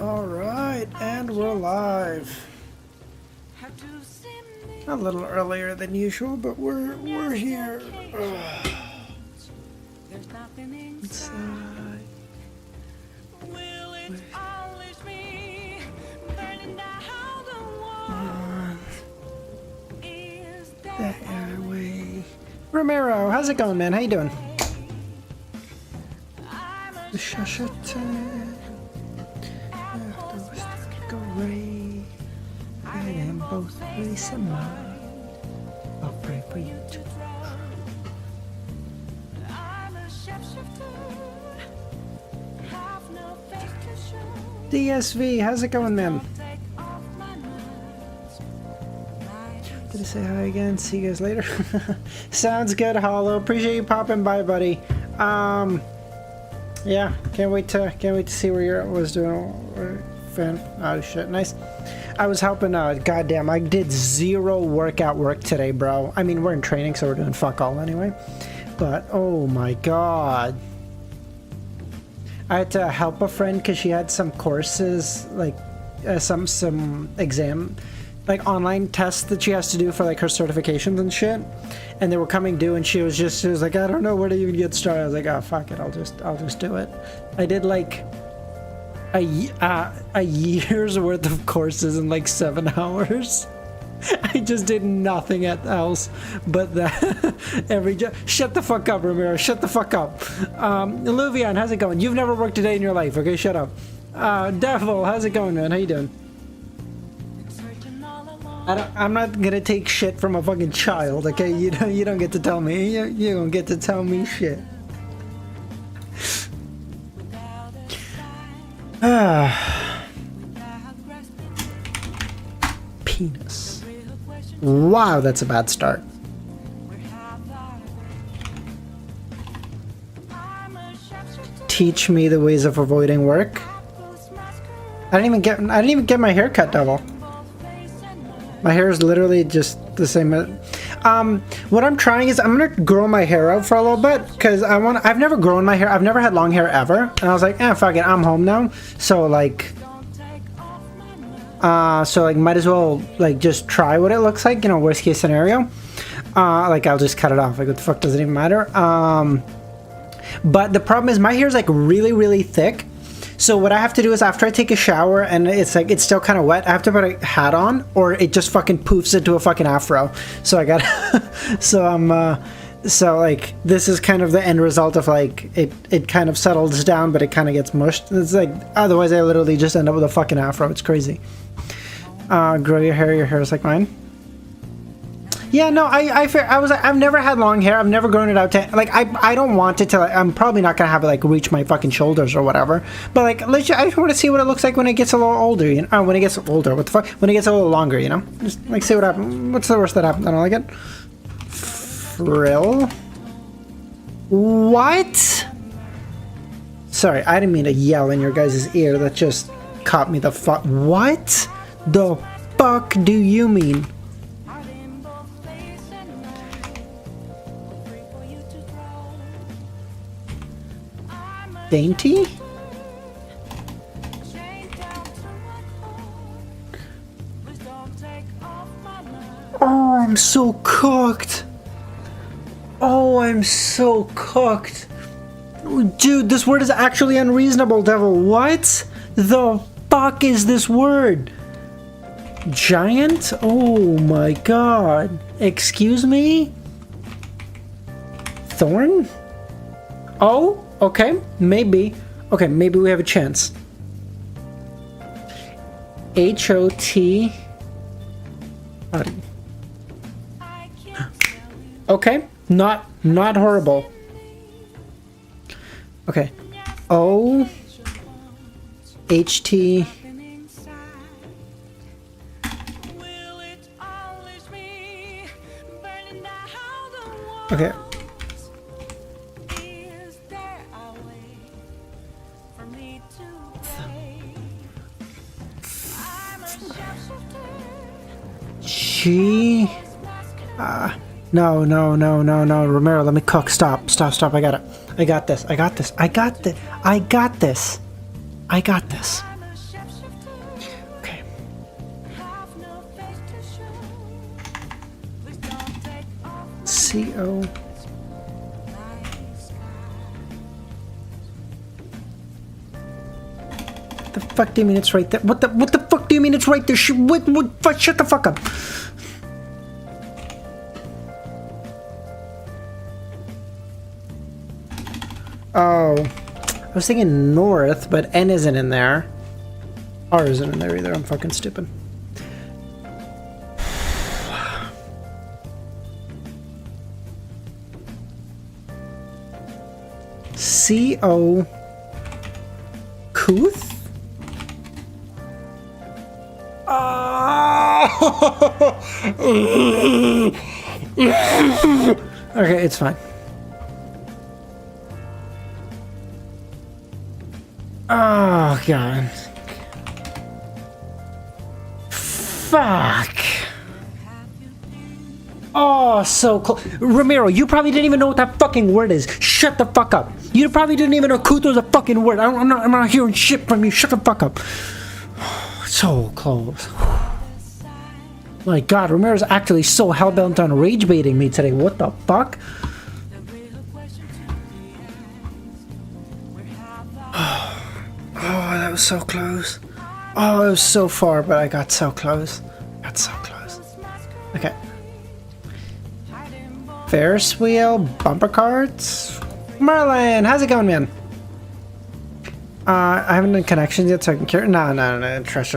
Alright, and we're live. A little earlier than usual, but we're here. Inside. The airway. Romero, how's it going, man? How you doing? The Shashatan. Go Ray. I am both race and mine. I'll pray for you too. DSV, how's it going, man? Did I say hi again? See you guys later. Sounds good, Hollow. Appreciate you popping by, buddy. Yeah, can't wait to see where you're was doing. Fan. Oh shit, nice. I was helping. Goddamn, I did zero workout work today, bro. I mean, we're in training, so we're doing fuck all anyway. But oh my god, I had to help a friend because she had some courses, like some exam, like online tests that she has to do for like her certifications and shit, and they were coming due, and she was like, I don't know where to even get started. I was like, oh fuck it, I'll just do it. I did like a year's worth of courses in like 7 hours. I just did nothing else but that. Shut the fuck up, Ramiro. Shut the fuck up. Luvian, how's it going? You've never worked a day in your life. Okay, shut up. Devil, how's it going, man? How you doing? I'm not gonna take shit from a fucking child. Okay, you don't get to tell me. You don't get to tell me shit. Penis. Wow, that's a bad start. Teach me the ways of avoiding work. I didn't even get my hair cut, Devil. My hair is literally just the same. What I'm trying is I'm gonna grow my hair out for a little bit because I've never grown my hair. I've never had long hair ever, and I was like, fuck it, I'm home now. So like, might as well like just try what it looks like. You know, worst case scenario. Like I'll just cut it off. Like what the fuck does it even matter? But the problem is my hair is like really, really thick. So what I have to do is after I take a shower and it's still kind of wet, I have to put a hat on or it just fucking poofs into a fucking afro. So I got, so like this is kind of the end result of like, it kind of settles down, but it kind of gets mushed. It's like, otherwise I literally just end up with a fucking afro. It's crazy. Grow your hair is like mine. Yeah, no, I've never had long hair. I've never grown it out to, like, I don't want it to, like, I'm probably not gonna have it, like, reach my fucking shoulders or whatever. But, like, I just want to see what it looks like when it gets a little older, you know? When it gets older, what the fuck? When it gets a little longer, you know? Just, like, see what happens. What's the worst that happens? I don't like it. Frill? What? Sorry, I didn't mean to yell in your guys' ear. That just caught me the fuck. What the fuck do you mean? Dainty? Oh, I'm so cooked. Oh, I'm so cooked. Dude, this word is actually unreasonable, Devil. What the fuck is this word? Giant? Oh my god. Excuse me? Thorn? Oh? Okay, maybe. Okay, maybe we have a chance. H-O-T. Okay, not horrible. Okay. O-H-T. Okay. G. No, Romero, let me cook. Stop. I got it. I got this. C-O. The fuck do you mean it's right there? What the fuck do you mean it's right there? Shut the fuck up. Oh, I was thinking north, but N isn't in there. R isn't in there either. I'm fucking stupid. C-O... Couth? Okay, it's fine. Oh, God. Fuck. Oh, so close. Ramiro, you probably didn't even know what that fucking word is. Shut the fuck up. You probably didn't even know Couth was a fucking word. I'm not hearing shit from you. Shut the fuck up. So close. My God, Ramiro's actually so hellbent on rage baiting me today. What the fuck? Oh, that was so close. Oh, it was so far, but I got so close. Got so close. Okay. Ferris wheel, bumper carts. Merlin, how's it going, man? I haven't done connections yet, so I can carry. No. Trust.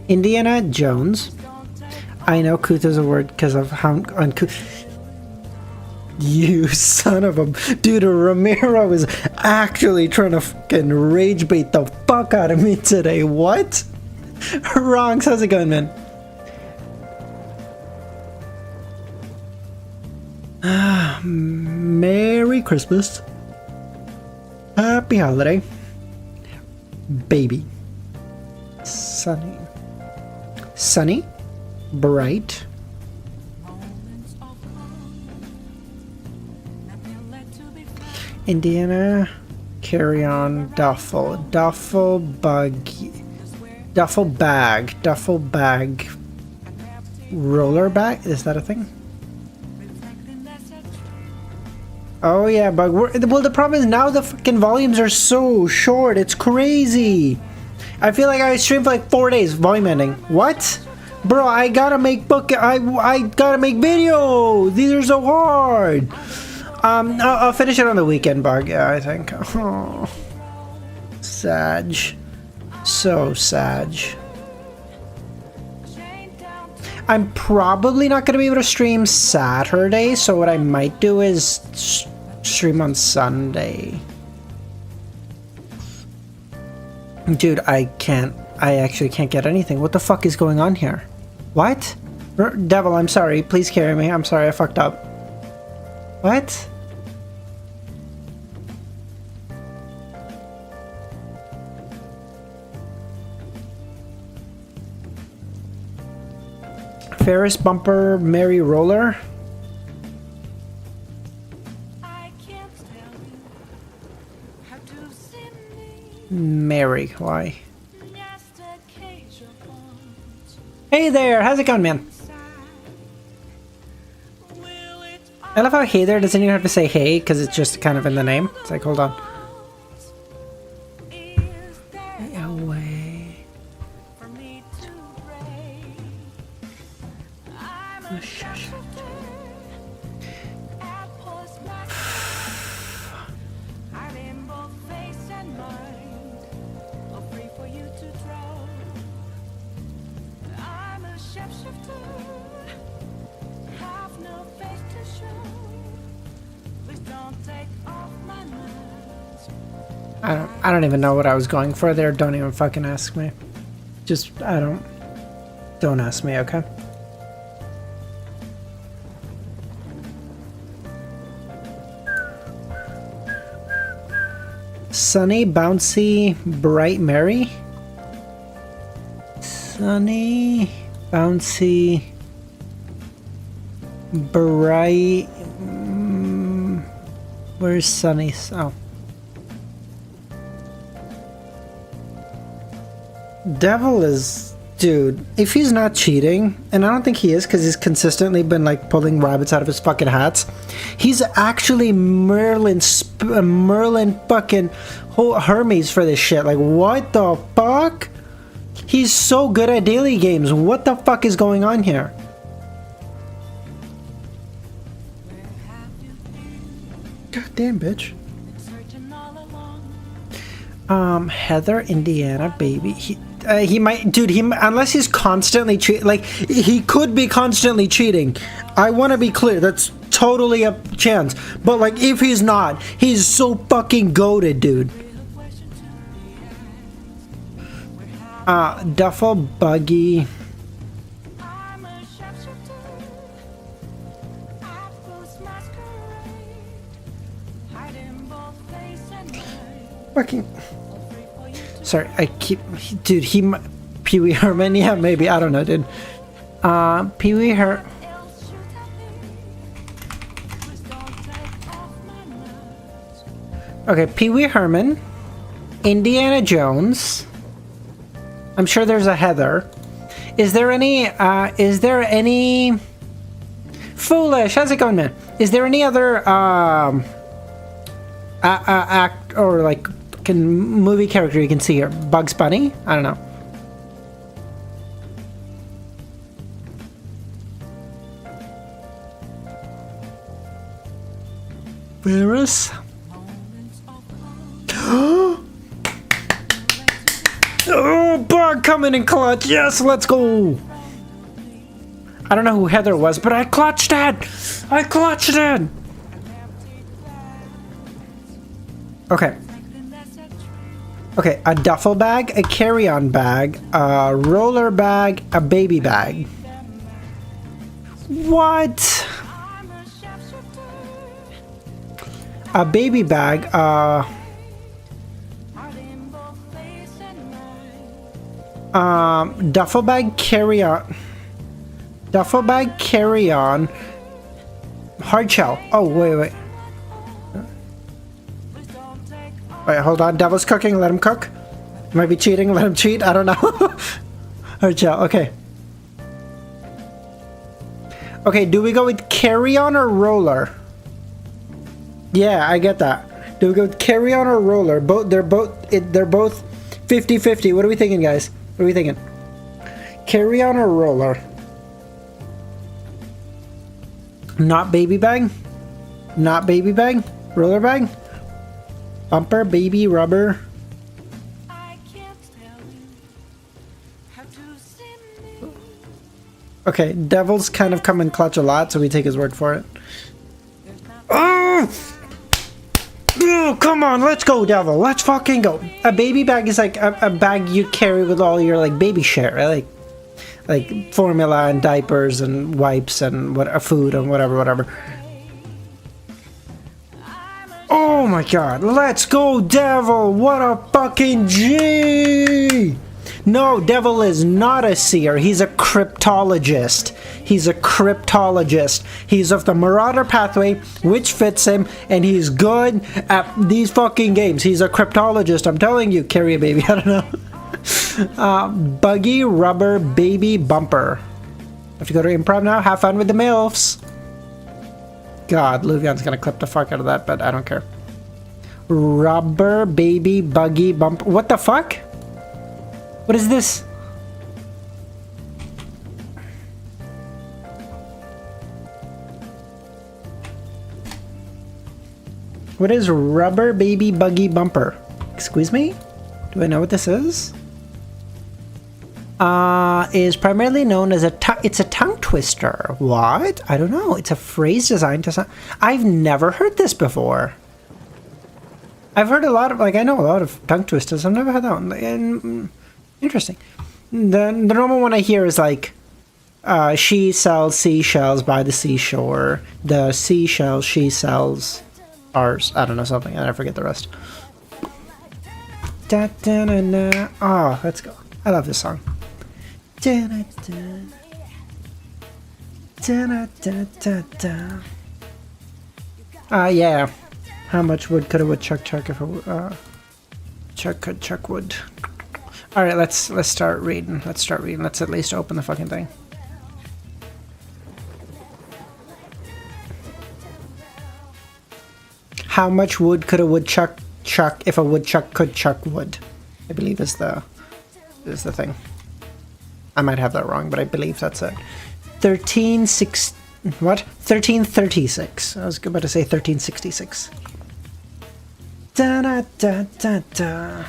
Indiana Jones. I know Couth is a word because of how uncouth. You son of a dude. Ramiro is actually trying to fucking rage bait the fuck out of me today. What? Wrongs, how's it going, man? Merry Christmas. Happy holiday. Baby. Sunny. Sunny. Bright. Indiana. Carry on. Duffel. Duffel buggy. Duffel bag. Duffel bag. Roller bag? Is that a thing? Oh yeah, but well, the problem is now the fucking volumes are so short. It's crazy. I feel like I streamed for like 4 days. Volume ending. What? Bro, I gotta make I gotta make videos. These are so hard. I'll finish it on the weekend, Bug. Yeah, I think. Oh, Sag. So Sag. I'm probably not going to be able to stream Saturday, so what I might do is stream on Sunday. Dude, I actually can't get anything. What the fuck is going on here? What? Devil, I'm sorry. Please carry me. I'm sorry, I fucked up. What? Ferris bumper, Mary roller. Mary, why? Hey there, how's it going, man? I love how hey there doesn't even have to say hey because it's just kind of in the name. It's like, hold on. Away. I don't even know what I was going for there. Don't even fucking ask me. Just, don't ask me, okay? Sunny, bouncy, bright, merry. Sunny, bouncy, bright. Where's Sunny? Oh. Devil is Dude, if he's not cheating, and I don't think he is because he's consistently been like pulling rabbits out of his fucking hats, he's actually Merlin fucking Hermes for this shit. Like, what the fuck? He's so good at daily games. What the fuck is going on here? God damn, bitch. Heather, Indiana, baby. He might, dude, unless he's constantly cheating, like, he could be constantly cheating. I want to be clear, that's totally a chance. But, like, if he's not, he's so fucking goated, dude. Duffel buggy. Fucking. Sorry, I keep. Dude, Pee Wee Herman? Yeah, maybe. I don't know, dude. Pee Wee Herman. Okay, Pee Wee Herman. Indiana Jones. I'm sure there's a Heather. Is there any. Foolish, how's it going, man? Is there any other, act or like. Movie character you can see here? Bugs Bunny? I don't know. Virus? Oh, Bug coming in clutch. Yes, let's go. I don't know who Heather was, but I clutched it. I clutched it. Okay. Okay, a duffel bag, a carry-on bag, a roller bag, a baby bag. What? A baby bag, duffel bag, carry-on. Duffel bag, carry-on. Hard shell. Oh, wait. Wait, hold on. Devil's cooking. Let him cook. Might be cheating. Let him cheat. I don't know. Hard shell. Okay. Okay, do we go with carry-on or roller? Yeah, I get that. Do we go with carry-on or roller? They're both 50-50. What are we thinking, guys? What are we thinking? Carry-on or roller? Not baby bag? Not baby bag? Roller bag? Bumper, baby, rubber. Okay, Devil's kind of come in clutch a lot, so we take his word for it. Oh! Oh, come on, let's go, Devil. Let's fucking go. A baby bag is like a bag you carry with all your like baby shit, right? Like formula and diapers and wipes and food and whatever. Oh my god, let's go, Devil! What a fucking G! No, Devil is not a seer, he's a cryptologist. He's a cryptologist. He's of the Marauder pathway, which fits him, and he's good at these fucking games. He's a cryptologist, I'm telling you. Carry a baby, I don't know. Buggy, rubber, baby, bumper. Have to go to improv now? Have fun with the MILFs. God, Luvian's gonna clip the fuck out of that, but I don't care. Rubber, baby, buggy, bumper. What the fuck? What is this? What is rubber, baby, buggy, bumper? Excuse me? Do I know what this is? Is primarily known as it's a tongue twister. What? I don't know. It's a phrase designed to sound. I've never heard this before. I've heard a lot of, I know a lot of tongue twisters. I've never had that one. And, interesting. The normal one I hear is like, she sells seashells by the seashore. The seashells she sells are, I don't know, something. I forget the rest. Da, da, da, da. Oh, let's go. I love this song. Da, da, da. Da, da, da, da. Yeah. How much wood could a woodchuck chuck if a chuck could chuck wood? All right, let's start reading. Let's start reading. Let's at least open the fucking thing. How much wood could a woodchuck chuck if a woodchuck could chuck wood? I believe is the thing. I might have that wrong, but I believe that's it. 1336. I was about to say 1366. Da da da da da.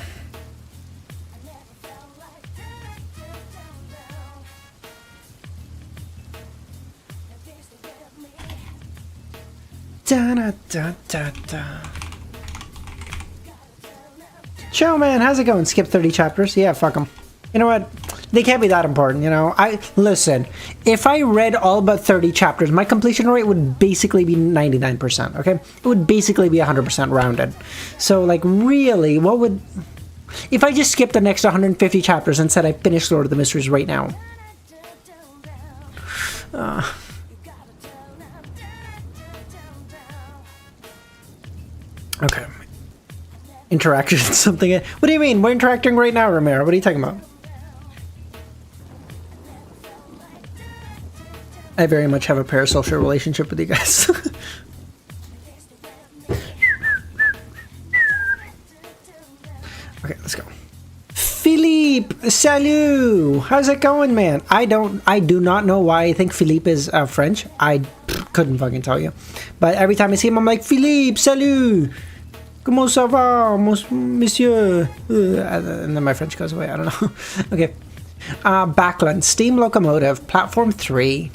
Da da da da da. Show man, how's it going? Skip 30 chapters? Yeah, fuck them. You know what? They can't be that important, you know? Listen, if I read all but 30 chapters, my completion rate would basically be 99%, okay? It would basically be 100% rounded. So, like, really, what would... If I just skipped the next 150 chapters and said I finished Lord of the Mysteries right now... Okay. Interaction, something... What do you mean? We're interacting right now, Romero. What are you talking about? I very much have a parasocial relationship with you guys. Okay, let's go. Philippe, salut! How's it going, man? I do not know why I think Philippe is French. I couldn't fucking tell you. But every time I see him, I'm like, Philippe, salut! Comment ça va, monsieur? And then my French goes away, I don't know. Okay. Backland, steam locomotive, platform 3.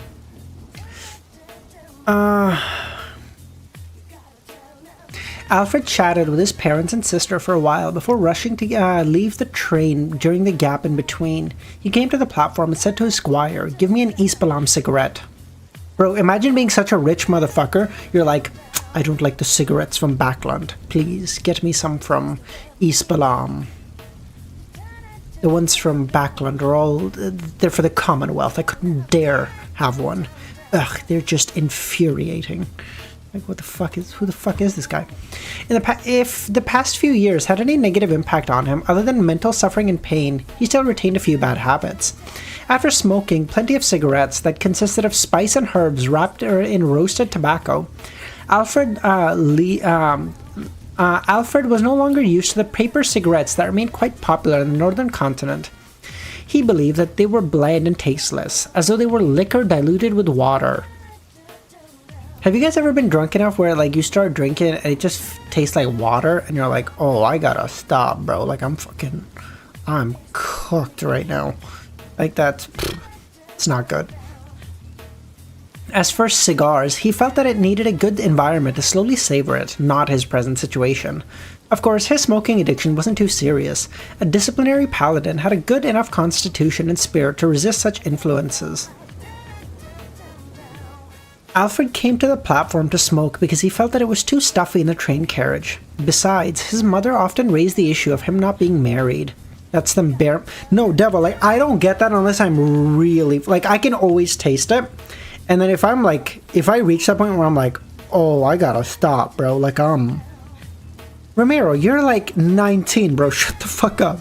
Alfred chatted with his parents and sister for a while before rushing to leave the train during the gap in between. He came to the platform and said to his squire, "Give me an East Balam cigarette." Bro, imagine being such a rich motherfucker. You're like, "I don't like the cigarettes from Backland. Please, get me some from East Balam." The ones from Backland are all... They're for the Commonwealth. I couldn't dare have one. Ugh, they're just infuriating. Like, what the fuck is... Who the fuck is this guy? If the past few years had any negative impact on him, other than mental suffering and pain, he still retained a few bad habits. After smoking plenty of cigarettes that consisted of spice and herbs wrapped in roasted tobacco, Alfred was no longer used to the paper cigarettes that remained quite popular in the northern continent. He believed that they were bland and tasteless, as though they were liquor diluted with water. Have you guys ever been drunk enough where, like, you start drinking and it just tastes like water and you're like, oh, I gotta stop, bro. Like, I'm cooked right now. Like, it's not good. As for cigars, he felt that it needed a good environment to slowly savor it, not his present situation. Of course, his smoking addiction wasn't too serious. A disciplinary paladin had a good enough constitution and spirit to resist such influences. Alfred came to the platform to smoke because he felt that it was too stuffy in the train carriage. Besides, his mother often raised the issue of him not being married. That's them bare... No, devil, like, I don't get that unless I'm really... Like, I can always taste it. And then if I'm like... If I reach that point where I'm like, oh, I gotta stop, bro. Like, Romero, you're like 19, bro. Shut the fuck up.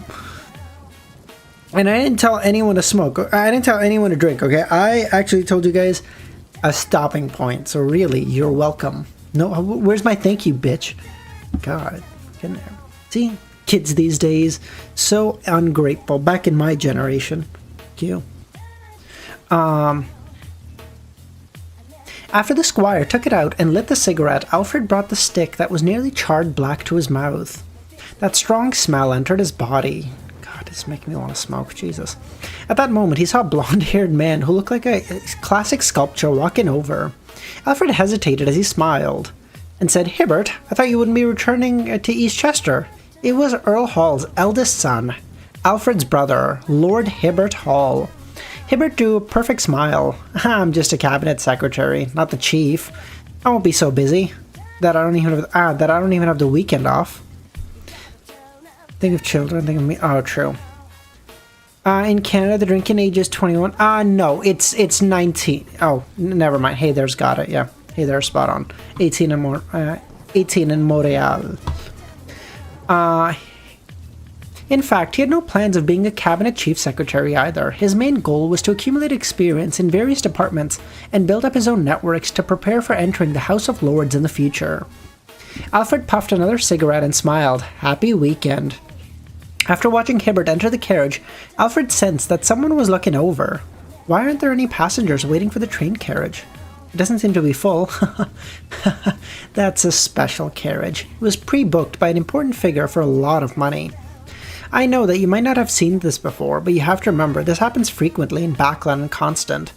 And I didn't tell anyone to smoke. I didn't tell anyone to drink, okay? I actually told you guys a stopping point. So really, you're welcome. No, where's my thank you, bitch? God. Get in there. See? Kids these days. So ungrateful. Back in my generation. Thank you. After the squire took it out and lit the cigarette, Alfred brought the stick that was nearly charred black to his mouth. That strong smell entered his body. God, it's making me want to smoke, Jesus. At that moment, he saw a blonde-haired man who looked like a classic sculpture walking over. Alfred hesitated as he smiled and said, "Hibbert, I thought you wouldn't be returning to East Chester." It was Earl Hall's eldest son, Alfred's brother, Lord Hibbert Hall. Hibbert drew a perfect smile. "I'm just a cabinet secretary, not the chief. I won't be so busy that I don't even have the weekend off." Think of children, think of me. Oh, true. In Canada, the drinking age is 21. No, it's 19. Oh, never mind. Hey, there's got it. Yeah. Hey, there's spot on. 18 in Montreal. Yeah, In fact, he had no plans of being a cabinet chief secretary either. His main goal was to accumulate experience in various departments and build up his own networks to prepare for entering the House of Lords in the future. Alfred puffed another cigarette and smiled. Happy weekend. After watching Hibbert enter the carriage, Alfred sensed that someone was looking over. Why aren't there any passengers waiting for the train carriage? It doesn't seem to be full. That's a special carriage. It was pre-booked by an important figure for a lot of money. I know that you might not have seen this before, but you have to remember this happens frequently in Backland and Constant.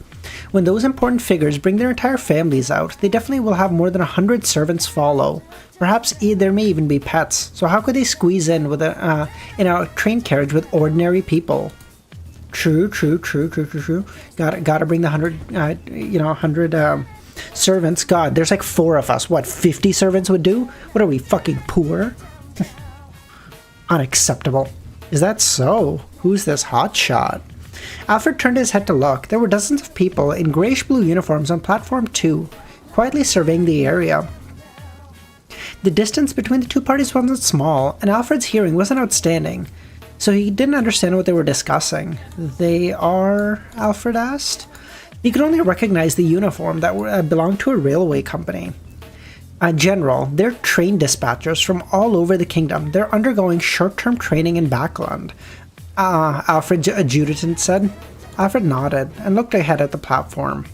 When those important figures bring their entire families out, they definitely will have more than 100 servants follow. Perhaps there may even be pets, so how could they squeeze in with in a train carriage with ordinary people? True. Gotta bring the 100 servants. God, there's like 4 of us. What, 50 servants would do? What are we, fucking poor? Unacceptable. Is that so? Who's this hotshot? Alfred turned his head to look. There were dozens of people in grayish-blue uniforms on platform 2, quietly surveying the area. The distance between the two parties wasn't small, and Alfred's hearing wasn't outstanding, so he didn't understand what they were discussing. They are? Alfred asked. He could only recognize the uniform that belonged to a railway company. General, they're train dispatchers from all over the kingdom. They're undergoing short-term training in Backland. Alfred adjutant said. Alfred nodded and looked ahead at the platform.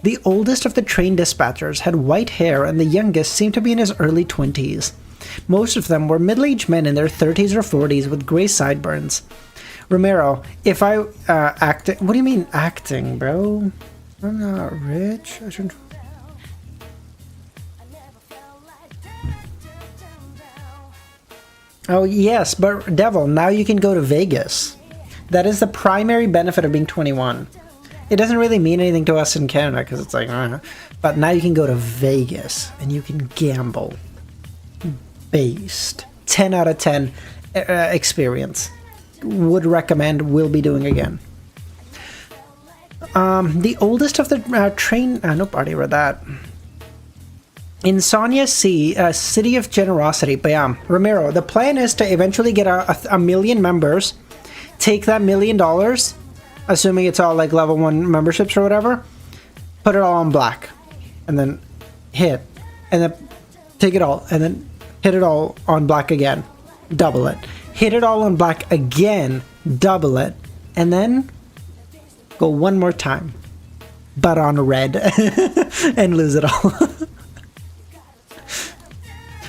The oldest of the train dispatchers had white hair and the youngest seemed to be in his early 20s. Most of them were middle-aged men in their 30s or 40s with grey sideburns. Romero, if I acting... What do you mean acting, bro? I'm not rich. I shouldn't... Oh, yes, but Devil, now you can go to Vegas. That is the primary benefit of being 21. It doesn't really mean anything to us in Canada because it's like, but now you can go to Vegas and you can gamble. Based. 10 out of 10 experience. Would recommend, will be doing again. The oldest of the train... nope, already read that. Insomnia C, City of Generosity. Bam. Romero, the plan is to eventually get a million members, take that $1 million, assuming it's all like level 1 memberships or whatever, put it all on black, and then hit, and then take it all, and then hit it all on black again, double it, hit it all on black again, double it, and then go one more time, but on red, and lose it all.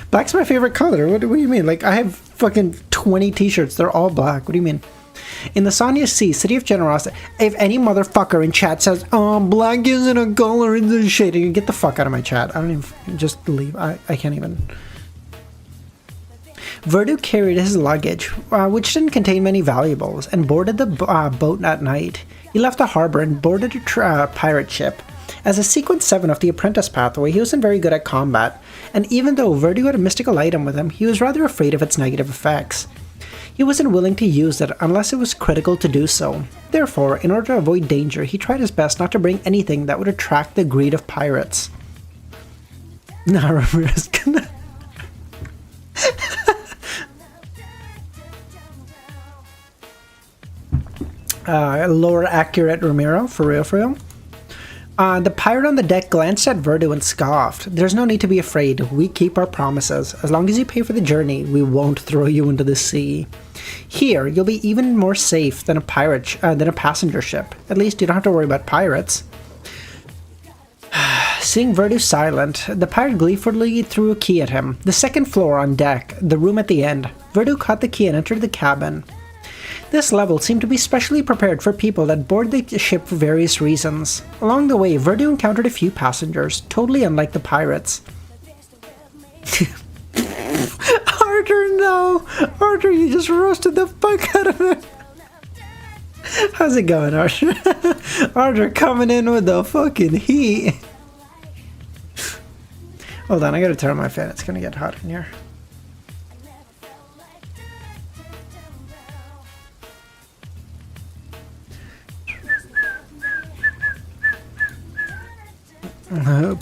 Black's my favorite color. What do you mean? Like, I have fucking 20 t-shirts. They're all black. What do you mean? In the Sonia C, City of Generosity, if any motherfucker in chat says, oh, black isn't a color, it's a shade, you can get the fuck out of my chat. I don't even... Just leave. I can't even... Verdu carried his luggage, which didn't contain many valuables, and boarded the boat at night. He left the harbor and boarded a pirate ship. As a Sequence 7 of the Apprentice pathway, he wasn't very good at combat, and even though Verdu had a mystical item with him, he was rather afraid of its negative effects. He wasn't willing to use it unless it was critical to do so. Therefore, in order to avoid danger, he tried his best not to bring anything that would attract the greed of pirates. Nah, Ramirez gonna... Lower accurate Romero, for real. The pirate on the deck glanced at Verdu and scoffed. There's no need to be afraid. We keep our promises. As long as you pay for the journey, we won't throw you into the sea. Here, you'll be even more safe than a passenger ship. At least you don't have to worry about pirates. Seeing Verdu silent, the pirate gleefully threw a key at him. The second floor on deck, the room at the end. Verdu caught the key and entered the cabin. This level seemed to be specially prepared for people that board the ship for various reasons. Along the way, Verdu encountered a few passengers, totally unlike the pirates. Arthur, no! Arthur, you just roasted the fuck out of it! How's it going, Arthur? Arthur coming in with the fucking heat! Hold on, I gotta turn on my fan, it's gonna get hot in here.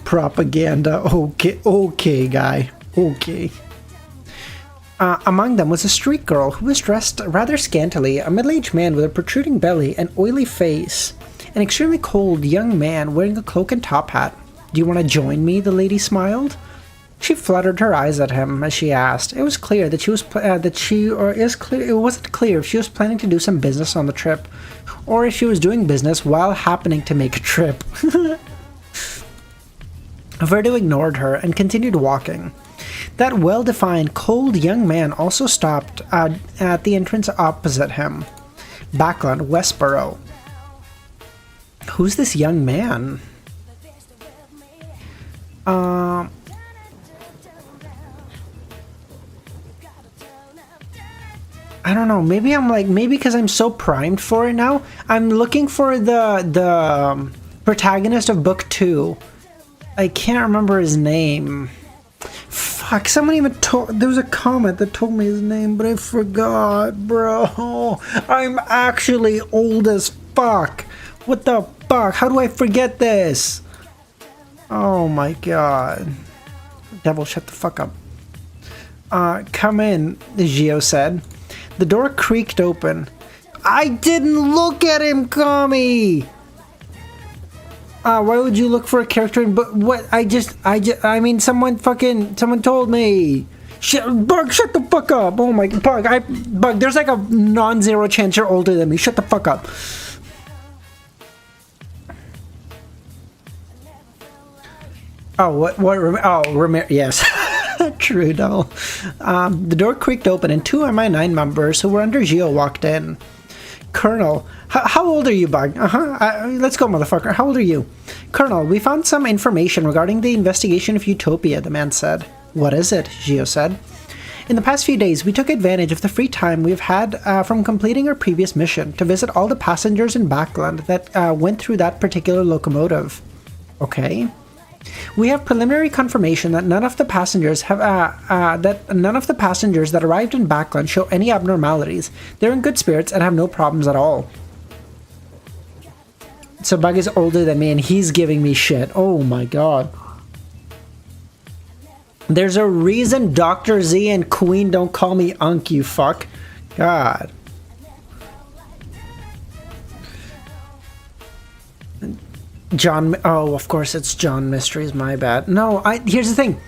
Propaganda. Okay, guy. Okay. Among them was a street girl who was dressed rather scantily, a middle-aged man with a protruding belly and oily face, an extremely cold young man wearing a cloak and top hat. "Do you want to join me?" the lady smiled. She fluttered her eyes at him as she asked. It was clear that it wasn't clear if she was planning to do some business on the trip, or if she was doing business while happening to make a trip. Verdo ignored her and continued walking. That well-defined, cold young man also stopped at the entrance opposite him. Backland, Westboro. Who's this young man? I don't know. Maybe because I'm so primed for it now. I'm looking for the protagonist of book 2. I can't remember his name. Fuck, someone even told... There was a comment that told me his name, but I forgot, bro. I'm actually old as fuck. What the fuck? How do I forget this? Oh my god. Devil, shut the fuck up. Come in, Gio said. The door creaked open. I didn't look at him, Kami! Why would you look for a character in book? What? I mean, someone told me. Bug, shut the fuck up. Oh my, Bug, there's like a non-zero chance you're older than me. Shut the fuck up. Oh, Ramirez, yes. Trudeau. The door creaked open and 2 MI9 members who were under Gio walked in. Colonel, how old are you, Bug? Let's go, motherfucker. How old are you? Colonel, we found some information regarding the investigation of Utopia, the man said. What is it? Gio said. In the past few days, we took advantage of the free time we've had from completing our previous mission to visit all the passengers in Backland that went through that particular locomotive. Okay. We have preliminary confirmation that none of the passengers that arrived in Backland show any abnormalities. They're in good spirits and have no problems at all. So Bug is older than me and he's giving me shit. Oh my god. There's a reason Dr. Z and Queen don't call me Unk, you fuck. God. John, oh, of course it's John Mysteries, my bad. No, here's the thing.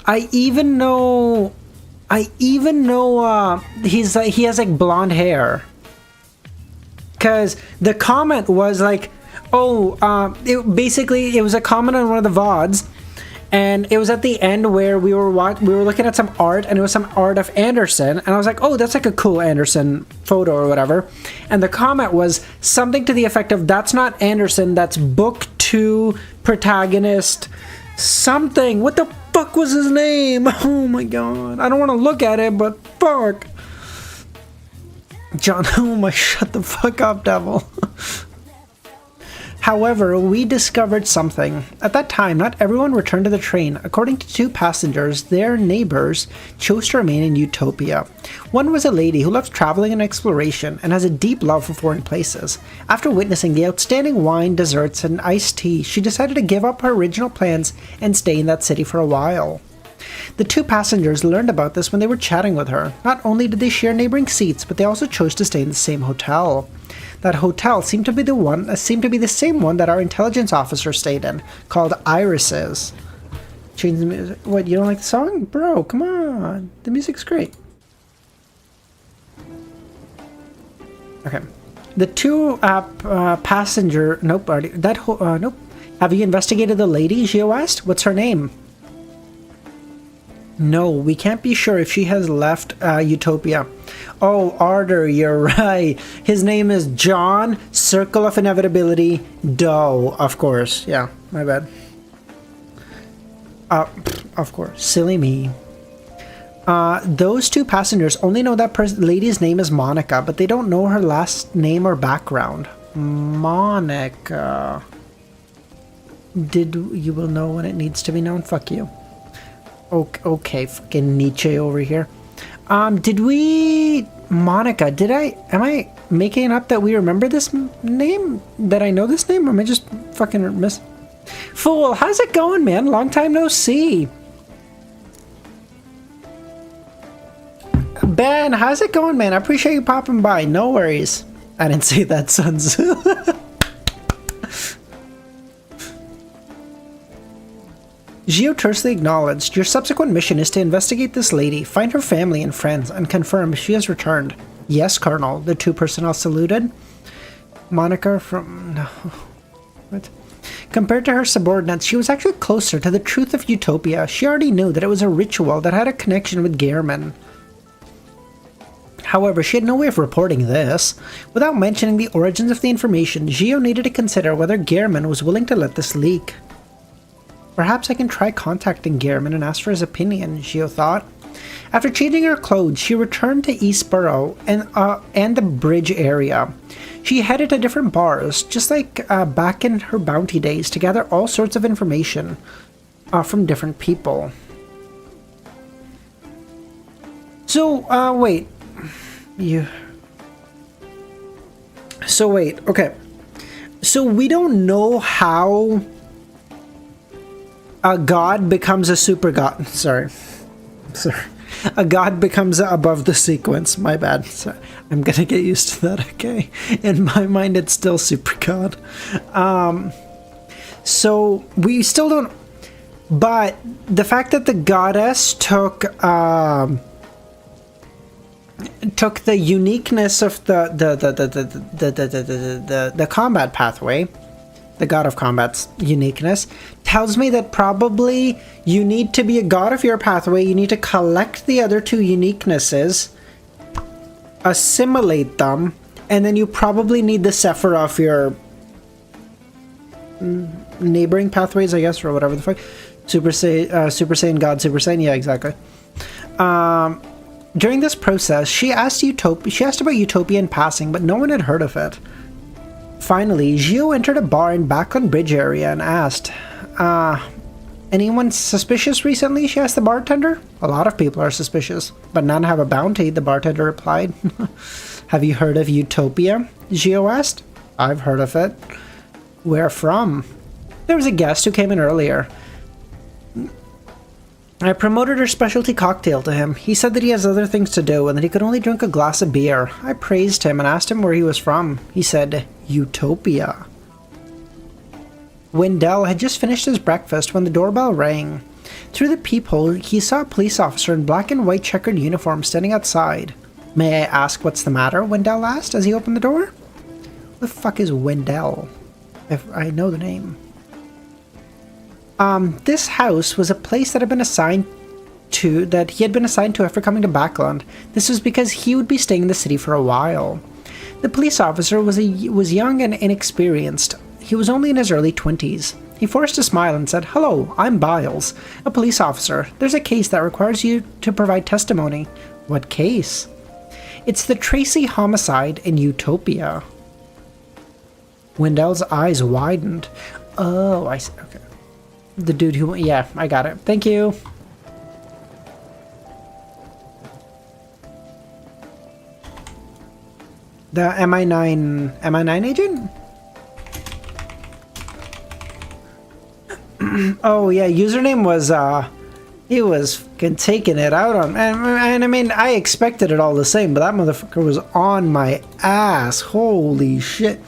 I even know he has like blonde hair. Cause the comment was like, it was a comment on one of the VODs, and it was at the end where we were looking at some art, and it was some art of Anderson, and I was like, oh, that's like a cool Anderson photo or whatever. And the comment was something to the effect of, that's not Anderson, that's book 2 protagonist something. What the fuck was his name? Oh my god. I don't want to look at it, but fuck. John, oh my, shut the fuck up, devil. However, we discovered something. At that time, not everyone returned to the train. According to 2 passengers, their neighbors chose to remain in Utopia. One was a lady who loves traveling and exploration and has a deep love for foreign places. After witnessing the outstanding wine, desserts, and iced tea, she decided to give up her original plans and stay in that city for a while. The 2 passengers learned about this when they were chatting with her. Not only did they share neighboring seats, but they also chose to stay in the same hotel. That hotel seemed to be the same one that our intelligence officer stayed in, called Iris's. Change the music. What, you don't like the song? Bro, come on. The music's great. Okay. The 2 passenger... Nope, already. Nope. Have you investigated the lady? Gio asked. What's her name? No, we can't be sure if she has left Utopia. Oh, Audrey, you're right. His name is John, Circle of Inevitability, Doe, of course. Yeah, my bad. Of course. Silly me. Those 2 passengers only know that lady's name is Monica, but they don't know her last name or background. Monica. You will know when it needs to be known. Fuck you. Okay, fucking Nietzsche over here. Monica, am I making up that we remember this name? That I know this name? Or am I just fucking Fool, how's it going, man? Long time no see. Ben, how's it going, man? I appreciate you popping by. No worries. I didn't say that, Sun Tzu. Gio tersely acknowledged, your subsequent mission is to investigate this lady, find her family and friends, and confirm she has returned. Yes, Colonel, the two personnel saluted. Moniker from... No. What? Compared to her subordinates, she was actually closer to the truth of Utopia. She already knew that it was a ritual that had a connection with Gehrman. However, she had no way of reporting this. Without mentioning the origins of the information, Gio needed to consider whether Gehrman was willing to let this leak. Perhaps I can try contacting Gehrman and ask for his opinion, Gio thought. After changing her clothes, she returned to Eastborough and the bridge area. She headed to different bars, just like back in her bounty days, to gather all sorts of information from different people. So, wait. Okay. So we don't know how a god becomes a super god. Sorry. A god becomes above the sequence. My bad. Sorry. I'm gonna get used to that, okay? In my mind, it's still super god. So we still don't... But the fact that the goddess took the uniqueness of the combat pathway, the god of combat's uniqueness, tells me that probably you need to be a god of your pathway, you need to collect the other two uniquenesses, assimilate them, and then you probably need the Sephira of your neighboring pathways, I guess, or whatever the fuck. Super Saiyan God, Super Saiyan, yeah, exactly. During this process, she asked about Utopia in passing, but no one had heard of it. Finally, Gio entered a bar in Backland Bridge area and asked, anyone suspicious recently? She asked the bartender. A lot of people are suspicious, but none have a bounty, the bartender replied. Have you heard of Utopia? Gio asked. I've heard of it. Where from? There was a guest who came in earlier. I promoted her specialty cocktail to him. He said that he has other things to do and that he could only drink a glass of beer. I praised him and asked him where he was from. He said, Utopia. Wendell had just finished his breakfast when the doorbell rang. Through the peephole, he saw a police officer in black and white checkered uniform standing outside. May I ask what's the matter? Wendell asked as he opened the door. Who the fuck is Wendell? If I know the name. This house was a place that he had been assigned to after coming to Backland. This was because he would be staying in the city for a while. The police officer was young and inexperienced. He was only in his early 20s. He forced a smile and said, Hello, I'm Biles, a police officer. There's a case that requires you to provide testimony. What case? It's the Tracy homicide in Utopia. Wendell's eyes widened. Oh, I see. Okay. The dude who... Yeah, I got it. Thank you. The MI9 agent? Oh, yeah, username was, he was fucking taking it out on... And I mean, I expected it all the same, but that motherfucker was on my ass. Holy shit.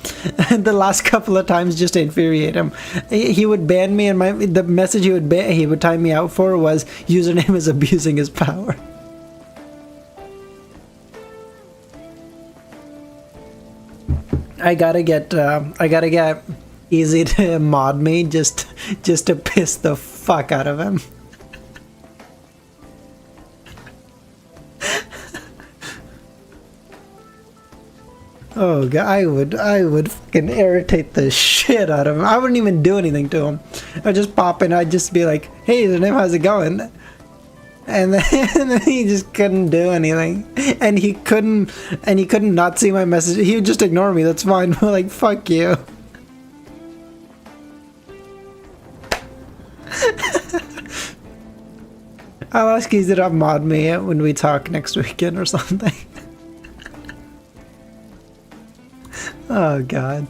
The last couple of times just to infuriate him. He would ban me, and the message he would time me out for was, username is abusing his power. I gotta get easy to mod me just to piss the fuck out of him. Oh god, I would fucking irritate the shit out of him. I wouldn't even do anything to him. I'd just pop in, I'd just be like, hey, the name, how's it going? And then he just couldn't do anything. And he couldn't not see my message. He would just ignore me, that's fine. Like, fuck you. I'll ask Easy to mod me when we talk next weekend or something. Oh god.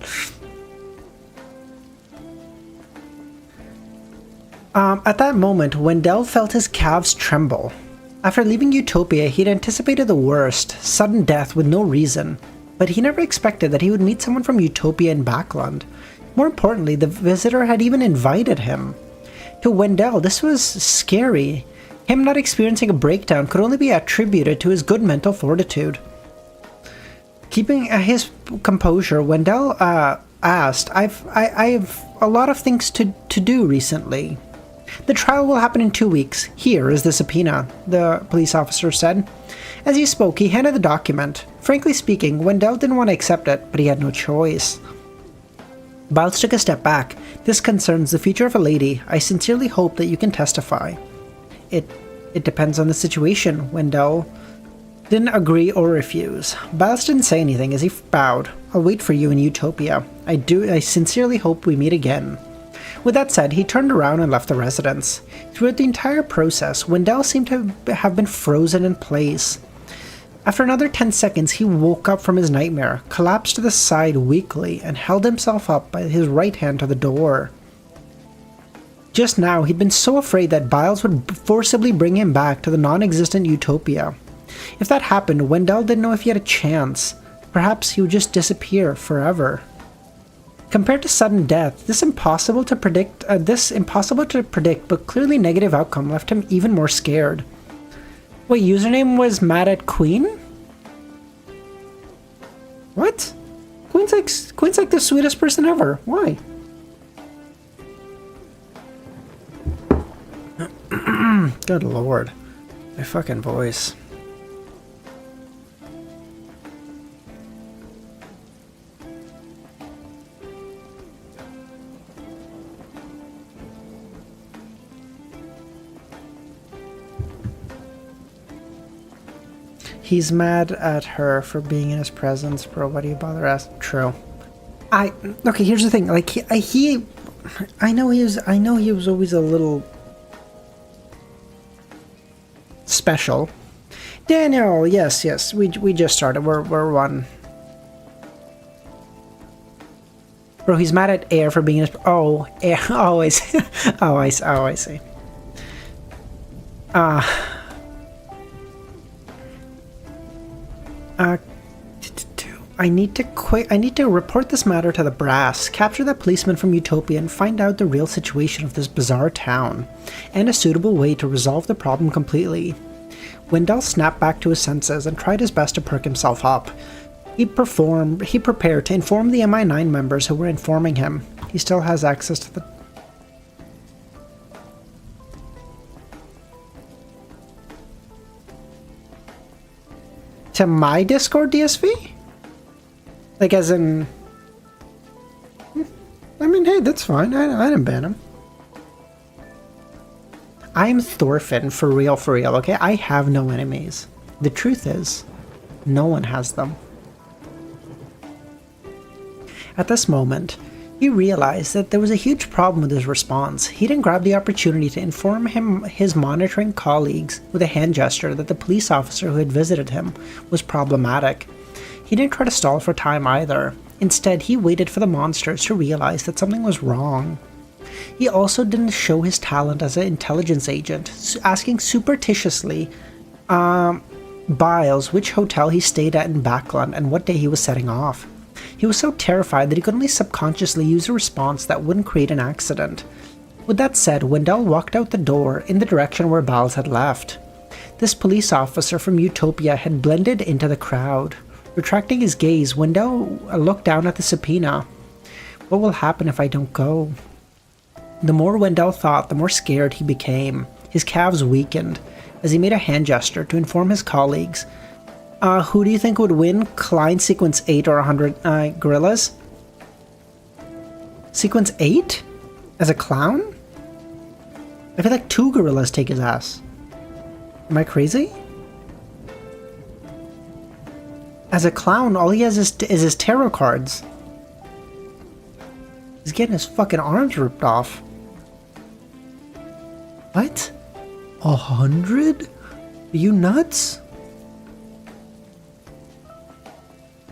At that moment, Wendell felt his calves tremble. After leaving Utopia, he'd anticipated the worst, sudden death with no reason, but he never expected that he would meet someone from Utopia in Backland. More importantly, the visitor had even invited him. To Wendell, this was scary. Him not experiencing a breakdown could only be attributed to his good mental fortitude. Keeping his composure, Wendell asked, I've a lot of things to do recently. The trial will happen in 2 weeks. Here is the subpoena, the police officer said. As he spoke, he handed the document. Frankly speaking, Wendell didn't want to accept it, but he had no choice. Biles took a step back. This concerns the future of a lady. I sincerely hope that you can testify. It depends on the situation. Wendell didn't agree or refuse. Biles didn't say anything as he bowed. I'll wait for you in Utopia. I sincerely hope we meet again. With that said, he turned around and left the residence. Throughout the entire process, Wendell seemed to have been frozen in place. After another 10 seconds, he woke up from his nightmare, collapsed to the side weakly, and held himself up by his right hand to the door. Just now, he'd been so afraid that Biles would forcibly bring him back to the non-existent Utopia. If that happened, Wendell didn't know if he had a chance. Perhaps he would just disappear forever. Compared to sudden death, this impossible to predict but clearly negative outcome left him even more scared. Wait, username was mad at Queen? What? Queen's like the sweetest person ever. Why? Good lord. My fucking voice. He's mad at her for being in his presence, bro. Why do you bother asking? True. Okay, here's the thing. Like I know he was always a little special. Daniel, yes. We just started. We're one. Bro, he's mad at Air for being in his. Oh, Air. Oh, I see. I see. I need to report this matter to the brass, capture that policeman from Utopia, and find out the real situation of this bizarre town, and a suitable way to resolve the problem completely. Wendell snapped back to his senses and tried his best to perk himself up. He prepared to inform the MI9 members who were informing him. He still has access to the... To my Discord DSV? Like, as in... I mean, hey, that's fine. I didn't ban him. I'm Thorfinn, for real, okay? I have no enemies. The truth is, no one has them. At this moment, he realized that there was a huge problem with his response. He didn't grab the opportunity to inform his monitoring colleagues with a hand gesture that the police officer who had visited him was problematic. He didn't try to stall for time either. Instead, he waited for the monsters to realize that something was wrong. He also didn't show his talent as an intelligence agent, asking superstitiously Biles which hotel he stayed at in Backland and what day he was setting off. He was so terrified that he could only subconsciously use a response that wouldn't create an accident. With that said, Wendell walked out the door in the direction where Biles had left. This police officer from Utopia had blended into the crowd. Retracting his gaze, Wendell looked down at the subpoena. What will happen if I don't go? The more Wendell thought, the more scared he became. His calves weakened as he made a hand gesture to inform his colleagues. Who do you think would win? Klein Sequence 8 or 100 gorillas? Sequence 8? As a clown? I feel like 2 gorillas take his ass. Am I crazy? As a clown, all he has is his tarot cards. He's getting his fucking arms ripped off. What? 100? Are you nuts?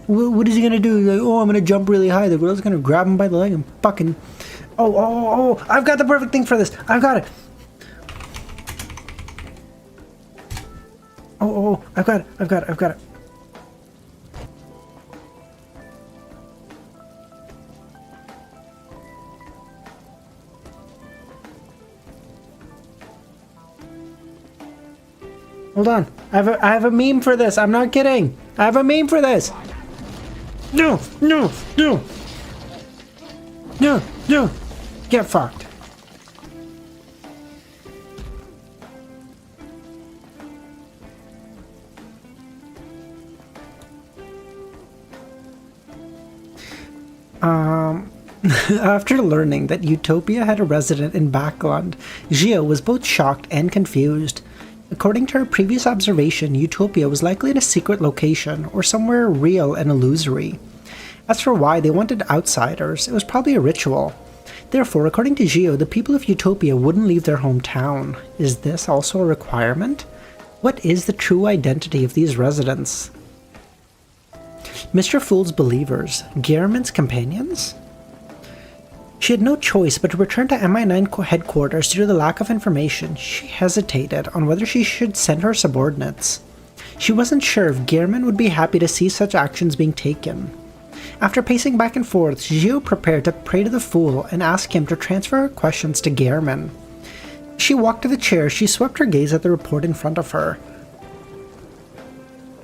What is he gonna do? Like, oh, I'm gonna jump really high. The girl's gonna grab him by the leg and fucking... Oh, I've got the perfect thing for this. I've got it. Oh, I've got it. Hold on. I have a meme for this. I'm not kidding. I have a meme for this. No. Get fucked. After learning that Utopia had a resident in Backland, Gio was both shocked and confused. According to her previous observation, Utopia was likely in a secret location or somewhere real and illusory. As for why they wanted outsiders, it was probably a ritual. Therefore, according to Gio, the people of Utopia wouldn't leave their hometown. Is this also a requirement? What is the true identity of these residents? Mr. Fool's believers, Gehrman's companions? She had no choice but to return to MI9 headquarters due to the lack of information. She hesitated on whether she should send her subordinates. She wasn't sure if Gehrman would be happy to see such actions being taken. After pacing back and forth, Gio prepared to pray to the Fool and ask him to transfer her questions to Gehrman. As she walked to the chair, she swept her gaze at the report in front of her.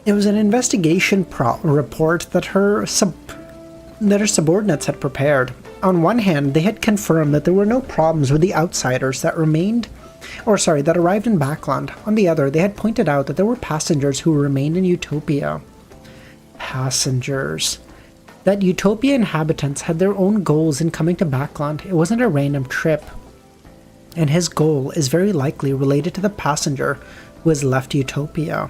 It was an investigation report that her subordinates had prepared. On one hand, they had confirmed that there were no problems with the outsiders that arrived in Backland. On the other, they had pointed out that there were passengers who remained in Utopia. Passengers. That Utopia inhabitants had their own goals in coming to Backland. It wasn't a random trip. And his goal is very likely related to the passenger who has left Utopia.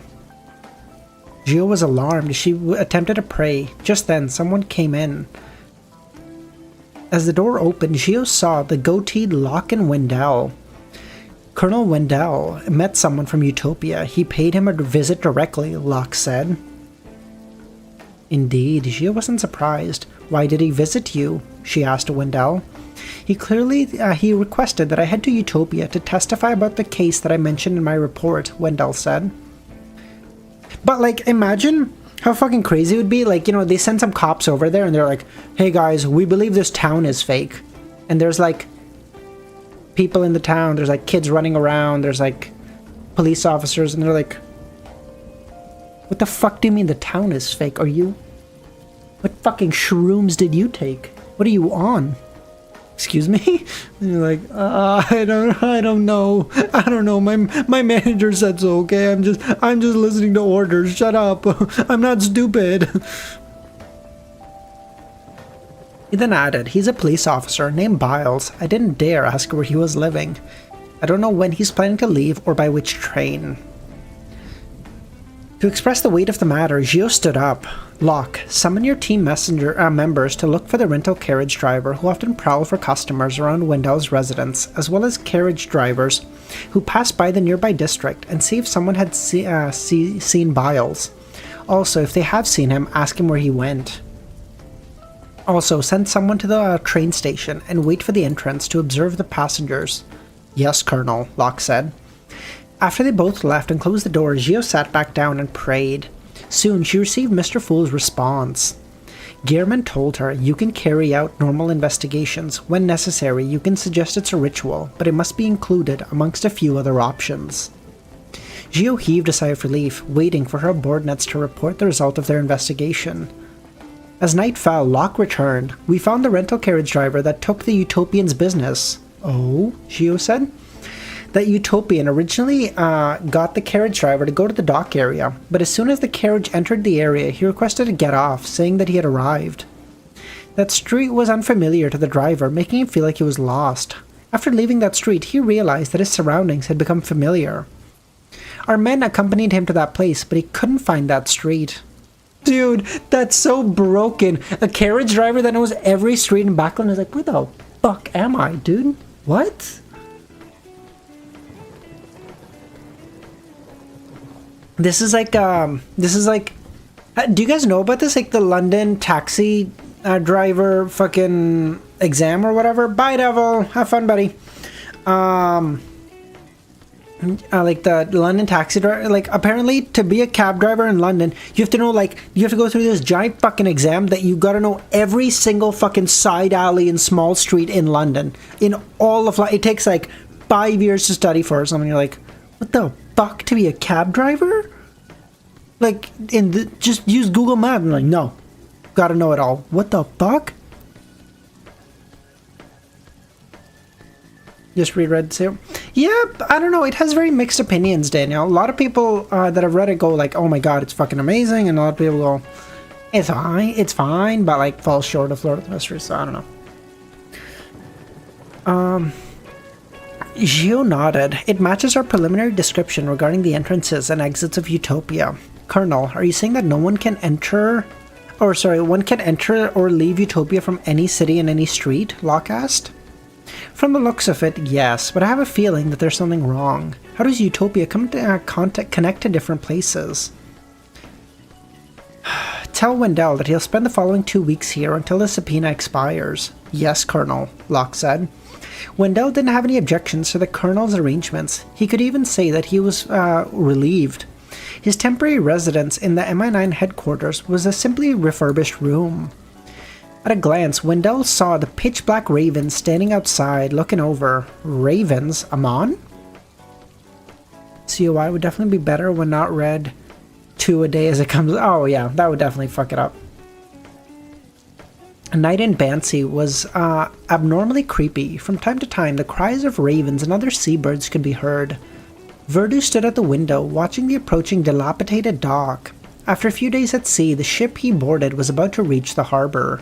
Gio was alarmed. She attempted to pray. Just then, someone came in. As the door opened, Gio saw the goateed Locke and Wendell. Colonel Wendell met someone from Utopia. He paid him a visit directly, Locke said. Indeed, Gio wasn't surprised. Why did he visit you? She asked Wendell. He requested that I head to Utopia to testify about the case that I mentioned in my report, Wendell said. But, like, imagine how fucking crazy it would be. Like, you know, they send some cops over there and they're like, hey guys, we believe this town is fake. And there's, like, people in the town. There's, like, kids running around. There's, like, police officers. And they're like, what the fuck do you mean the town is fake? What fucking shrooms did you take? What are you on? Excuse me? And you're like, I don't know. I don't know. My manager said so, okay? I'm just listening to orders. Shut up. I'm not stupid. He then added, he's a police officer named Biles. I didn't dare ask where he was living. I don't know when he's planning to leave or by which train. To express the weight of the matter, Gio stood up. Locke, summon your team members to look for the rental carriage driver who often prowl for customers around Wendell's residence, as well as carriage drivers who pass by the nearby district, and see if someone had seen Biles. Also, if they have seen him, ask him where he went. Also, send someone to the train station and wait for the entrance to observe the passengers. Yes, Colonel, Locke said. After they both left and closed the door, Gio sat back down and prayed. Soon she received Mr. Fool's response. Gehrman told her, you can carry out normal investigations. When necessary, you can suggest it's a ritual, but it must be included amongst a few other options. Gio heaved a sigh of relief, waiting for her subordinates to report the result of their investigation. As night fell, Locke returned. We found the rental carriage driver that took the Utopian's business. Oh, Gio said. That Utopian originally got the carriage driver to go to the dock area, but as soon as the carriage entered the area, he requested to get off, saying that he had arrived. That street was unfamiliar to the driver, making him feel like he was lost. After leaving that street, he realized that his surroundings had become familiar. Our men accompanied him to that place, but he couldn't find that street. Dude, that's so broken. A carriage driver that knows every street in Backland is like, where the fuck am I, dude? What? This is like, do you guys know about this? Like the London taxi driver fucking exam or whatever? Bye, devil. Have fun, buddy. like the London taxi driver, like apparently to be a cab driver in London, you have to know, like, you have to go through this giant fucking exam that you gotta know every single fucking side alley and small street in London. In all of it takes like 5 years to study for or something. You're like, what the fuck, to be a cab driver? Like, just use Google Maps. I'm like, no, gotta know it all. What the fuck? Just reread too. Yeah, I don't know. It has very mixed opinions, Daniel. A lot of people that have read it go like, "Oh my god, it's fucking amazing," and a lot of people go, it's fine," but like falls short of Lord of the Mysteries. So I don't know. Gio nodded. It matches our preliminary description regarding the entrances and exits of Utopia. Colonel, are you saying that no one can enter, one can enter or leave Utopia from any city in any street? Locke asked. From the looks of it, yes, but I have a feeling that there's something wrong. How does Utopia come to connect to different places? Tell Wendell that he'll spend the following 2 weeks here until the subpoena expires. Yes, Colonel, Locke said. Wendell didn't have any objections to the Colonel's arrangements. He could even say that he was relieved. His temporary residence in the MI9 headquarters was a simply refurbished room. At a glance, Wendell saw the pitch-black ravens standing outside, looking over. Ravens? Amon? COI would definitely be better when not read 2 a day as it comes. Oh yeah, that would definitely fuck it up. A night in Bansancy was abnormally creepy. From time to time, the cries of ravens and other seabirds could be heard. Verdu stood at the window, watching the approaching dilapidated dock. After a few days at sea, the ship he boarded was about to reach the harbor.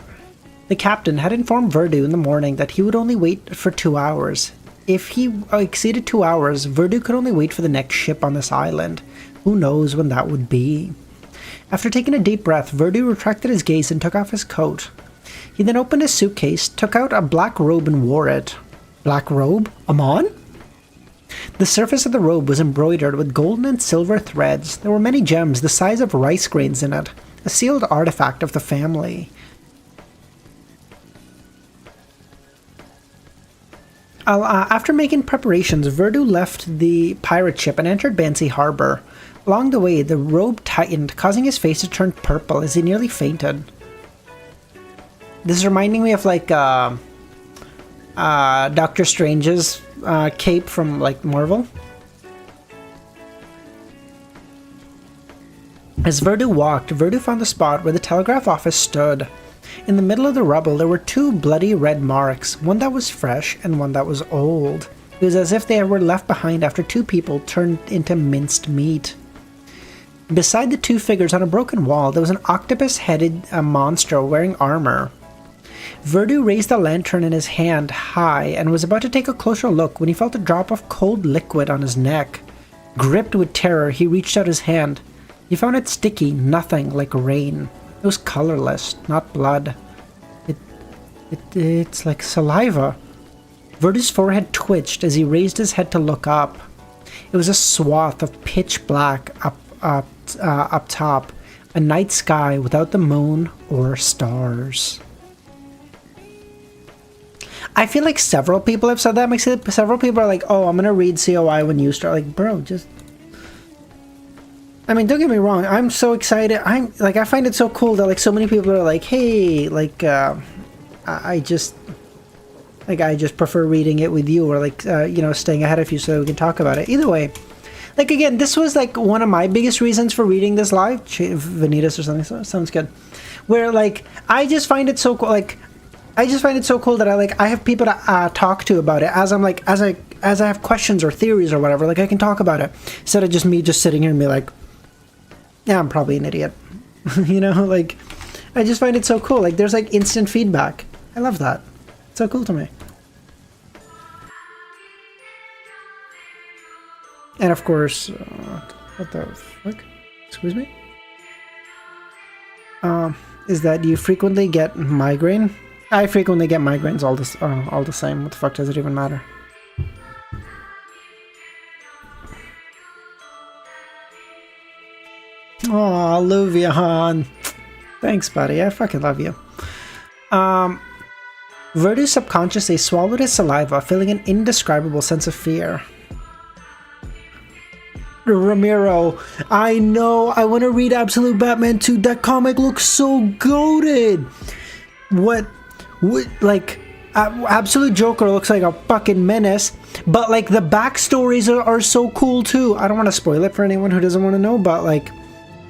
The captain had informed Verdu in the morning that he would only wait for 2 hours. If he exceeded 2 hours, Verdu could only wait for the next ship on this island. Who knows when that would be? After taking a deep breath, Verdu retracted his gaze and took off his coat. He then opened his suitcase, took out a black robe and wore it. Black robe? Amon? The surface of the robe was embroidered with golden and silver threads. There were many gems the size of rice grains in it, a sealed artifact of the family. After making preparations, Verdu left the pirate ship and entered Bansancy Harbor. Along the way, the robe tightened, causing his face to turn purple as he nearly fainted. This is reminding me of like Doctor Strange's cape from like Marvel. As Verdu walked, Verdu found the spot where the telegraph office stood. In the middle of the rubble, there were 2 bloody red marks, one that was fresh and one that was old. It was as if they were left behind after 2 people turned into minced meat. Beside the 2 figures on a broken wall, there was an octopus-headed monster wearing armor. Verdu raised the lantern in his hand high and was about to take a closer look when he felt a drop of cold liquid on his neck. Gripped with terror, he reached out his hand. He found it sticky, nothing like rain. It was colorless, not blood. It's like saliva. Verdu's forehead twitched as he raised his head to look up. It was a swath of pitch black up top, a night sky without the moon or stars. I feel like several people have said that. Several people are like, "Oh, I'm gonna read COI when you start." Like, bro, just. I mean, don't get me wrong. I'm so excited. I find it so cool that like so many people are like, "Hey, like, I just prefer reading it with you, or like, staying ahead of you so that we can talk about it." Either way, like again, this was like one of my biggest reasons for reading this live. Vanitas or something. So sounds good. Where like I just find it so cool. Like I just find it so cool that I have people to talk to about it as I'm like as I have questions or theories or whatever. Like I can talk about it instead of just me just sitting here and be like, yeah, I'm probably an idiot. Like, I just find it so cool. Like, there's, like, instant feedback. I love that. It's so cool to me. And, of course, what the fuck? Excuse me? Is that you frequently get migraine? I frequently get migraines all the same. What the fuck does it even matter? Aw, Luvian. Thanks, buddy. I fucking love you. Verdu subconsciously swallowed his saliva, feeling an indescribable sense of fear. Ramiro, I know. I want to read Absolute Batman 2. That comic looks so goated. What like, Absolute Joker looks like a fucking menace, but like the backstories are so cool too. I don't want to spoil it for anyone who doesn't want to know, but like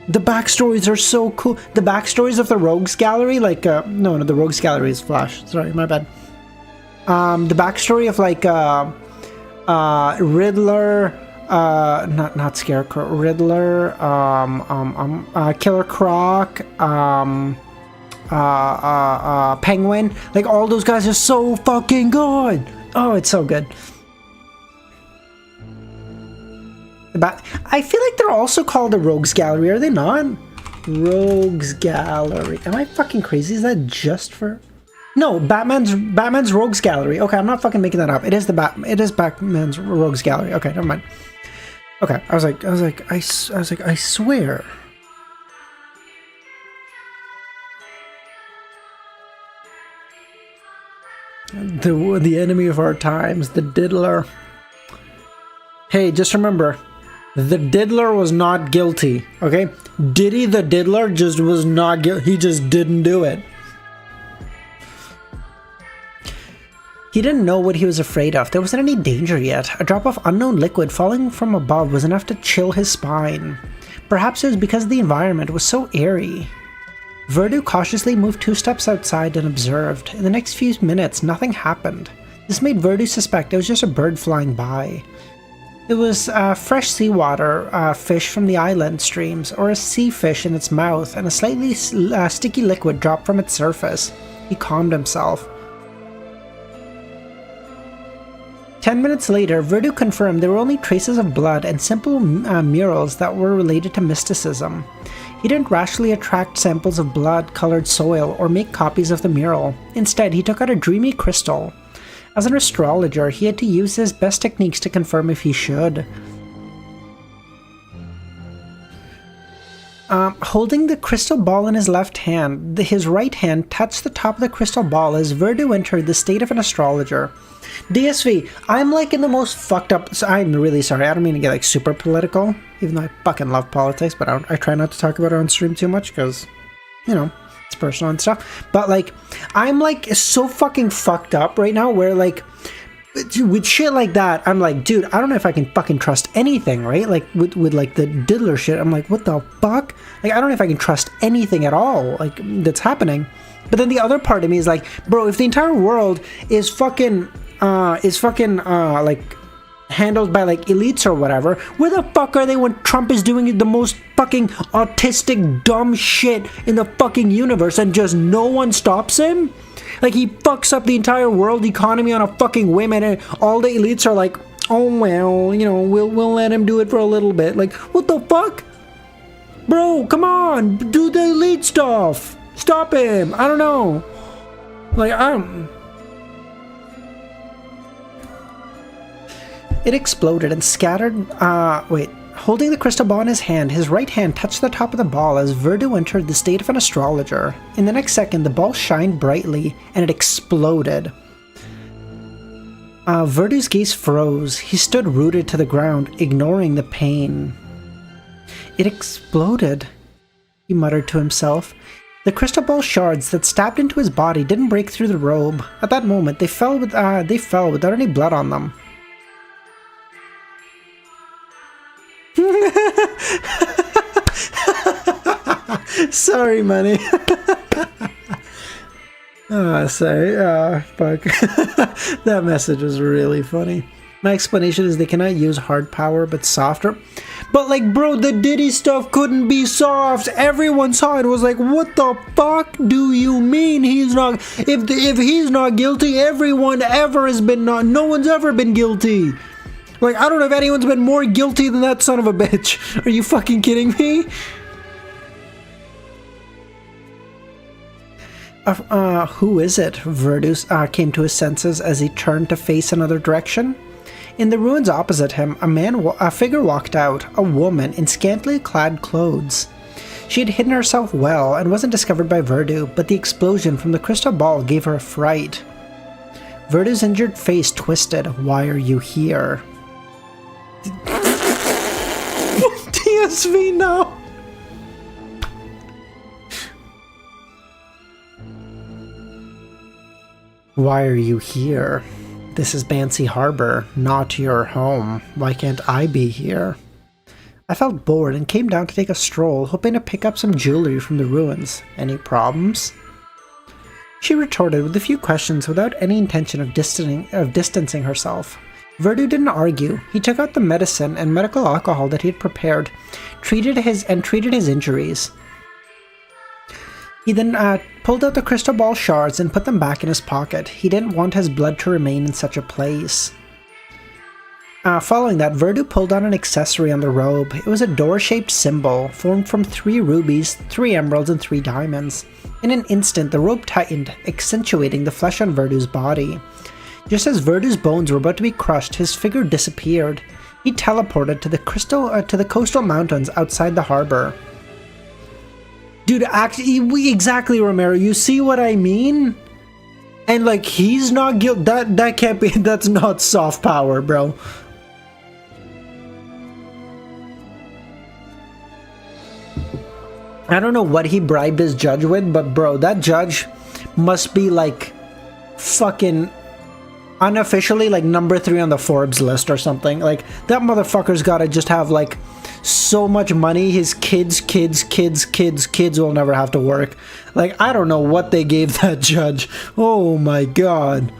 the backstories are so cool. The backstories of the Rogues Gallery, like no, the Rogues Gallery is Flash. Sorry, my bad. The backstory of like Riddler, not Scarecrow, Riddler, Killer Croc, Penguin, like all those guys are so fucking good. Oh, it's so good. I feel like they're also called the Rogues Gallery, are they not? Rogues Gallery. Am I fucking crazy? Is that just for? No, Batman's Rogues Gallery. Okay, I'm not fucking making that up. It is Batman's Rogues Gallery. Okay, never mind. Okay, I was like, I swear. The enemy of our times, the Diddler. Hey, just remember, the Diddler was not guilty, okay? Diddy the Diddler just was not guilty. He just didn't do it. He didn't know what he was afraid of. There wasn't any danger yet. A drop of unknown liquid falling from above was enough to chill his spine. Perhaps it was because the environment was so eerie. Verdu cautiously moved 2 steps outside and observed. In the next few minutes, nothing happened. This made Verdu suspect it was just a bird flying by. It was fresh seawater fish from the island streams, or a sea fish in its mouth, and a slightly sticky liquid dropped from its surface. He calmed himself. 10 minutes later, Verdu confirmed there were only traces of blood and simple murals that were related to mysticism. He didn't rashly attract samples of blood-colored soil or make copies of the mural. Instead, he took out a dreamy crystal. As an astrologer, he had to use his best techniques to confirm if he should. Holding the crystal ball in his left hand, his right hand touched the top of the crystal ball as Verdu entered the state of an astrologer. DSV, I'm like in the most fucked up... So I'm really sorry, I don't mean to get like super political, even though I fucking love politics, but I try not to talk about it on stream too much because, you know, it's personal and stuff. But like, I'm like so fucking fucked up right now where like, with shit like that, I'm like, dude, I don't know if I can fucking trust anything, right? Like with like the Diddler shit, I'm like, what the fuck? Like, I don't know if I can trust anything at all, like, that's happening. But then the other part of me is like, bro, if the entire world is fucking like handled by like elites or whatever, where the fuck are they when Trump is doing the most fucking autistic dumb shit in the fucking universe and just no one stops him? Like, he fucks up the entire world economy on a fucking whim, and all the elites are like, oh well, you know, we'll let him do it for a little bit. Like, what the fuck? Bro, come on, do the elite stuff. Stop him. I don't know. Like, It exploded and scattered, Holding the crystal ball in his hand, his right hand touched the top of the ball as Verdu entered the state of an astrologer. In the next second, the ball shined brightly, and it exploded. Verdu's gaze froze. He stood rooted to the ground, ignoring the pain. It exploded, he muttered to himself. The crystal ball shards that stabbed into his body didn't break through the robe. At that moment, they fell without any blood on them. Sorry, money. Sorry. Fuck. That message was really funny. My explanation is they cannot use hard power, but softer. But like, bro, the Diddy stuff couldn't be soft. Everyone saw it and was like, what the fuck do you mean he's not? If he's not guilty, everyone ever has been not. No one's ever been guilty. Like, I don't know if anyone's been more guilty than that son of a bitch. Are you fucking kidding me? Who is it? Verdu came to his senses as he turned to face another direction. In the ruins opposite him, a figure walked out, a woman in scantily clad clothes. She had hidden herself well and wasn't discovered by Verdu, but the explosion from the crystal ball gave her a fright. Verdu's injured face twisted. Why are you here? PSV, no! Why are you here? This is Bansancy Harbor, not your home. Why can't I be here? I felt bored and came down to take a stroll, hoping to pick up some jewelry from the ruins. Any problems? She retorted with a few questions without any intention of distancing herself. Verdu didn't argue. He took out the medicine and medical alcohol that he had prepared, treated his injuries. He then pulled out the crystal ball shards and put them back in his pocket. He didn't want his blood to remain in such a place. Following that, Verdu pulled out an accessory on the robe. It was a door-shaped symbol, formed from 3 rubies, 3 emeralds, and 3 diamonds. In an instant, the robe tightened, accentuating the flesh on Verdu's body. Just as Verdu's bones were about to be crushed, his figure disappeared. He teleported to the coastal mountains outside the harbor. Dude, exactly, Romero. You see what I mean? And like, he's not guilty. That can't be. That's not soft power, bro. I don't know what he bribed his judge with, but bro, that judge must be like fucking unofficially like number 3 on the Forbes list or something. Like, that motherfucker's gotta just have like so much money, his kids will never have to work. Like, I don't know what they gave that judge. Oh my god.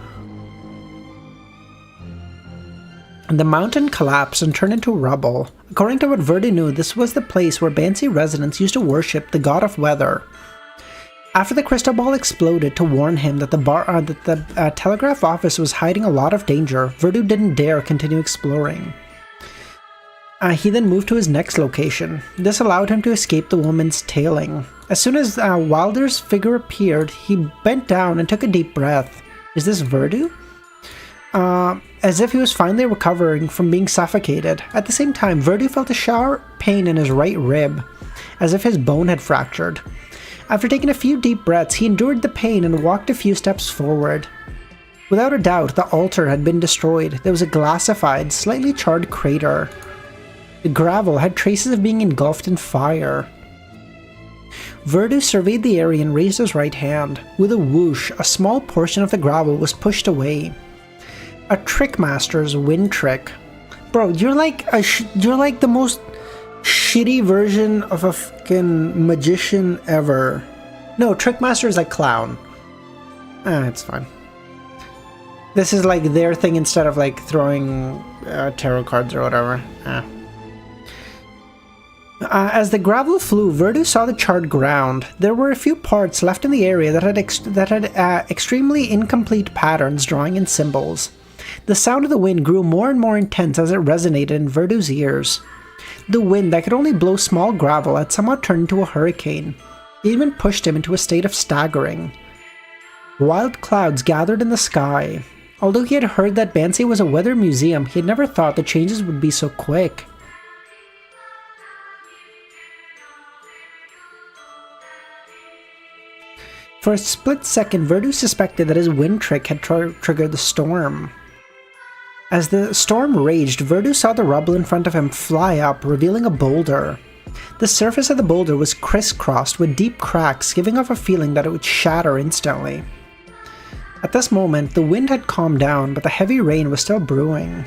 The mountain collapsed and turned into rubble. According to what Verdu knew, this was the place where Bansancy residents used to worship the god of weather. After the crystal ball exploded to warn him that the telegraph office was hiding a lot of danger, Verdu didn't dare continue exploring. He then moved to his next location. This allowed him to escape the woman's tailing. As soon as Wilder's figure appeared, he bent down and took a deep breath. Is this Verdu? As if he was finally recovering from being suffocated. At the same time, Verdu felt a sharp pain in his right rib, as if his bone had fractured. After taking a few deep breaths, he endured the pain and walked a few steps forward. Without a doubt, the altar had been destroyed. There was a glassified, slightly charred crater. The gravel had traces of being engulfed in fire. Verdu surveyed the area and raised his right hand. With a whoosh, a small portion of the gravel was pushed away. A trickmaster's wind trick. Bro, you're like the most shitty version of a fucking magician ever. No, trickmaster is like clown. It's fine. This is like their thing instead of like throwing tarot cards or whatever. As the gravel flew, Verdu saw the charred ground. There were a few parts left in the area that had extremely incomplete patterns drawing in symbols. The sound of the wind grew more and more intense as it resonated in Verdu's ears. The wind that could only blow small gravel had somehow turned into a hurricane. It even pushed him into a state of staggering. Wild clouds gathered in the sky. Although he had heard that Bansancy was a weather museum, he had never thought the changes would be so quick. For a split second, Verdu suspected that his wind trick had triggered the storm. As the storm raged, Verdu saw the rubble in front of him fly up, revealing a boulder. The surface of the boulder was crisscrossed with deep cracks, giving off a feeling that it would shatter instantly. At this moment, the wind had calmed down, but the heavy rain was still brewing.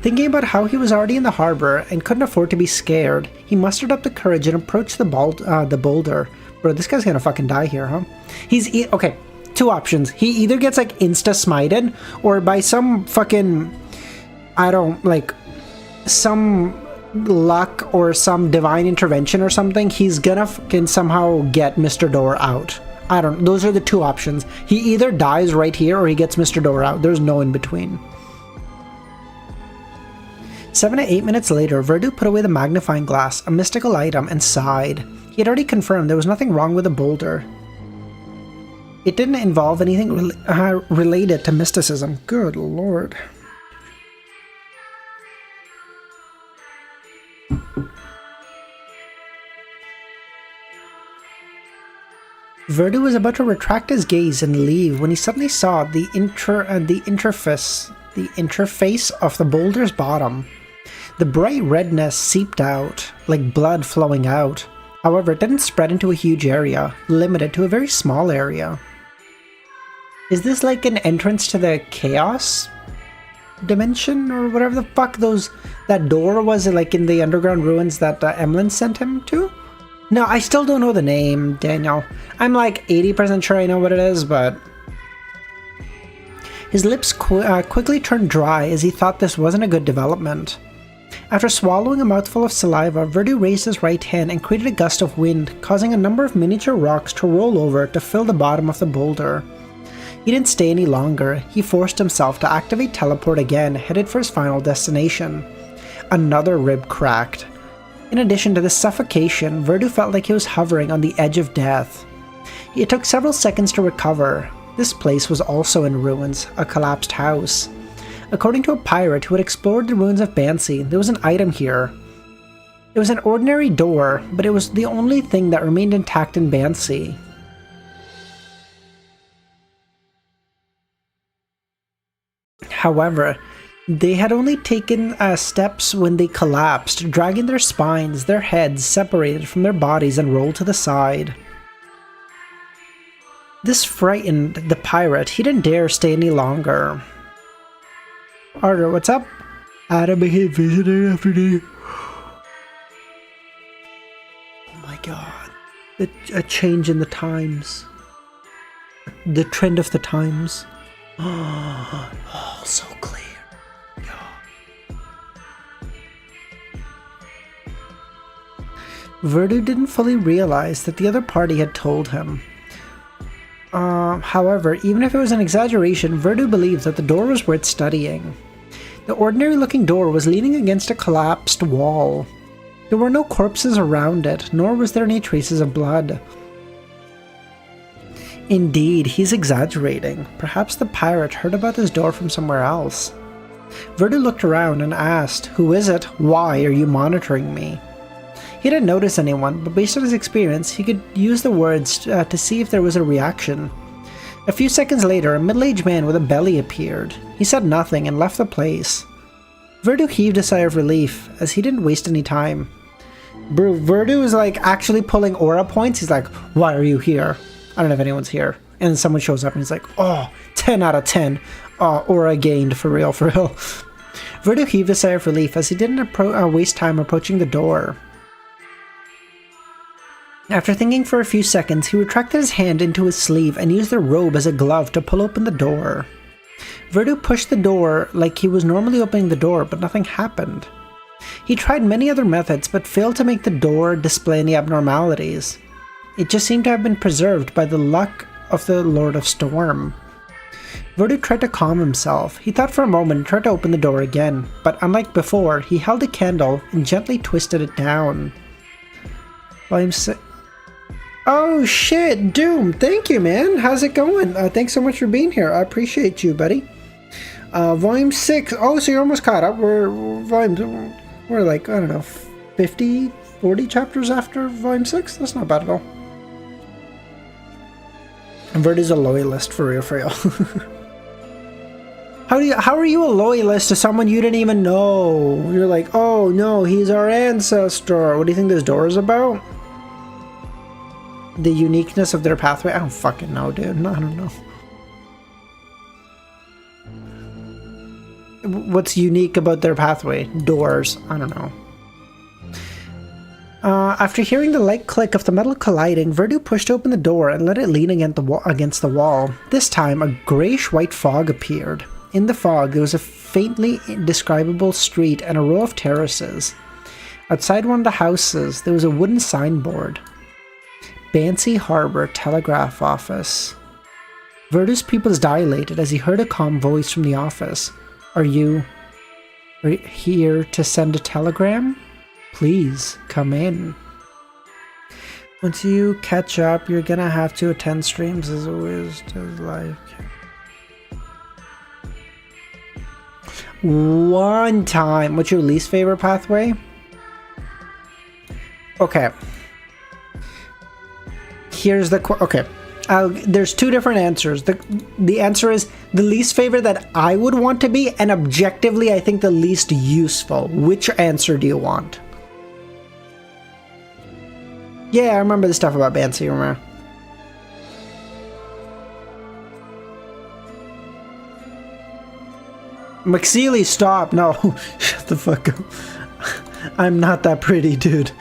Thinking about how he was already in the harbor and couldn't afford to be scared, he mustered up the courage and approached the boulder. Bro, this guy's gonna fucking die here, huh? Okay, 2 options. He either gets like insta-smited, or by some fucking, some luck or some divine intervention or something, he's gonna fucking somehow get Mr. Door out. Those are the 2 options. He either dies right here or he gets Mr. Door out. There's no in between. 7 to 8 minutes later, Verdu put away the magnifying glass, a mystical item, and sighed. He had already confirmed there was nothing wrong with the boulder. It didn't involve anything related to mysticism. Good lord. Verdu was about to retract his gaze and leave when he suddenly saw the interface of the boulder's bottom. The bright redness seeped out, like blood flowing out. However, it didn't spread into a huge area, limited to a very small area. Is this like an entrance to the chaos dimension or whatever the fuck that door was, like in the underground ruins that Emlyn sent him to? No, I still don't know the name, Daniel. I'm like 80% sure I know what it is, but... His lips quickly turned dry as he thought this wasn't a good development. After swallowing a mouthful of saliva, Verdu raised his right hand and created a gust of wind, causing a number of miniature rocks to roll over to fill the bottom of the boulder. He didn't stay any longer. He forced himself to activate teleport again, headed for his final destination. Another rib cracked. In addition to the suffocation, Verdu felt like he was hovering on the edge of death. It took several seconds to recover. This place was also in ruins, a collapsed house. According to a pirate who had explored the ruins of Bansancy, there was an item here. It was an ordinary door, but it was the only thing that remained intact in Bansancy. However, they had only taken steps when they collapsed, dragging their spines, their heads separated from their bodies and rolled to the side. This frightened the pirate. He didn't dare stay any longer. Audrey, what's up? Adam became visitor after day. Oh my god. A change in the times. The trend of the times. Oh, so clear. Yeah. Verdu didn't fully realize that the other party had told him. However, even if it was an exaggeration, Verdu believed that the door was worth studying. The ordinary-looking door was leaning against a collapsed wall. There were no corpses around it, nor was there any traces of blood. Indeed, he's exaggerating. Perhaps the pirate heard about this door from somewhere else. Verdu looked around and asked, "Who is it? Why are you monitoring me?" He didn't notice anyone, but based on his experience, he could use the words to see if there was a reaction. A few seconds later, a middle-aged man with a belly appeared. He said nothing and left the place. Verdu heaved a sigh of relief, as he didn't waste any time. Bro, Verdu is like actually pulling aura points. He's like, "Why are you here? I don't know if anyone's here." And then someone shows up and he's like, "Oh, 10 out of 10. Aura gained, for real, for real." Verdu heaved a sigh of relief as he didn't waste time approaching the door. After thinking for a few seconds, he retracted his hand into his sleeve and used the robe as a glove to pull open the door. Verdu pushed the door like he was normally opening the door, but nothing happened. He tried many other methods, but failed to make the door display any abnormalities. It just seemed to have been preserved by the luck of the Lord of Storm. Verdu tried to calm himself. He thought for a moment and tried to open the door again, but unlike before, he held a candle and gently twisted it down. Volume 6. Oh shit, Doom, thank you, man. How's it going? Thanks so much for being here. I appreciate you, buddy. Volume 6. Oh, so you're almost caught up. We're like, I don't know, 50, 40 chapters after Volume 6? That's not bad at all. Verdu's a loyalist, for real, for real. How are you a loyalist to someone you didn't even know? You're like, oh no, he's our ancestor. What do you think this door is about? The uniqueness of their pathway? I don't fucking know, dude. No, I don't know. What's unique about their pathway? Doors. I don't know. After hearing the light click of the metal colliding, Verdu pushed open the door and let it lean against the wall. This time, a grayish-white fog appeared. In the fog, there was a faintly indescribable street and a row of terraces. Outside one of the houses, there was a wooden signboard. Bansancy Harbor Telegraph Office. Verdu's pupils dilated as he heard a calm voice from the office. Are you here to send a telegram? Please, come in. Once you catch up, you're gonna have to attend streams as always to live. One time. What's your least favorite pathway? Okay. Here's the okay. There's two different answers. The answer is the least favorite that I would want to be, and objectively, I think the least useful. Which answer do you want? Yeah, I remember the stuff about Bansancy, remember? McSeely, stop! No, shut the fuck up. I'm not that pretty, dude.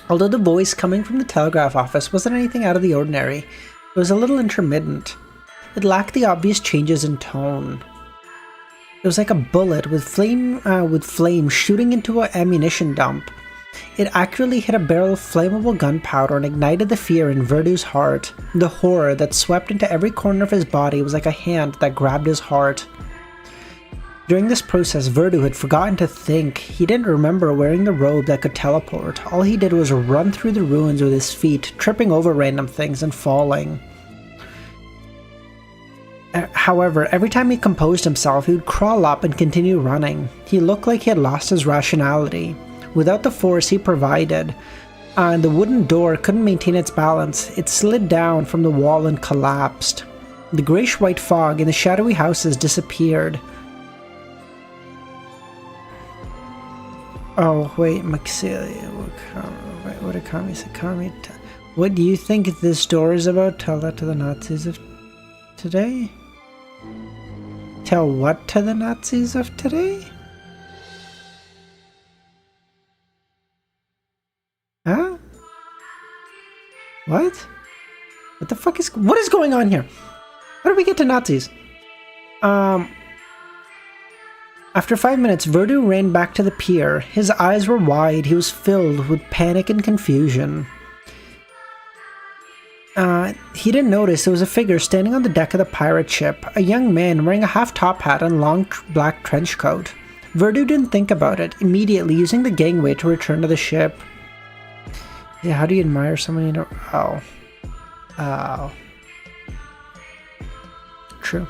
Although the voice coming from the telegraph office wasn't anything out of the ordinary, it was a little intermittent. It lacked the obvious changes in tone. It was like a bullet with flame shooting into an ammunition dump. It accurately hit a barrel of flammable gunpowder and ignited the fear in Verdu's heart. The horror that swept into every corner of his body was like a hand that grabbed his heart. During this process, Verdu had forgotten to think. He didn't remember wearing the robe that could teleport. All he did was run through the ruins with his feet, tripping over random things and falling. However, every time he composed himself, he would crawl up and continue running. He looked like he had lost his rationality. Without the force he provided, the wooden door couldn't maintain its balance. It slid down from the wall and collapsed. The grayish-white fog in the shadowy houses disappeared. Oh, wait, McSeely. Wait, what did Kami say? What do you think this door is about? Tell that to the Nazis of today? Tell what to the Nazis of today? Huh? What? What the fuck is... What is going on here? How did we get to Nazis? After 5 minutes, Verdu ran back to the pier. His eyes were wide. He was filled with panic and confusion. He didn't notice there was a figure standing on the deck of the pirate ship, a young man wearing a half-top hat and long black trench coat. Verdu didn't think about it, immediately using the gangway to return to the ship. Yeah, how do you admire someone you don't... Oh. Oh. True.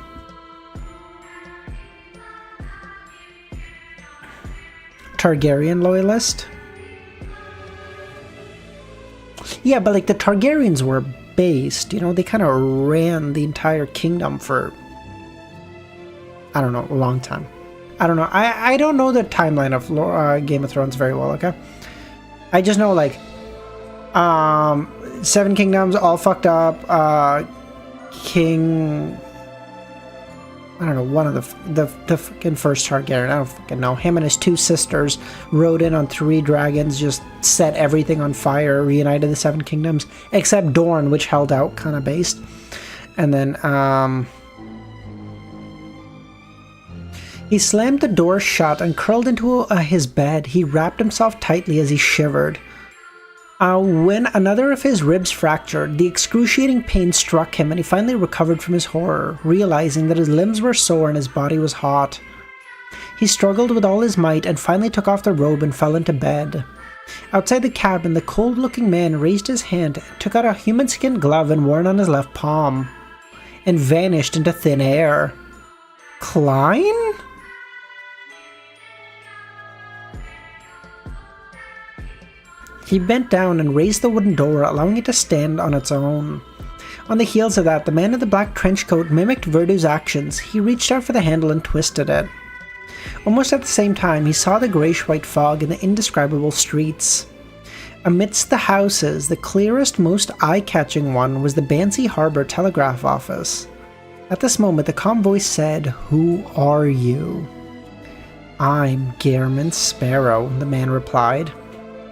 Targaryen loyalist? Yeah, but like the Targaryens were based, you know, they kind of ran the entire kingdom for, I don't know, a long time. I don't know. I don't know the timeline of Game of Thrones very well, okay? I just know, like, 7 kingdoms all fucked up, King... I don't know, one of the fucking first Targaryen, I don't fucking know. Him and his 2 sisters rode in on 3 dragons, just set everything on fire, reunited the 7 kingdoms, except Dorne, which held out, kind of based. And then, he slammed the door shut and curled into his bed. He wrapped himself tightly as he shivered. When another of his ribs fractured, the excruciating pain struck him and he finally recovered from his horror, realizing that his limbs were sore and his body was hot. He struggled with all his might and finally took off the robe and fell into bed. Outside the cabin, the cold-looking man raised his hand, took out a human-skin glove and wore it on his left palm, and vanished into thin air. Klein? He bent down and raised the wooden door, allowing it to stand on its own. On the heels of that, the man in the black trench coat mimicked Verdu's actions. He reached out for the handle and twisted it. Almost at the same time, he saw the grayish-white fog in the indescribable streets. Amidst the houses, the clearest, most eye-catching one was the Bansancy Harbor Telegraph Office. At this moment, the calm voice said, "Who are you?" "I'm Gehrman Sparrow," the man replied.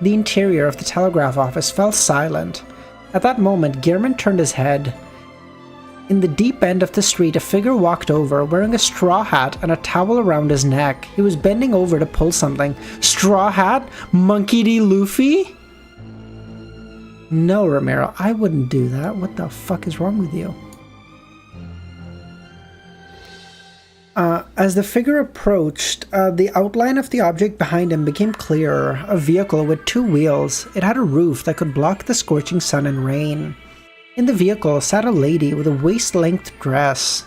The interior of the telegraph office fell silent. At that moment, Gehrman turned his head. In the deep end of the street, a figure walked over, wearing a straw hat and a towel around his neck. He was bending over to pull something. Straw hat? Monkey D. Luffy? No, Romero, I wouldn't do that. What the fuck is wrong with you? As the figure approached, the outline of the object behind him became clearer. A vehicle with 2 wheels. It had a roof that could block the scorching sun and rain. In the vehicle sat a lady with a waist-length dress.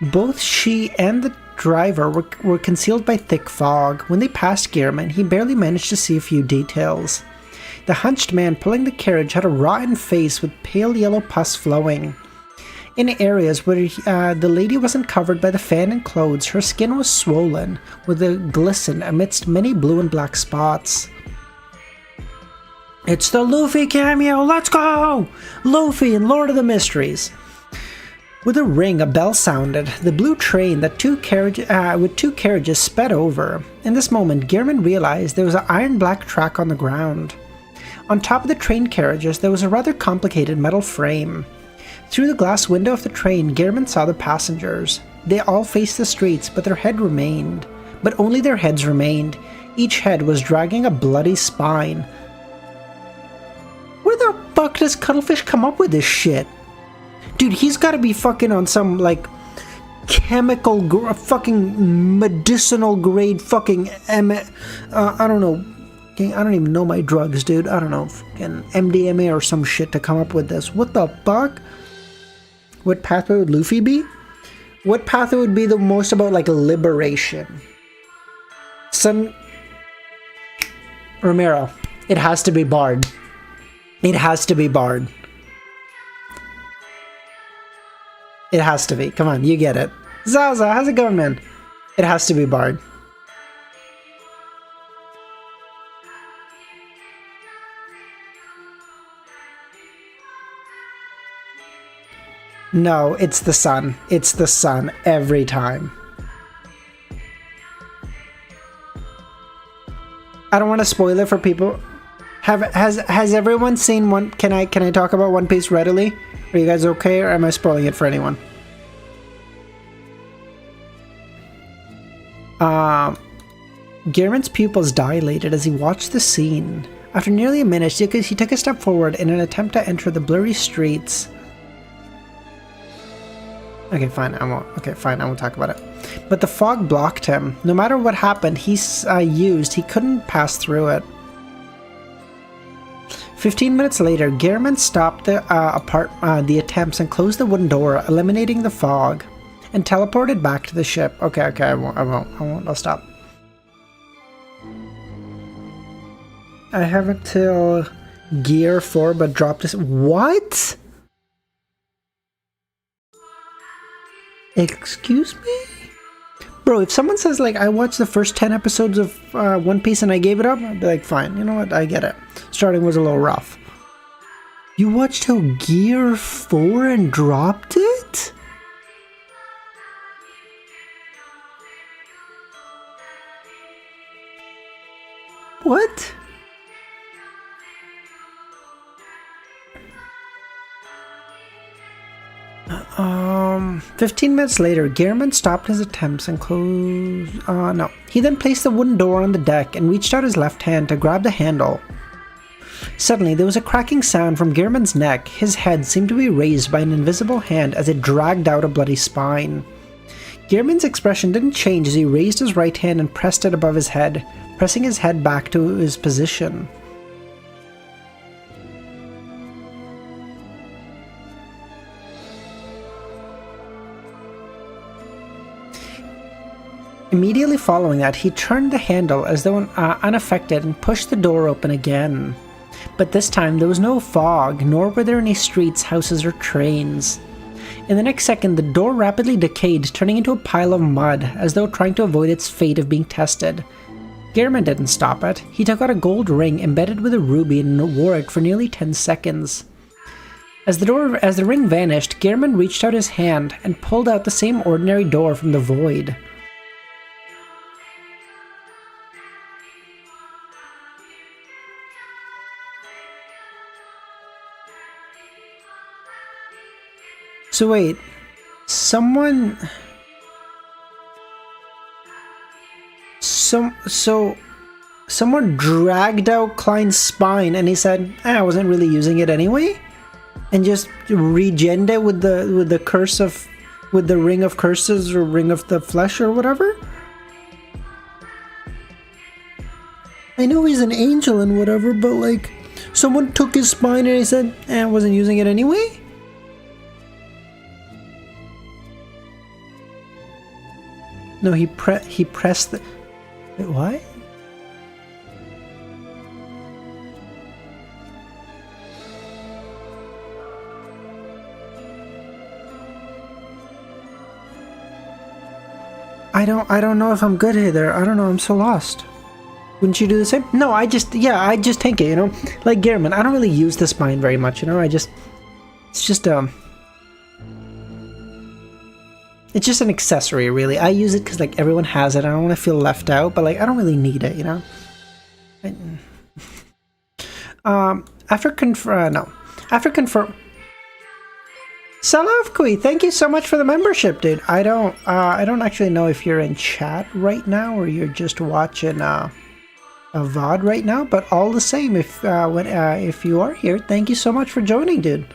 Both she and the driver were concealed by thick fog. When they passed Gehrman, he barely managed to see a few details. The hunched man pulling the carriage had a rotten face with pale yellow pus flowing. In areas where the lady wasn't covered by the fan and clothes, her skin was swollen with a glisten amidst many blue and black spots. It's the Luffy cameo! Let's go! Luffy and Lord of the Mysteries. With a ring, a bell sounded. The blue train with 2 carriages sped over. In this moment, Gehrman realized there was an iron-black track on the ground. On top of the train carriages, there was a rather complicated metal frame. Through the glass window of the train, Gehrman saw the passengers. They all faced the streets, but only their heads remained. Each head was dragging a bloody spine. Where the fuck does Cuttlefish come up with this shit? Dude, he's gotta be fucking on some, like, chemical, fucking medicinal grade fucking, I don't know. I don't even know my drugs, dude. I don't know, fucking MDMA or some shit to come up with this. What the fuck? What pathway would Luffy be? What pathway would be the most about, like, liberation? Romero. It has to be Bard. It has to be Bard. It has to be. Come on, you get it. Zaza, how's it going, man? It has to be Bard. No, it's the sun. It's the sun every time. I don't want to spoil it for people. Has everyone seen one? Can I talk about One Piece readily? Are you guys okay, or am I spoiling it for anyone? Gehrman's pupils dilated as he watched the scene. After nearly a minute, he took a step forward in an attempt to enter the blurry streets. Okay, fine, I won't talk about it. But the fog blocked him. No matter what happened he couldn't pass through it. 15 minutes later, Gehrman stopped the attempts and closed the wooden door, eliminating the fog, and teleported back to the ship. Okay, I won't, I'll stop. I have until Gear 4, but dropped this. What? Excuse me? Bro, if someone says, like, I watched the first 10 episodes of One Piece and I gave it up, I'd be like, fine, you know what, I get it. Starting was a little rough. You watched till Gear 4 and dropped it? What? 15 minutes later, Gehrman stopped his attempts and closed... no. He then placed the wooden door on the deck and reached out his left hand to grab the handle. Suddenly, there was a cracking sound from Gehrman's neck. His head seemed to be raised by an invisible hand as it dragged out a bloody spine. Gehrman's expression didn't change as he raised his right hand and pressed it above his head, pressing his head back to his position. Immediately following that, he turned the handle as though unaffected and pushed the door open again. But this time there was no fog, nor were there any streets, houses, or trains. In the next second, the door rapidly decayed, turning into a pile of mud, as though trying to avoid its fate of being tested. Gehrman didn't stop it. He took out a gold ring embedded with a ruby and wore it for nearly 10 seconds. As the ring vanished, Gehrman reached out his hand and pulled out the same ordinary door from the void. So wait, someone... So Someone dragged out Klein's spine and he said, I wasn't really using it anyway. And just regened it with the curse of, with the ring of curses or ring of the flesh or whatever. I know he's an angel and whatever, but like, someone took his spine and he said, I wasn't using it anyway. No, he pressed the... Wait, what? I don't know if I'm good here. I don't know, I'm so lost. Wouldn't you do the same? No, I just tank it, you know? Like Gehrman, I don't really use the spine very much, you know? It's just an accessory, really. I use it because, like, everyone has it. I don't want to feel left out, but, like, I don't really need it, you know? After confirm... Salavkui, thank you so much for the membership, dude. I don't actually know if you're in chat right now or you're just watching, a VOD right now, but all the same, if you are here, thank you so much for joining, dude.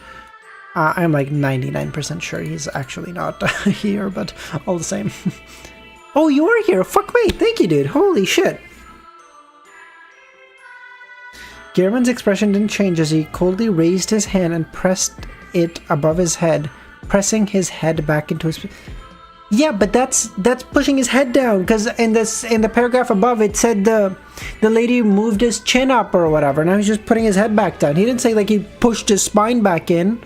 I'm like 99% sure he's actually not here, but all the same. Oh, you are here! Fuck me! Thank you, dude! Holy shit! Gehrman's expression didn't change as he coldly raised his hand and pressed it above his head, pressing his head back into his... Yeah, but that's pushing his head down, because in the paragraph above it said the lady moved his chin up or whatever, and I was just putting his head back down. He didn't say like he pushed his spine back in.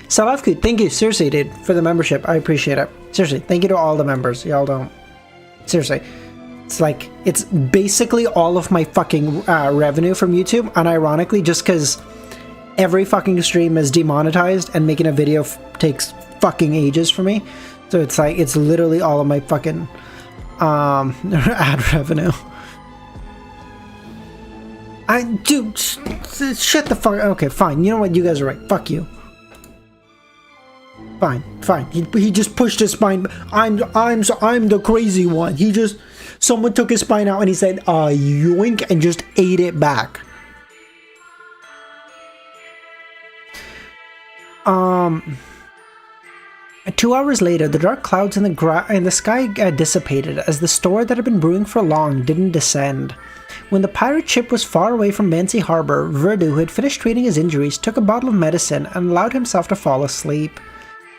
Salavku, thank you, seriously, dude, for the membership. I appreciate it. Seriously, thank you to all the members. Y'all don't... Seriously. It's like, it's basically all of my fucking revenue from YouTube, unironically, just because every fucking stream is demonetized and making a video takes fucking ages for me. So it's like, it's literally all of my fucking ad revenue. Dude, shut the fuck... Okay, fine. You know what? You guys are right. Fuck you. Fine. He just pushed his spine. I'm the crazy one. Someone took his spine out and he said, yoink, and just ate it back. 2 hours later, the dark clouds in the sky dissipated as the storm that had been brewing for long didn't descend. When the pirate ship was far away from Bansancy Harbor, Verdu, who had finished treating his injuries, took a bottle of medicine and allowed himself to fall asleep.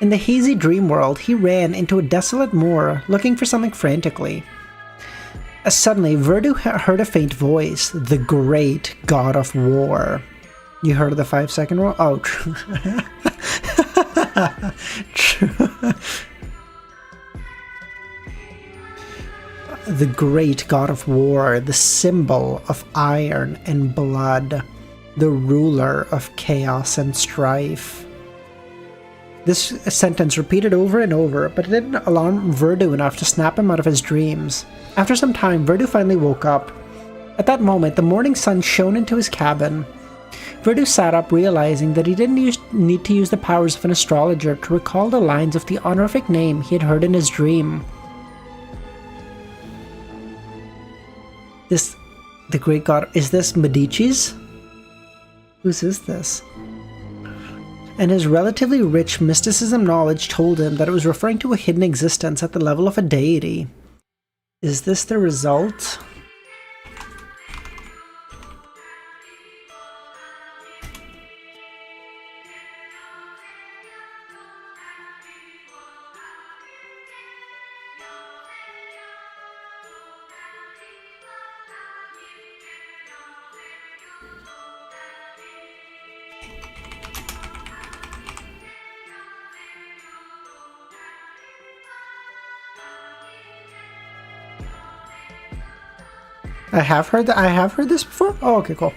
In the hazy dream world, he ran into a desolate moor, looking for something frantically. Suddenly, Verdu heard a faint voice, the great god of war. You heard of the 5-second rule? Oh, true. True. The great god of war, the symbol of iron and blood, the ruler of chaos and strife. This sentence repeated over and over, but it didn't alarm Verdu enough to snap him out of his dreams. After some time, Verdu finally woke up. At that moment, the morning sun shone into his cabin. Verdu sat up, realizing that he didn't need to use the powers of an astrologer to recall the lines of the honorific name he had heard in his dream. The great god, is this Medici's? Whose is this? And his relatively rich mysticism knowledge told him that it was referring to a hidden existence at the level of a deity. Is this the result? I have heard this before? Oh, okay, cool.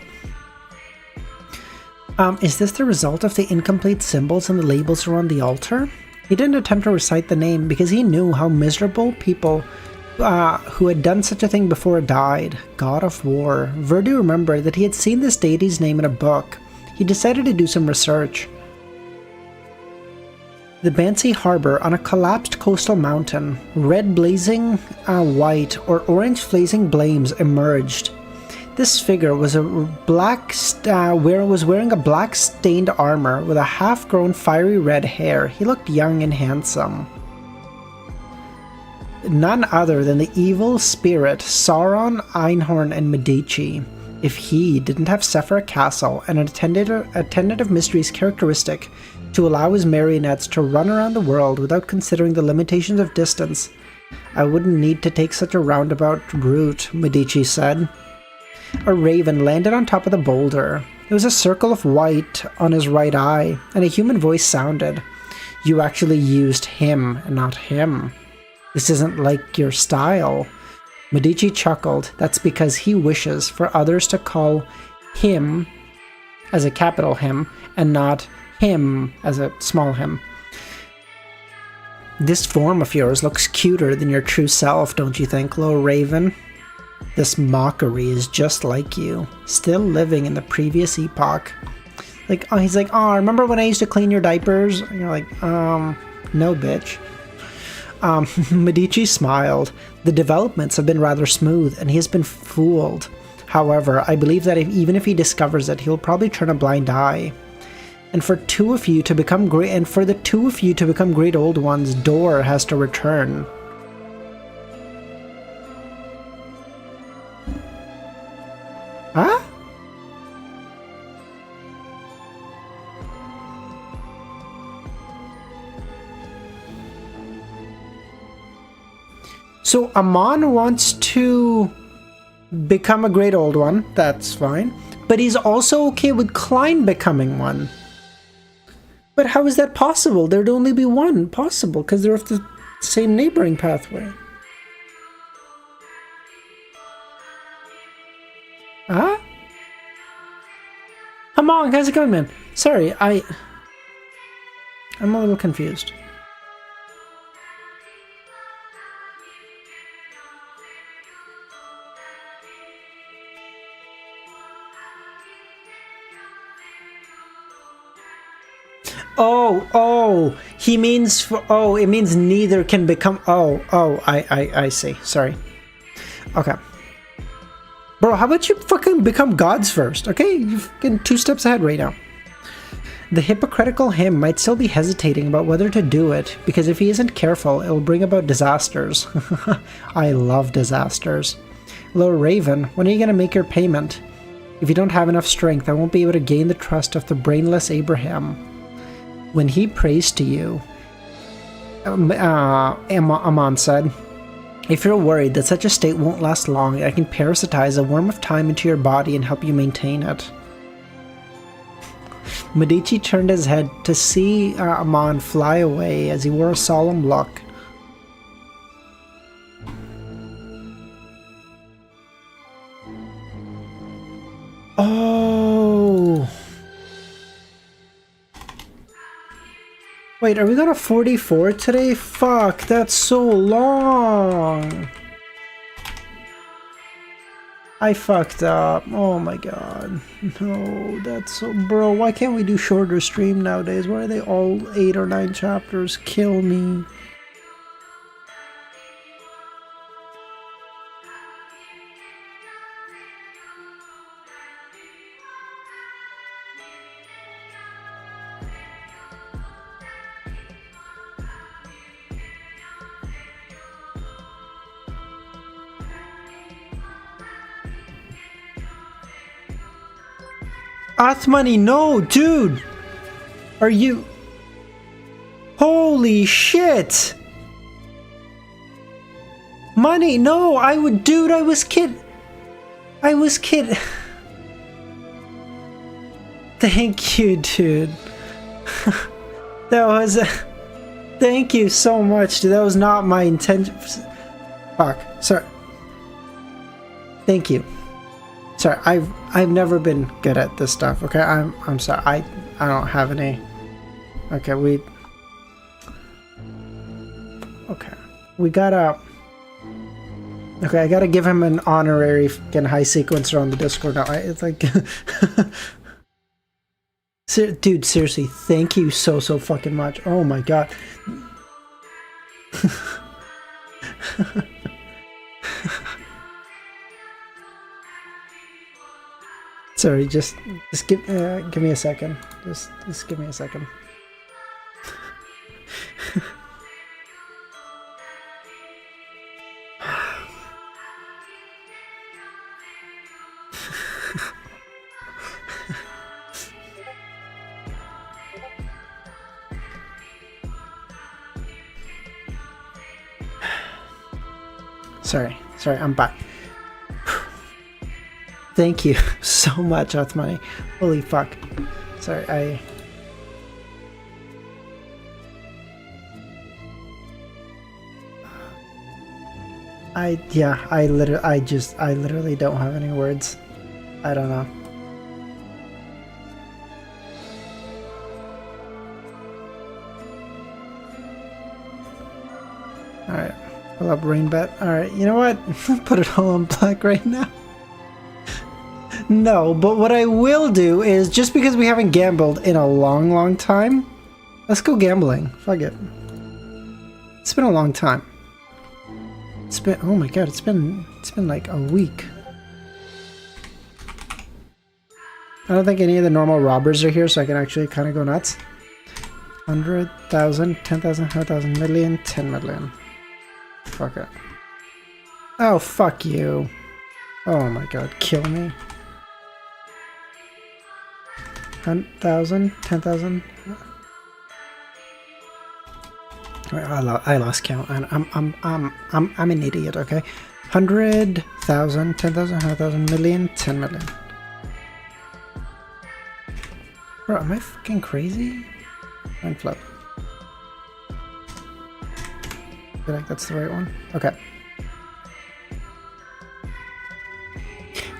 Is this the result of the incomplete symbols and the labels around the altar? He didn't attempt to recite the name because he knew how miserable people who had done such a thing before died. God of War. Verdu remembered that he had seen this deity's name in a book. He decided to do some research. The Bansancy harbor on a collapsed coastal mountain. Red blazing white or orange blazing flames emerged. This figure was wearing a black stained armor with a half-grown fiery red hair. He looked young and handsome. None other than the evil spirit Sauron, Einhorn, and Medici. If he didn't have Sephira Castle and a attendant of mysteries characteristic to allow his marionettes to run around the world without considering the limitations of distance, I wouldn't need to take such a roundabout route, Medici said. A raven landed on top of the boulder. There was a circle of white on his right eye, and a human voice sounded. You actually used him, and not him. This isn't like your style. Medici chuckled. That's because he wishes for others to call him as a capital him, and not him as a small him. This form of yours looks cuter than your true self, don't you think, little raven? This mockery is just like you, still living in the previous epoch. Like, oh, he's like, oh, remember when I used to clean your diapers? And you're like, no, bitch. Medici smiled. The developments have been rather smooth, and he has been fooled. However, I believe that even if he discovers it, he'll probably turn a blind eye. And for the two of you to become great old ones, Dor has to return. Huh? So Amon wants to become a great old one. That's fine. But he's also okay with Klein becoming one. But how is that possible? There'd only be one possible because they're off the same neighboring pathway. Huh? Amon, how's it going, man? Sorry, I'm a little confused. Oh, he means it means neither can become, I see, sorry. Okay. Bro, how about you fucking become gods first, okay? You're getting 2 steps ahead right now. The hypocritical him might still be hesitating about whether to do it, because if he isn't careful, it will bring about disasters. I love disasters. Little Raven, when are you gonna make your payment? If you don't have enough strength, I won't be able to gain the trust of the brainless Abraham. When he prays to you, Amon said, if you're worried that such a state won't last long, I can parasitize a worm of time into your body and help you maintain it. Medici turned his head to see Amon fly away as he wore a solemn look. Oh! Wait, are we going to 44 today? Fuck, that's so long! I fucked up. Oh my god. No, that's so... Bro, why can't we do shorter stream nowadays? Why are they all 8 or 9 chapters? Kill me. Athmani, no, dude! Are you... Holy shit! Money, no, I would... Dude, I was kid... Thank you, dude. That was... Thank you so much, dude. That was not my intention. Fuck, sorry. Thank you. Sorry, I've never been good at this stuff. Okay, I'm sorry. I don't have any. Okay, we gotta. Okay, I gotta give him an honorary fucking high sequencer on the Discord now. It's like Dude, seriously, thank you so fucking much. Oh my god. Sorry, just give me a second. Just give me a second. Sorry, I'm back. Thank you so much, Othmani. Holy fuck. Sorry, I literally don't have any words. I don't know. Alright. Pull up rain bet. Alright, you know what? Put it all on black right now. No, but what I will do is, just because we haven't gambled in a long time, let's go gambling. Fuck it. It's been a long time. It's been, oh my god, it's been like a week. I don't think any of the normal robbers are here, so I can actually kind of go nuts. 100,000, 10,000, 100,000, million, 10 million. Fuck it. Oh, fuck you. Oh my god, kill me. 100,000, 10,000. I lost count. I'm an idiot. Okay, 100,000, 10,000, 100,000, million, 10 million. Bro, am I fucking crazy? Mind flip. I feel like that's the right one. Okay.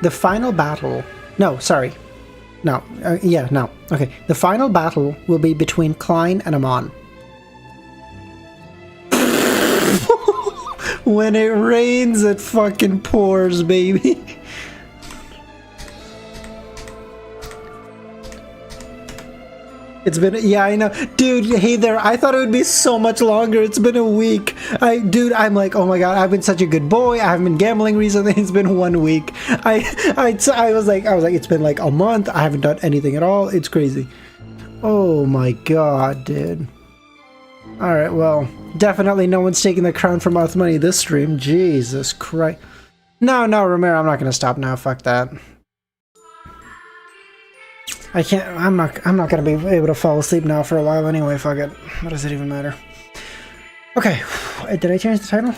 The final battle. No, sorry. No. Yeah, no. Okay. The final battle will be between Klein and Amon. When it rains, it fucking pours, baby. It's been, yeah, I know. Dude, hey there, I thought it would be so much longer. It's been a week. Dude, I'm like, oh my god, I've been such a good boy. I haven't been gambling recently. It's been 1 week. I was like, it's been like a month. I haven't done anything at all. It's crazy. Oh my god, dude. Alright, well, definitely no one's taking the crown from Othmani this stream. Jesus Christ. No, Romero, I'm not gonna stop now. Fuck that. I can't, I'm not gonna be able to fall asleep now for a while anyway. Fuck it. What does it even matter? Okay, did I change the title?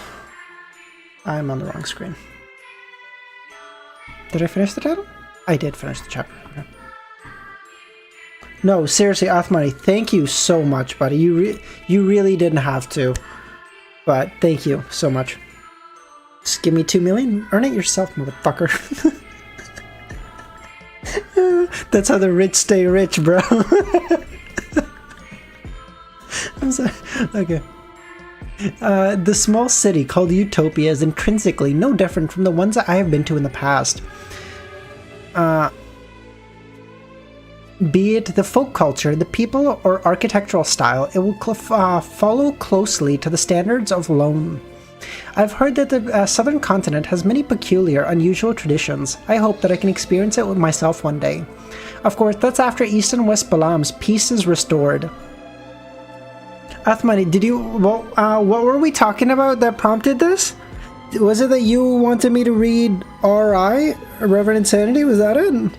I'm on the wrong screen. Did I finish the title? I did finish the chapter. Okay. No, seriously, Othmani, thank you so much, buddy. You really didn't have to. But thank you so much. Just give me 2 million. Earn it yourself, motherfucker. That's how the rich stay rich, bro. I'm sorry. Okay. The small city called Utopia is intrinsically no different from the ones that I have been to in the past. Be it the folk culture, the people, or architectural style, it will follow closely to the standards of Loam. I've heard that the southern continent has many peculiar, unusual traditions. I hope that I can experience it with myself one day. Of course, that's after East and West Balam's peace is restored. Othmani, did you... what were we talking about that prompted this? Was it that you wanted me to read R.I., Reverend Insanity? Was that it?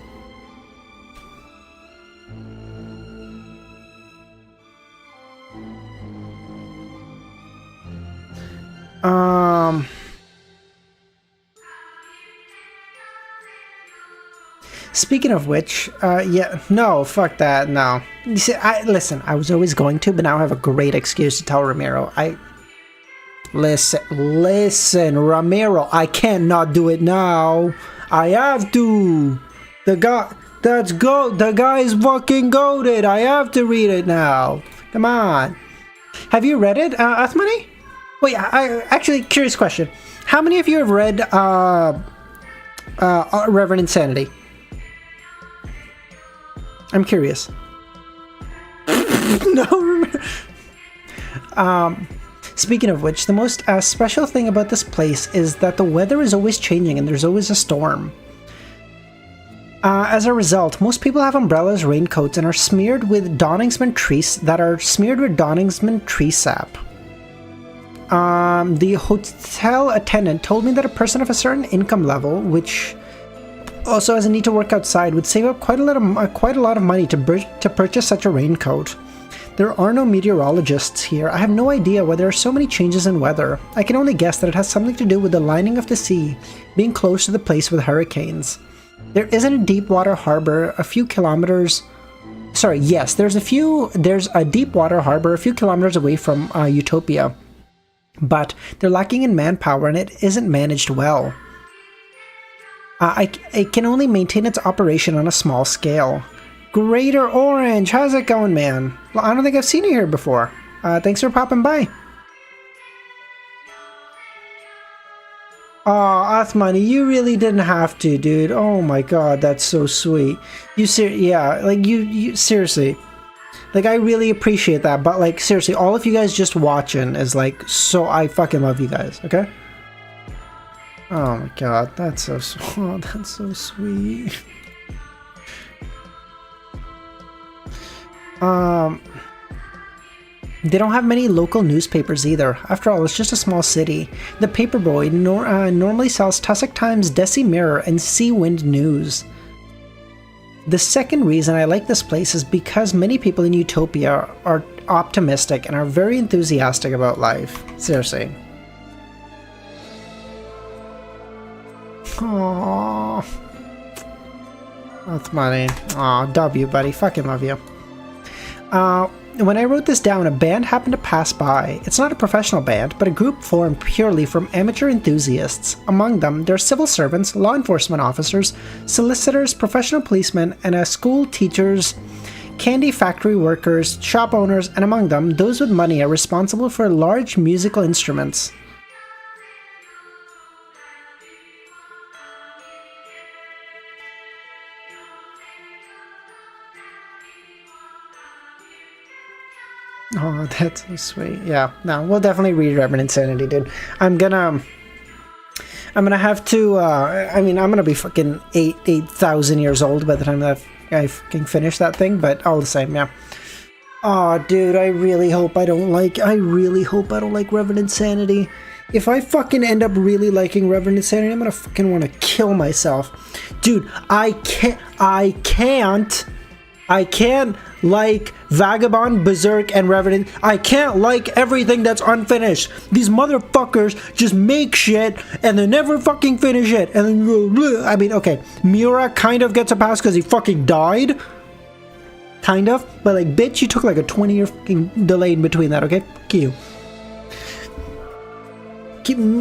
Speaking of which, yeah, no, fuck that, no. You see, listen, I was always going to, but now I have a great excuse to tell Ramiro. Listen, Ramiro, I can't not do it now. I have to. The guy's fucking goated. I have to read it now. Come on. Have you read it, Othmani? Wait, actually, curious question. How many of you have read Reverend Insanity? I'm curious. No. Speaking of which, the most special thing about this place is that the weather is always changing and there's always a storm. As a result, most people have umbrellas, raincoats, and are smeared with Donningsman tree sap. The hotel attendant told me that a person of a certain income level, which also has a need to work outside, would save up quite a lot of money to purchase such a raincoat. There are no meteorologists here. I have no idea why there are so many changes in weather. I can only guess that it has something to do with the lining of the sea being close to the place with hurricanes. There isn't a deep water harbor a few kilometers... Sorry, yes, there's a deep water harbor a few kilometers away from Utopia. But they're lacking in manpower and it isn't managed well. It can only maintain its operation on a small scale. Greater Orange, how's it going, man? Well, I don't think I've seen you here before. Thanks for popping by. Aw, Athmani, you really didn't have to, dude. Oh my god, that's so sweet. You seriously. Like, I really appreciate that, but like, seriously, all of you guys just watching is like, so I fucking love you guys, okay? Oh my god, that's so sweet. They don't have many local newspapers either. After all, it's just a small city. The paperboy normally sells Tussock Times, Desi Mirror, and Sea Wind News. The second reason I like this place is because many people in Utopia are optimistic and are very enthusiastic about life. Seriously. Aww. That's money. Aw, W, buddy. Fucking love you. When I wrote this down, a band happened to pass by. It's not a professional band, but a group formed purely from amateur enthusiasts. Among them, there are civil servants, law enforcement officers, solicitors, professional policemen, and school teachers, candy factory workers, shop owners, and among them, those with money are responsible for large musical instruments. Oh, that's so sweet. Yeah, no, we'll definitely read Reverend Insanity, dude. I'm gonna have to, I mean, I'm gonna be fucking 8,000 years old by the time that I fucking finish that thing, but all the same, yeah. Oh, dude, I really hope I don't like Reverend Insanity. If I fucking end up really liking Reverend Insanity, I'm gonna fucking want to kill myself. Dude, I can't like Vagabond, Berserk, and Revenant. I can't like everything that's unfinished. These motherfuckers just make shit and they never fucking finish it. And then, I mean, okay, Miura kind of gets a pass because he fucking died. Kind of. But like, bitch, you took like a 20-year fucking delay in between that, okay? Fuck you.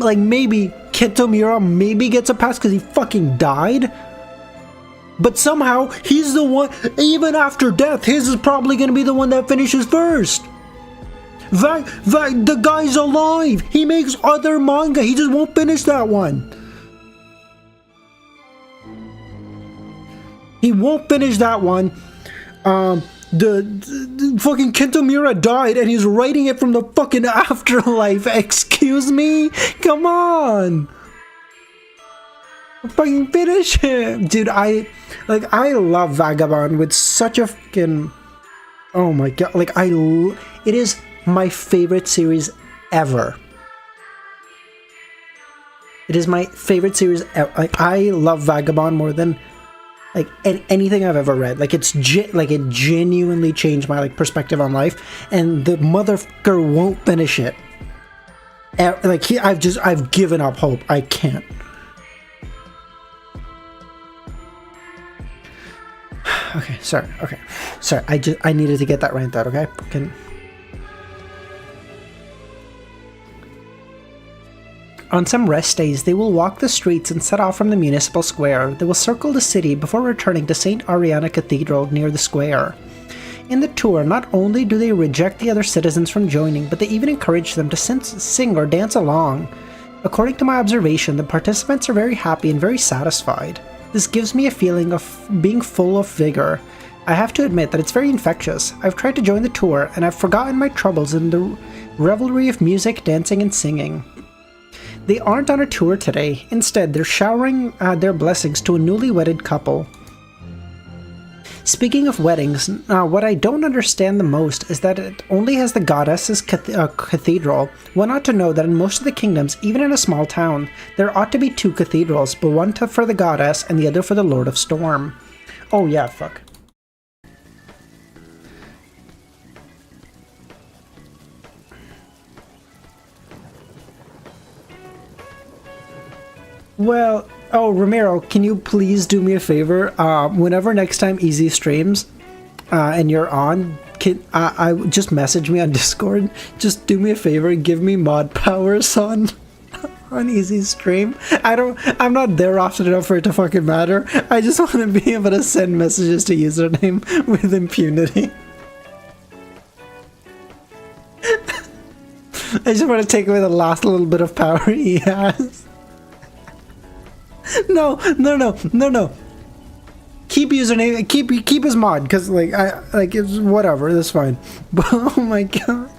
Like, maybe Kento Miura maybe gets a pass because he fucking died. But somehow, he's the one, even after death, his is probably going to be the one that finishes first. The guy's alive. He makes other manga. He just won't finish that one. He won't finish that one. The fucking Kento Miura died and he's writing it from the fucking afterlife. Excuse me? Come on. Fucking finish him, dude. I love Vagabond with such a fucking, oh my god, like it is my favorite series ever. It is my favorite series ever. Like, I love Vagabond more than like anything I've ever read. Like, it genuinely changed my like perspective on life, and the motherfucker won't finish it. Like, I've given up hope. I can't. Okay, sorry. I needed to get that rant out, okay? On some rest days, they will walk the streets and set off from the municipal square. They will circle the city before returning to St. Ariana Cathedral near the square. In the tour, not only do they reject the other citizens from joining, but they even encourage them to sing or dance along. According to my observation, the participants are very happy and very satisfied. This gives me a feeling of being full of vigor. I have to admit that it's very infectious. I've tried to join the tour, and I've forgotten my troubles in the revelry of music, dancing, and singing. They aren't on a tour today. Instead, they're showering their blessings to a newly wedded couple. Speaking of weddings, what I don't understand the most is that it only has the goddess's cathedral. One ought to know that in most of the kingdoms, even in a small town, there ought to be 2 cathedrals, but one for the goddess and the other for the Lord of Storm. Oh yeah, fuck. Well, oh, Ramiro, can you please do me a favor? Whenever next time Easy streams, and you're on, I just message me on Discord. Just do me a favor and give me mod powers on Easy stream. I'm not there often enough for it to fucking matter. I just want to be able to send messages to username with impunity. I just want to take away the last little bit of power he has. No. Keep username, keep his mod, because it's whatever, that's fine. But oh my god.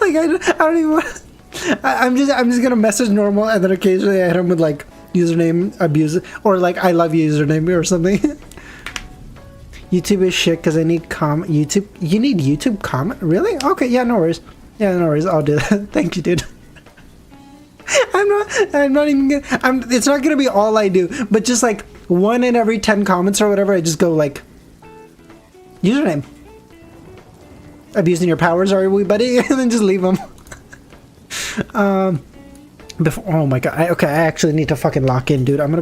I don't even want, I'm just gonna message normal, and then occasionally I hit him with username abuse, or I love you username or something. YouTube is shit because I need YouTube. You need YouTube comment? Really? Okay, yeah, no worries. Yeah, no worries. I'll do that. Thank you, dude. I'm not even gonna, it's not gonna be all I do, but just 1 in every 10 comments or whatever, I just go username. Abusing your powers, are we, buddy? And then just leave them. Oh my god. Okay, I actually need to fucking lock in, dude. I'm gonna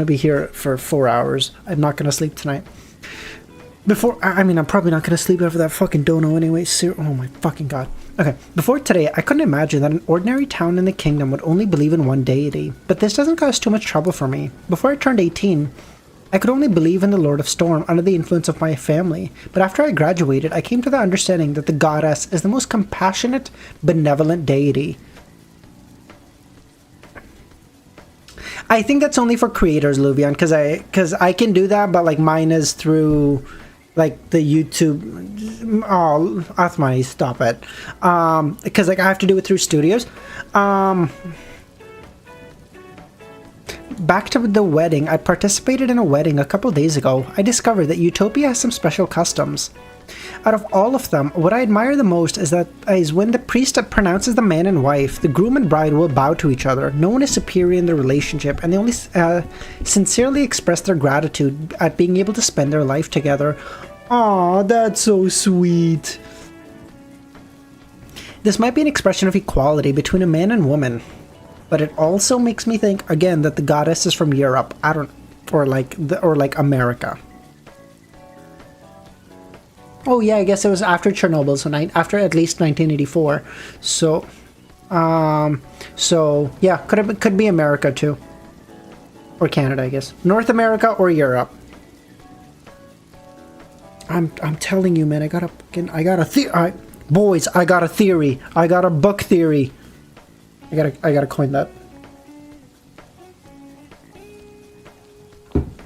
be here for 4 hours. I'm not gonna sleep tonight. I'm probably not gonna sleep after that fucking dono anyway. Oh my fucking god. Okay, before today, I couldn't imagine that an ordinary town in the kingdom would only believe in one deity, but this doesn't cause too much trouble for me. Before I turned 18, I could only believe in the Lord of Storm under the influence of my family, but after I graduated, I came to the understanding that the goddess is the most compassionate, benevolent deity. I think that's only for creators, Luvian, because I can do that, but mine is through the YouTube. Oh, Athmani, stop it. Because I have to do it through studios. Back to the wedding. I participated in a wedding a couple days ago. I discovered that Utopia has some special customs. Out of all of them, what I admire the most is when the priest pronounces the man and wife, the groom and bride will bow to each other. No one is superior in their relationship, and they only sincerely express their gratitude at being able to spend their life together. Aw, that's so sweet. This might be an expression of equality between a man and woman, but it also makes me think again that the goddess is from Europe. Or America. Oh yeah, I guess it was after Chernobyl, so after at least 1984. So yeah, could be America too, or Canada, I guess. North America or Europe. I'm telling you, man. I got a theory. Boys, I got a theory. I got a book theory. I gotta coin that.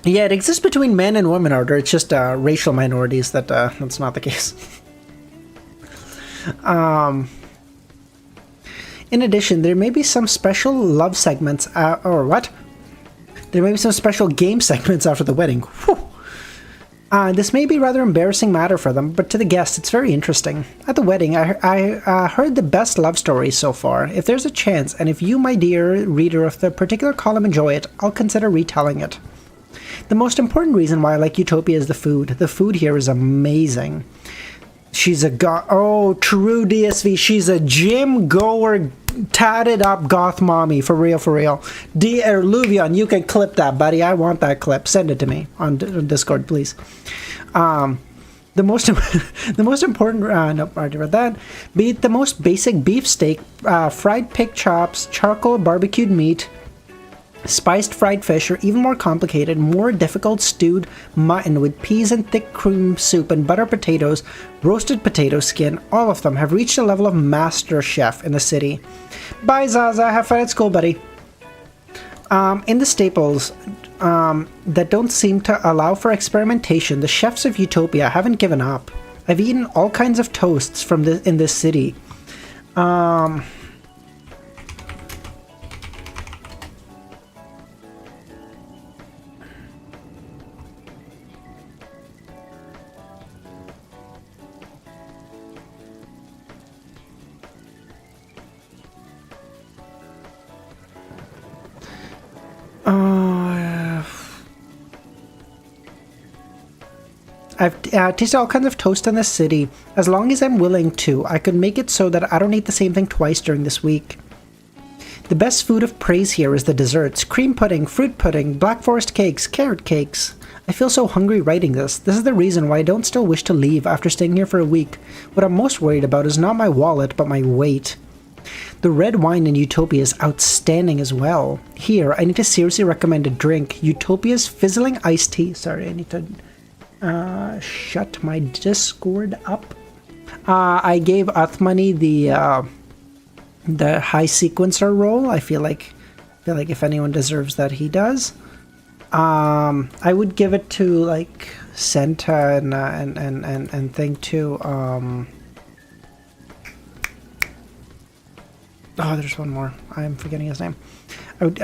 Yeah, it exists between men and women, Audrey. It's just racial minorities that's not the case. In addition, there may be some special love segments, or what? There may be some special game segments after the wedding. Whew. This may be a rather embarrassing matter for them, but to the guests, it's very interesting. At the wedding, I heard the best love stories so far. If there's a chance, and if you, my dear reader of the particular column, enjoy it, I'll consider retelling it. The most important reason why I like Utopia is the food. The food here is amazing. She's a oh, true DSV. She's a gym goer, tatted up goth mommy. For real, for real. Luvian, you can clip that, buddy. I want that clip. Send it to me on Discord, please. The most important, no, I already read that. Be it the most basic beefsteak, fried pig chops, charcoal barbecued meat, spiced fried fish, or even more complicated, more difficult stewed mutton with peas and thick cream soup and butter potatoes, roasted potato skin, all of them have reached a level of master chef in the city. Bye, Zaza. Have fun at school, buddy. In the staples, that don't seem to allow for experimentation. The chefs of Utopia haven't given up. I've eaten all kinds of toasts from in this city. I've tasted all kinds of toast in this city. As long as I'm willing to, I could make it so that I don't eat the same thing twice during this week. The best food of praise here is the desserts. Cream pudding, fruit pudding, black forest cakes, carrot cakes. I feel so hungry writing this. This is the reason why I don't still wish to leave after staying here for a week. What I'm most worried about is not my wallet, but my weight. The red wine in Utopia is outstanding as well. Here, I need to seriously recommend a drink. Utopia's fizzling iced tea. Sorry, I need to shut my Discord up. I gave Uthmoney the high sequencer role. I feel like if anyone deserves that, he does. I would give it to like Senta and thing too. Oh, there's one more. I'm forgetting his name. I would,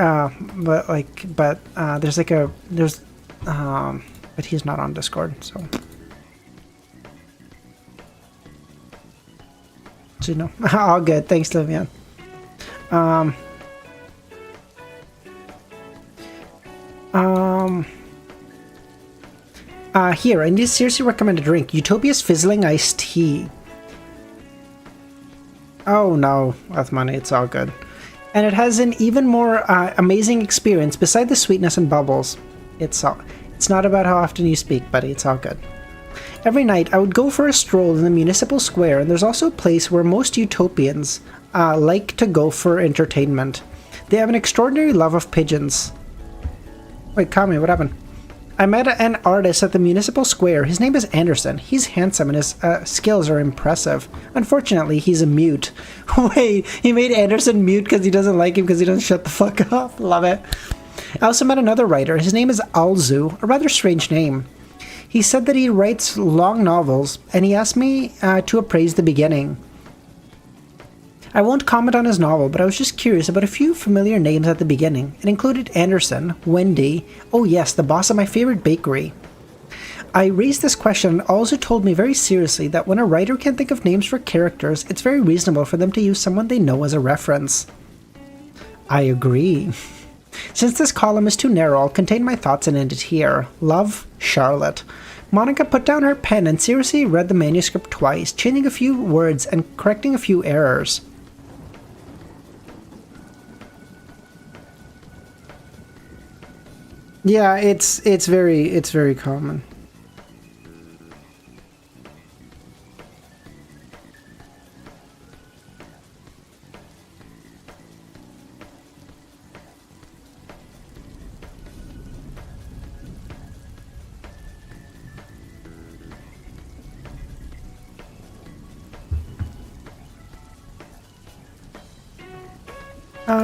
but he's not on Discord, so you know. All good. Thanks, Livian. Here, I need to seriously recommend a drink. Utopia's fizzling iced tea. Oh no, Uthmoney, it's all good. And it has an even more amazing experience beside the sweetness and bubbles. It's not about how often you speak, buddy. It's all good. Every night, I would go for a stroll in the municipal square, and there's also a place where most utopians like to go for entertainment. They have an extraordinary love of pigeons. Wait, Kami, what happened? I met an artist at the municipal square. His name is Anderson. He's handsome and his skills are impressive. Unfortunately, he's a mute. Wait, he made Anderson mute because he doesn't like him because he doesn't shut the fuck up. Love it. I also met another writer. His name is Alzu, a rather strange name. He said that he writes long novels, and he asked me to appraise the beginning. I won't comment on his novel, but I was just curious about a few familiar names at the beginning. It included Anderson, Wendy, oh yes, the boss of my favorite bakery. I raised this question and also told me very seriously that when a writer can think of names for characters, it's very reasonable for them to use someone they know as a reference. I agree. Since this column is too narrow, I'll contain my thoughts and end it here. Love, Charlotte. Monica put down her pen and seriously read the manuscript twice, changing a few words and correcting a few errors. Yeah, it's very common.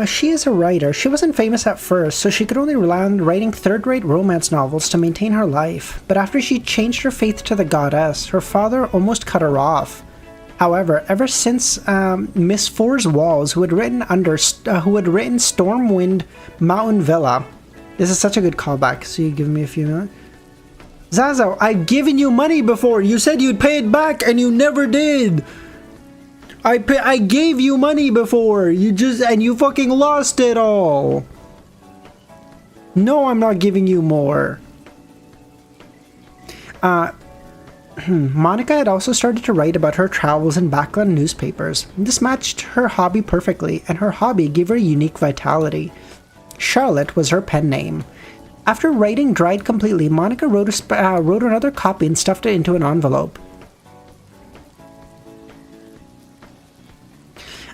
She is a writer. She wasn't famous at first, so she could only rely on writing third-rate romance novels to maintain her life. But after she changed her faith to the goddess, her father almost cut her off. However, ever since Miss Four's Walls, who had written Stormwind Mountain Villa, this is such a good callback. So you give me a few minutes. Zazo, I've given you money before. You said you'd pay it back, and you never did. I gave you money before, and you fucking lost it all. No, I'm not giving you more. Monica had also started to write about her travels in background newspapers. This matched her hobby perfectly, and her hobby gave her a unique vitality. Charlotte was her pen name. After writing dried completely, Monica wrote another copy and stuffed it into an envelope.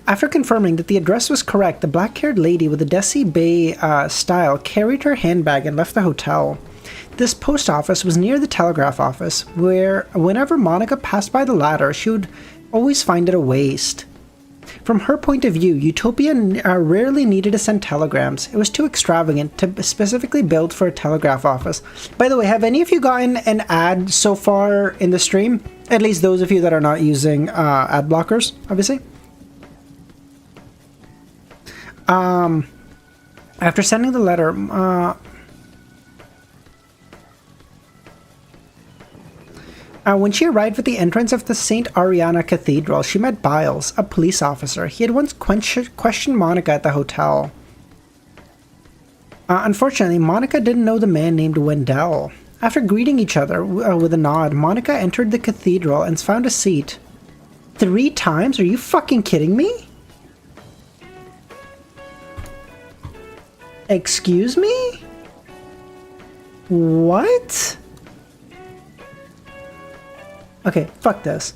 After confirming that the address was correct, the black-haired lady with the Desi Bay style carried her handbag and left the hotel. This post office was near the telegraph office, where whenever Monica passed by the latter, she would always find it a waste. From her point of view, Utopia rarely needed to send telegrams. It was too extravagant to specifically build for a telegraph office. By the way, have any of you gotten an ad so far in the stream? At least those of you that are not using ad blockers, obviously. After sending the letter, when she arrived at the entrance of the St. Ariana Cathedral, she met Biles, a police officer. He had once questioned Monica at the hotel. Unfortunately, Monica didn't know the man named Wendell. After greeting each other with a nod, Monica entered the cathedral and found a seat. 3 times? Are you fucking kidding me? Excuse me? What? Okay, fuck this.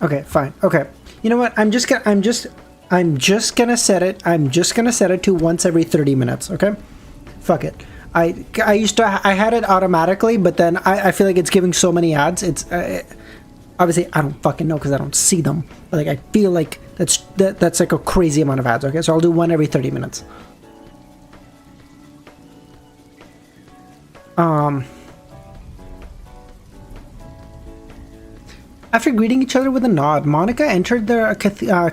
Okay, fine. Okay. You know what? I'm just gonna set it to once every 30 minutes, okay? Fuck it. I had it automatically, but then I feel like it's giving so many ads. It's obviously I don't fucking know because I don't see them. But like I feel like that's like a crazy amount of ads. Okay, so I'll do one every 30 minutes. After greeting each other with a nod, Monica entered the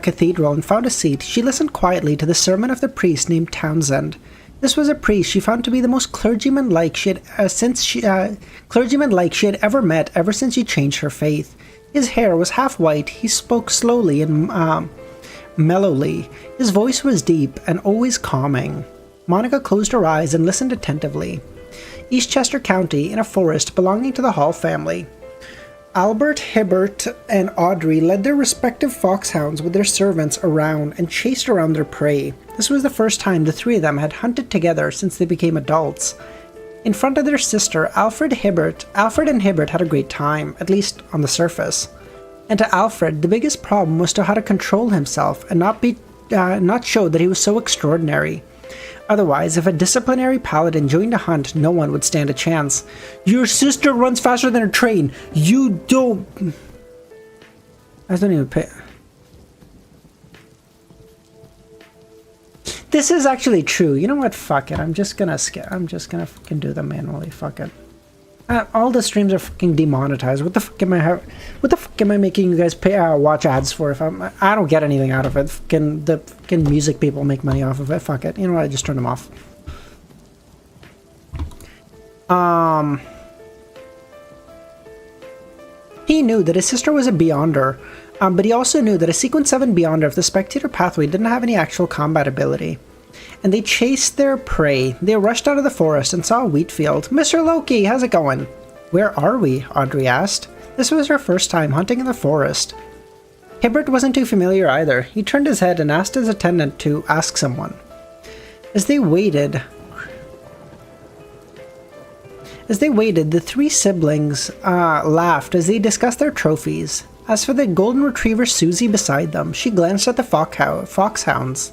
cathedral and found a seat. She listened quietly to the sermon of the priest named Townsend. This was a priest she found to be the most clergyman-like she had ever met ever since she changed her faith. His hair was half white. He spoke slowly and mellowly. His voice was deep and always calming. Monica closed her eyes and listened attentively. Eastchester County, in a forest belonging to the Hall family. Albert, Hibbert, and Audrey led their respective foxhounds with their servants around and chased around their prey. This was the first time the 3 of them had hunted together since they became adults. In front of their sister, Alfred and Hibbert had a great time, at least on the surface. And to Alfred, the biggest problem was to how to control himself and not show that he was so extraordinary. Otherwise, if a disciplinary paladin joined a hunt, no one would stand a chance. Your sister runs faster than a train. You don't... I don't even pay... This is actually true. You know what? Fuck it. I'm just gonna fucking do them manually. Fuck it. All the streams are fucking demonetized. What the fuck am I making you guys pay watch ads for? If I don't get anything out of it. The fucking music people make money off of it. Fuck it. You know what? I just turn them off. He knew that his sister was a Beyonder, but he also knew that a Sequence 7 Beyonder of the Spectator Pathway didn't have any actual combat ability. And they chased their prey. They rushed out of the forest and saw a wheat field. Mr. Loki, how's it going? Where are we? Audrey asked. This was her first time hunting in the forest. Hibbert wasn't too familiar either. He turned his head and asked his attendant to ask someone. As they waited, the 3 siblings laughed as they discussed their trophies. As for the golden retriever Susie beside them, she glanced at the foxhounds.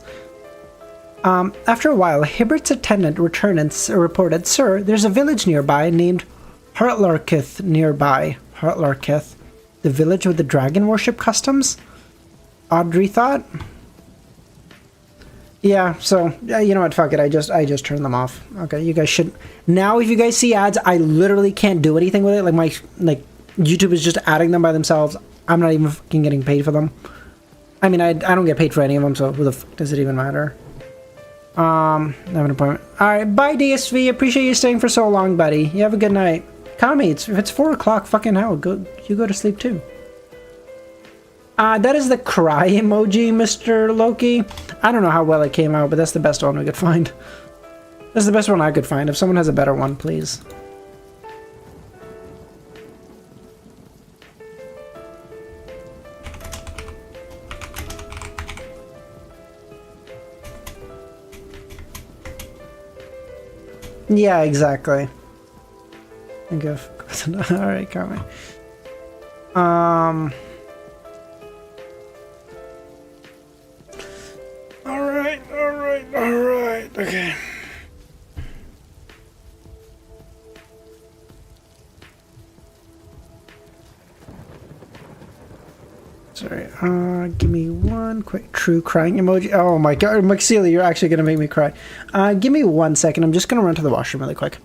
After a while, Hibbert's attendant returned and reported, "Sir, there's a village nearby named Hartlarkith nearby." Hartlarkith? The village with the dragon worship customs? Audrey thought. Yeah, so, you know what, fuck it, I just turned them off. Okay, you guys should... Now, if you guys see ads, I literally can't do anything with it. Like, YouTube is just adding them by themselves. I'm not even fucking getting paid for them. I mean, I don't get paid for any of them, so who the fuck does it even matter? I have an appointment. Alright, bye DSV. Appreciate you staying for so long, buddy. You have a good night. Kami, if it's 4 o'clock, fucking hell, you go to sleep too. That is the cry emoji, Mr. Loki. I don't know how well it came out, but that's the best one we could find. That's the best one I could find. If someone has a better one, please. Yeah, exactly. Alright, Kami. Alright, okay. Sorry, give me one quick true crying emoji. Oh my god, Maxila, you're actually gonna make me cry. Give me 1 second, I'm just gonna run to the washroom really quick.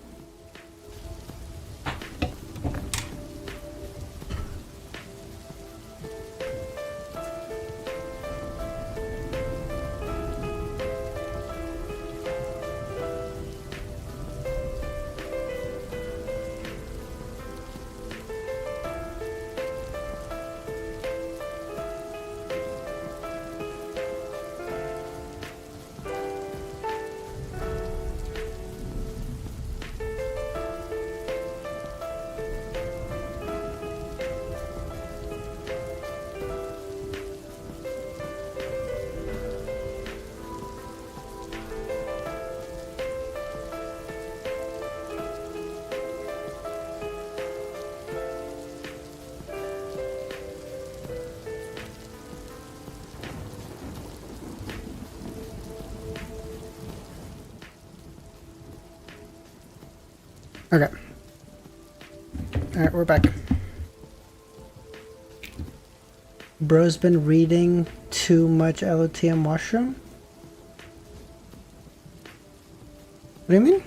Okay. Alright, we're back. Bro's been reading too much LOTM washroom? What do you mean?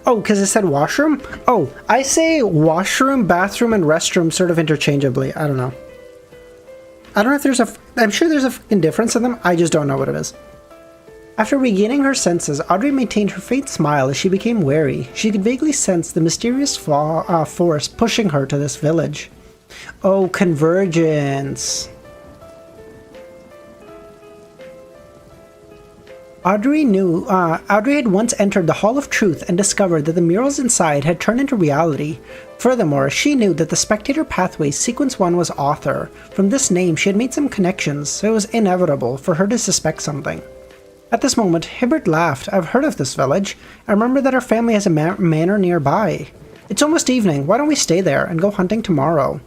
Oh, because it said washroom? Oh, I say washroom, bathroom, and restroom sort of interchangeably. I don't know. I don't know if there's a... I'm sure there's a fucking difference in them. I just don't know what it is. After regaining her senses, Audrey maintained her faint smile as she became wary. She could vaguely sense the mysterious force pushing her to this village. Oh, convergence. Audrey had once entered the Hall of Truth and discovered that the murals inside had turned into reality. Furthermore, she knew that the Spectator Pathway Sequence 1 was author. From this name, she had made some connections, so it was inevitable for her to suspect something. At this moment, Hibbert laughed. I've heard of this village. I remember that our family has a manor nearby. It's almost evening. Why don't we stay there and go hunting tomorrow?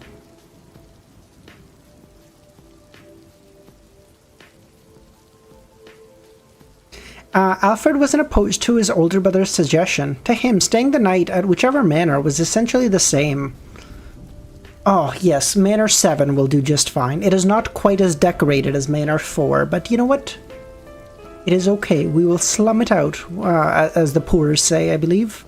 Alfred wasn't opposed to his older brother's suggestion. To him, staying the night at whichever manor was essentially the same. Oh, yes, Manor 7 will do just fine. It is not quite as decorated as Manor 4, but you know what? It is okay. We will slum it out, as the poorers say, I believe.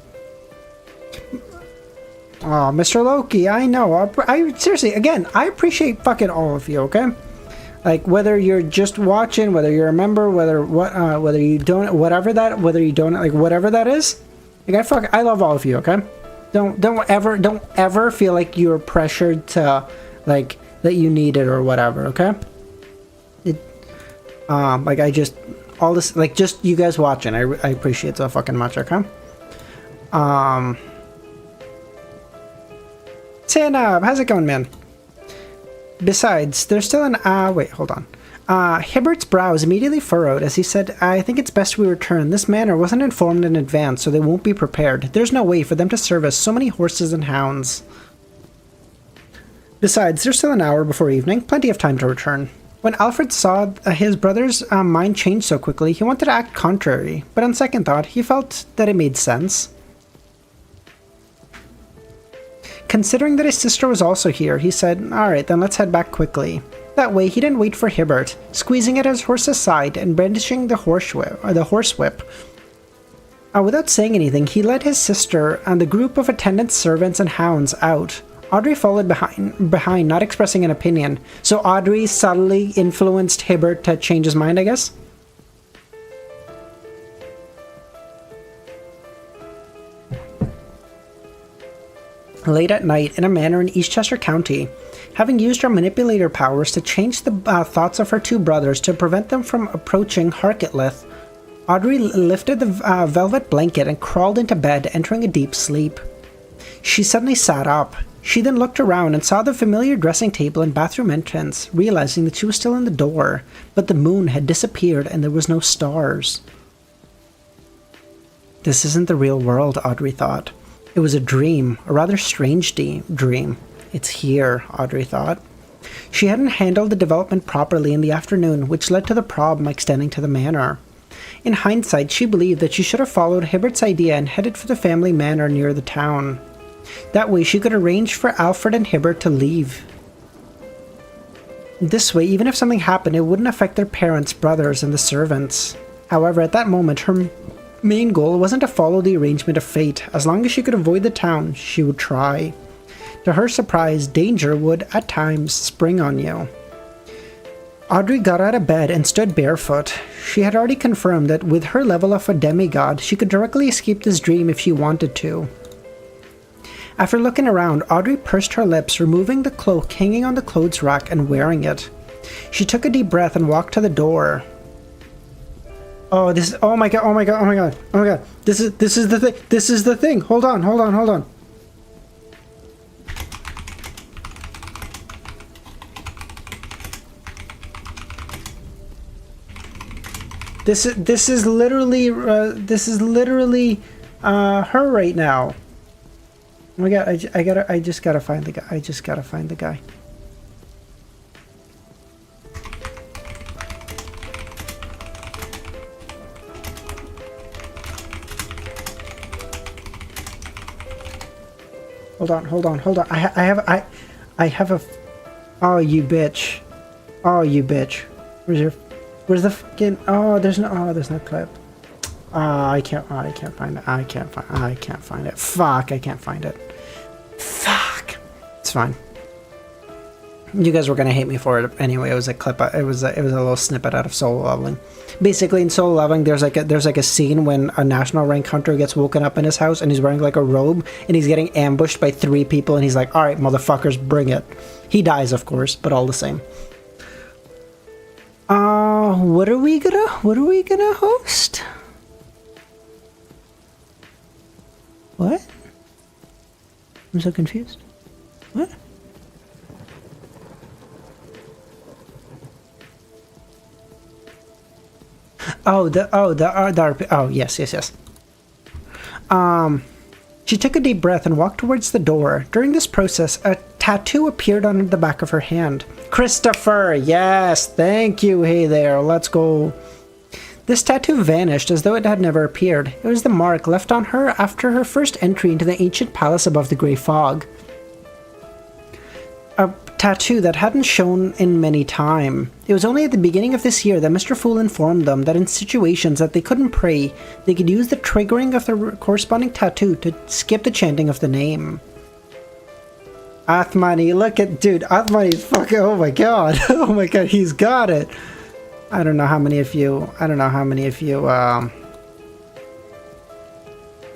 Oh, Mr. Loki, I know. I seriously, again, I appreciate fucking all of you, okay? Like, whether you're just watching, whether you're a member, whether you don't, whatever that is. Like, I love all of you, okay? Don't ever feel like you're pressured to, like, that you need it or whatever, okay? Like, I just... all this, like, just you guys watching, I appreciate so fucking much, okay? Zainab, how's it going, man? Besides, there's still an, wait, hold on. Hibbert's brows immediately furrowed as he said, I think it's best we return. This manor wasn't informed in advance, so they won't be prepared. There's no way for them to service so many horses and hounds. Besides, there's still an hour before evening, plenty of time to return. When Alfred saw his brother's mind change so quickly, he wanted to act contrary, but on second thought, he felt that it made sense. Considering that his sister was also here, he said, alright, then let's head back quickly. That way, he didn't wait for Hibbert, squeezing at his horse's side and brandishing the horsewhip. Without saying anything, he led his sister and the group of attendant servants and hounds out. Audrey followed behind, not expressing an opinion. So Audrey subtly influenced Hibbert to change his mind, I guess? Late at night, in a manor in Eastchester County, having used her manipulator powers to change the thoughts of her two brothers to prevent them from approaching Harketlith, Audrey lifted the velvet blanket and crawled into bed, entering a deep sleep. She suddenly sat up. She then looked around and saw the familiar dressing table and bathroom entrance, realizing that she was still in the door, but the moon had disappeared and there was no stars. This isn't the real world, Audrey thought. It was a dream, a rather strange dream. It's here, Audrey thought. She hadn't handled the development properly in the afternoon, which led to the problem extending to the manor. In hindsight, she believed that she should have followed Hibbert's idea and headed for the family manor near the town. That way, she could arrange for Alfred and Hibbert to leave. This way, even if something happened, it wouldn't affect their parents, brothers, and the servants. However, at that moment, her main goal wasn't to follow the arrangement of fate. As long as she could avoid the town, she would try. To her surprise, danger would, at times, spring on you. Audrey got out of bed and stood barefoot. She had already confirmed that with her level of a demigod, she could directly escape this dream if she wanted to. After looking around, Audrey pursed her lips, removing the cloak hanging on the clothes rack and wearing it. She took a deep breath and walked to the door. Oh, oh my god, oh my god, oh my god, oh my god. This is the thing. Hold on. This is literally her right now. Oh my god, I just gotta find the guy. Hold on. I have a. Oh, you bitch. Where's the fucking? Oh, there's no clip. I can't find it. Fuck, I can't find it. Fuck. It's fine. You guys were gonna hate me for it anyway. It was a clip. It was a little snippet out of Solo Leveling. Basically, in Solo Leveling, there's like a scene when a national rank hunter gets woken up in his house and he's wearing like a robe and he's getting ambushed by 3 people and he's like, "All right, motherfuckers, bring it." He dies, of course, but all the same. What are we gonna host? What? I'm so confused. What? The RP. Oh, yes. She took a deep breath and walked towards the door. During this process, a tattoo appeared on the back of her hand. Christopher, yes, thank you. Hey there, let's go. This tattoo vanished as though it had never appeared. It was the mark left on her after her first entry into the ancient palace above the grey fog. A tattoo that hadn't shown in many time. It was only at the beginning of this year that Mr. Fool informed them that in situations that they couldn't pray, they could use the triggering of the corresponding tattoo to skip the chanting of the name. Athmani, look at, dude, Athmani's fucking, oh my god, he's got it. I don't know how many of you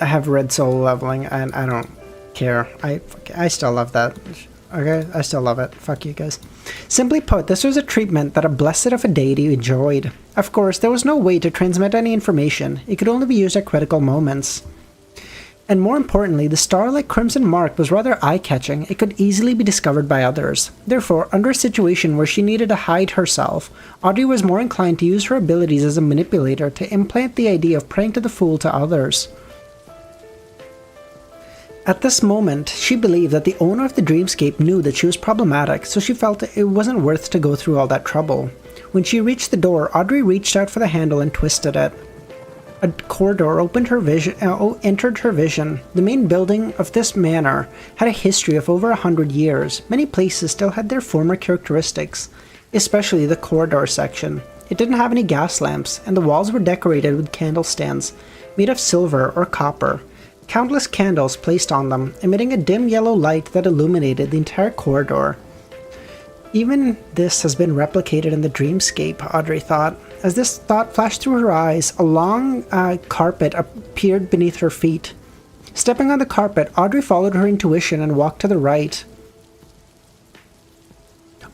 have read Soul Leveling, and I don't care. I still love that. Okay, I still love it. Fuck you guys. Simply put, this was a treatment that a blessed of a deity enjoyed. Of course, there was no way to transmit any information. It could only be used at critical moments. And more importantly, the star-like crimson mark was rather eye-catching. It could easily be discovered by others. Therefore, under a situation where she needed to hide herself, Audrey was more inclined to use her abilities as a manipulator to implant the idea of praying to the Fool to others. At this moment, she believed that the owner of the dreamscape knew that she was problematic, so she felt it wasn't worth to go through all that trouble. When she reached the door, Audrey reached out for the handle and twisted it. A corridor entered her vision. The main building of this manor had a history of over 100 years. Many places still had their former characteristics, especially the corridor section. It didn't have any gas lamps, and the walls were decorated with candle stands made of silver or copper. Countless candles placed on them, emitting a dim yellow light that illuminated the entire corridor. Even this has been replicated in the dreamscape, Audrey thought. As this thought flashed through her eyes, a long carpet appeared beneath her feet. Stepping on the carpet, Audrey followed her intuition and walked to the right.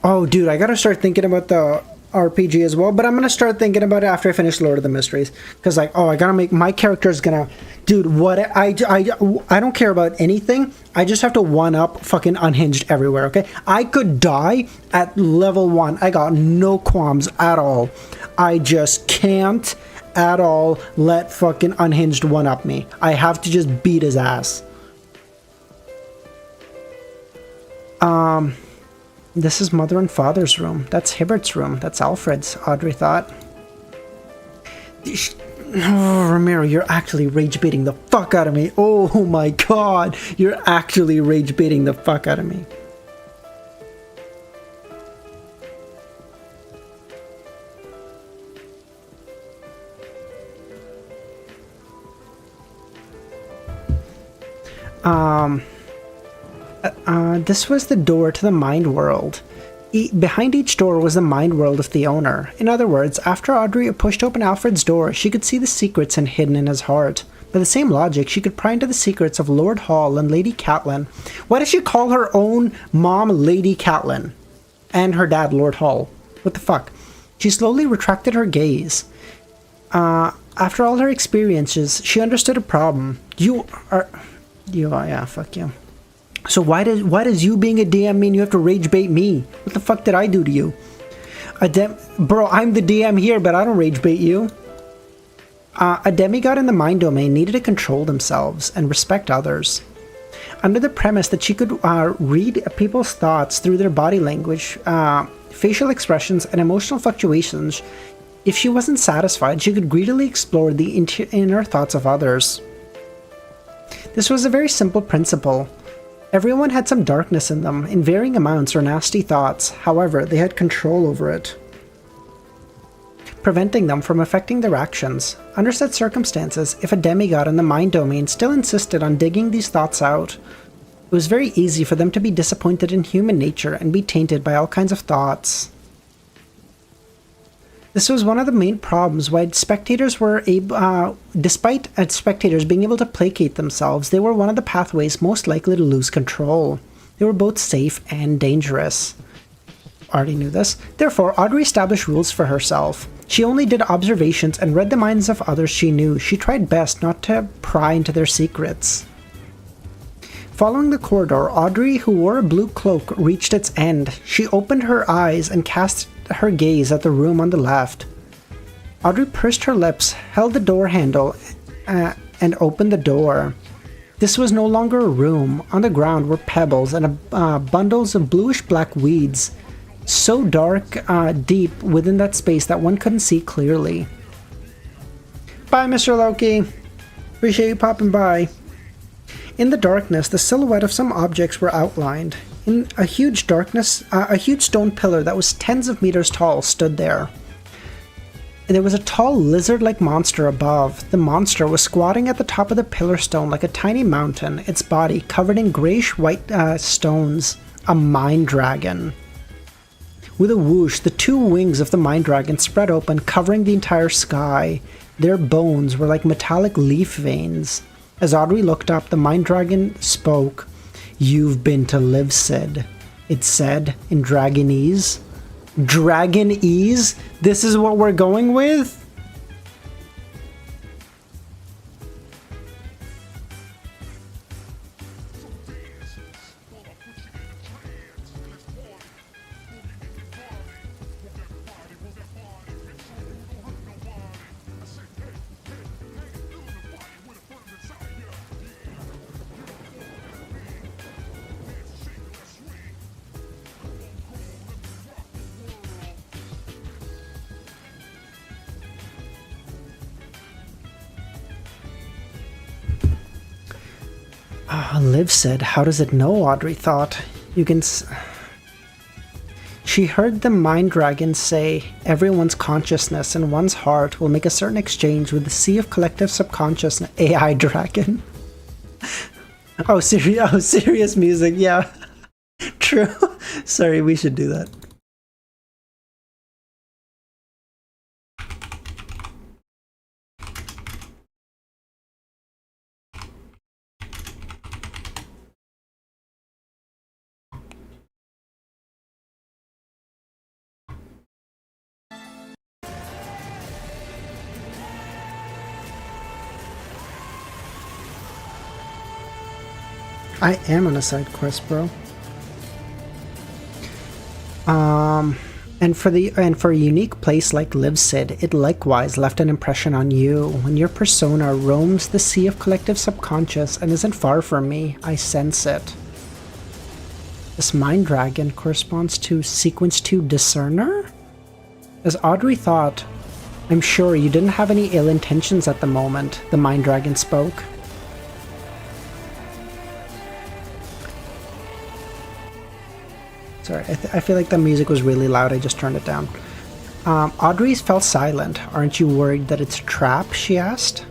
Oh, dude, I gotta start thinking about the RPG as well, but I'm gonna start thinking about it after I finish Lord of the Mysteries. Because, like, I gotta make... My character is gonna... Dude, what... I don't care about anything. I just have to one-up fucking Unhinged everywhere, okay? I could die at level 1. I got no qualms at all. I just can't at all let fucking Unhinged one-up me. I have to just beat his ass. This is Mother and Father's room. That's Hibbert's room. That's Alfred's, Audrey thought. Oh, Ramiro, you're actually rage baiting the fuck out of me. Oh my god, you're actually rage baiting the fuck out of me. This was the door to the mind world. Behind each door was the mind world of the owner. In other words, after Audrey pushed open Alfred's door, she could see the secrets hidden in his heart. By the same logic, she could pry into the secrets of Lord Hall and Lady Catelyn. Why does she call her own mom Lady Catelyn? And her dad Lord Hall? What the fuck? She slowly retracted her gaze. After all her experiences, she understood a problem. Yeah, fuck you. So why does you being a DM mean you have to rage bait me? What the fuck did I do to you? Bro, I'm the DM here, but I don't rage bait you. A demigod in the mind domain needed to control themselves and respect others. Under the premise that she could read people's thoughts through their body language, facial expressions, and emotional fluctuations, if she wasn't satisfied, she could greedily explore the inner thoughts of others. This was a very simple principle. Everyone had some darkness in them, in varying amounts or nasty thoughts. However, they had control over it, preventing them from affecting their actions. Under such circumstances, if a demigod in the mind domain still insisted on digging these thoughts out, it was very easy for them to be disappointed in human nature and be tainted by all kinds of thoughts. This was one of the main problems why spectators were able, despite spectators being able to placate themselves, they were one of the pathways most likely to lose control. They were both safe and dangerous. Already knew this. Therefore, Audrey established rules for herself. She only did observations and read the minds of others she knew. She tried best not to pry into their secrets. Following the corridor, Audrey, who wore a blue cloak, reached its end. She opened her eyes and cast her gaze at the room on the left. Audrey pursed her lips, held the door handle, and opened the door. This was no longer a room. On the ground were pebbles and bundles of bluish-black weeds, so dark, deep within that space that one couldn't see clearly. Bye, Mr. Loki. Appreciate you popping by. In the darkness, the silhouette of some objects were outlined. In a huge darkness, a huge stone pillar that was tens of meters tall stood there. And there was a tall lizard-like monster above. The monster was squatting at the top of the pillar stone like a tiny mountain, its body covered in grayish-white stones. A mind dragon. With a whoosh, the two wings of the mind dragon spread open, covering the entire sky. Their bones were like metallic leaf veins. As Audrey looked up, the mind dragon spoke. "You've been to Livsid," it said in Dragonese. Dragonese? This is what we're going with? Liv said, "How does it know?" Audrey thought. You can She heard the mind dragon say, "Everyone's consciousness and one's heart will make a certain exchange with the sea of collective subconscious AI dragon." Serious music, yeah. True. Sorry, we should do that. I am on a side quest, bro. And for a unique place like Livsid, it likewise left an impression on you. When your persona roams the sea of collective subconscious and isn't far from me, I sense it. This mind dragon corresponds to sequence 2 discerner? As Audrey thought, I'm sure you didn't have any ill intentions at the moment, the mind dragon spoke. Sorry, I feel like the music was really loud, I just turned it down. Audrey fell silent. Aren't you worried that it's a trap, she asked.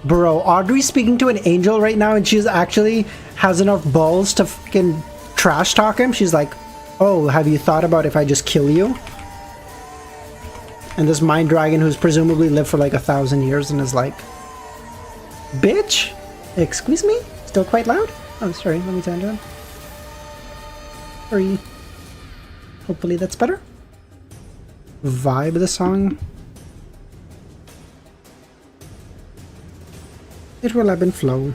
Bro, Audrey's speaking to an angel right now and she's actually has enough balls to fucking trash talk him. She's like, oh, have you thought about if I just kill you? And this mind dragon who's presumably lived for like 1,000 years and is like, bitch? Excuse me? Still quite loud? Oh, sorry, let me turn it down. Sorry. Hopefully that's better. Vibe of the song. It will ebb and flow.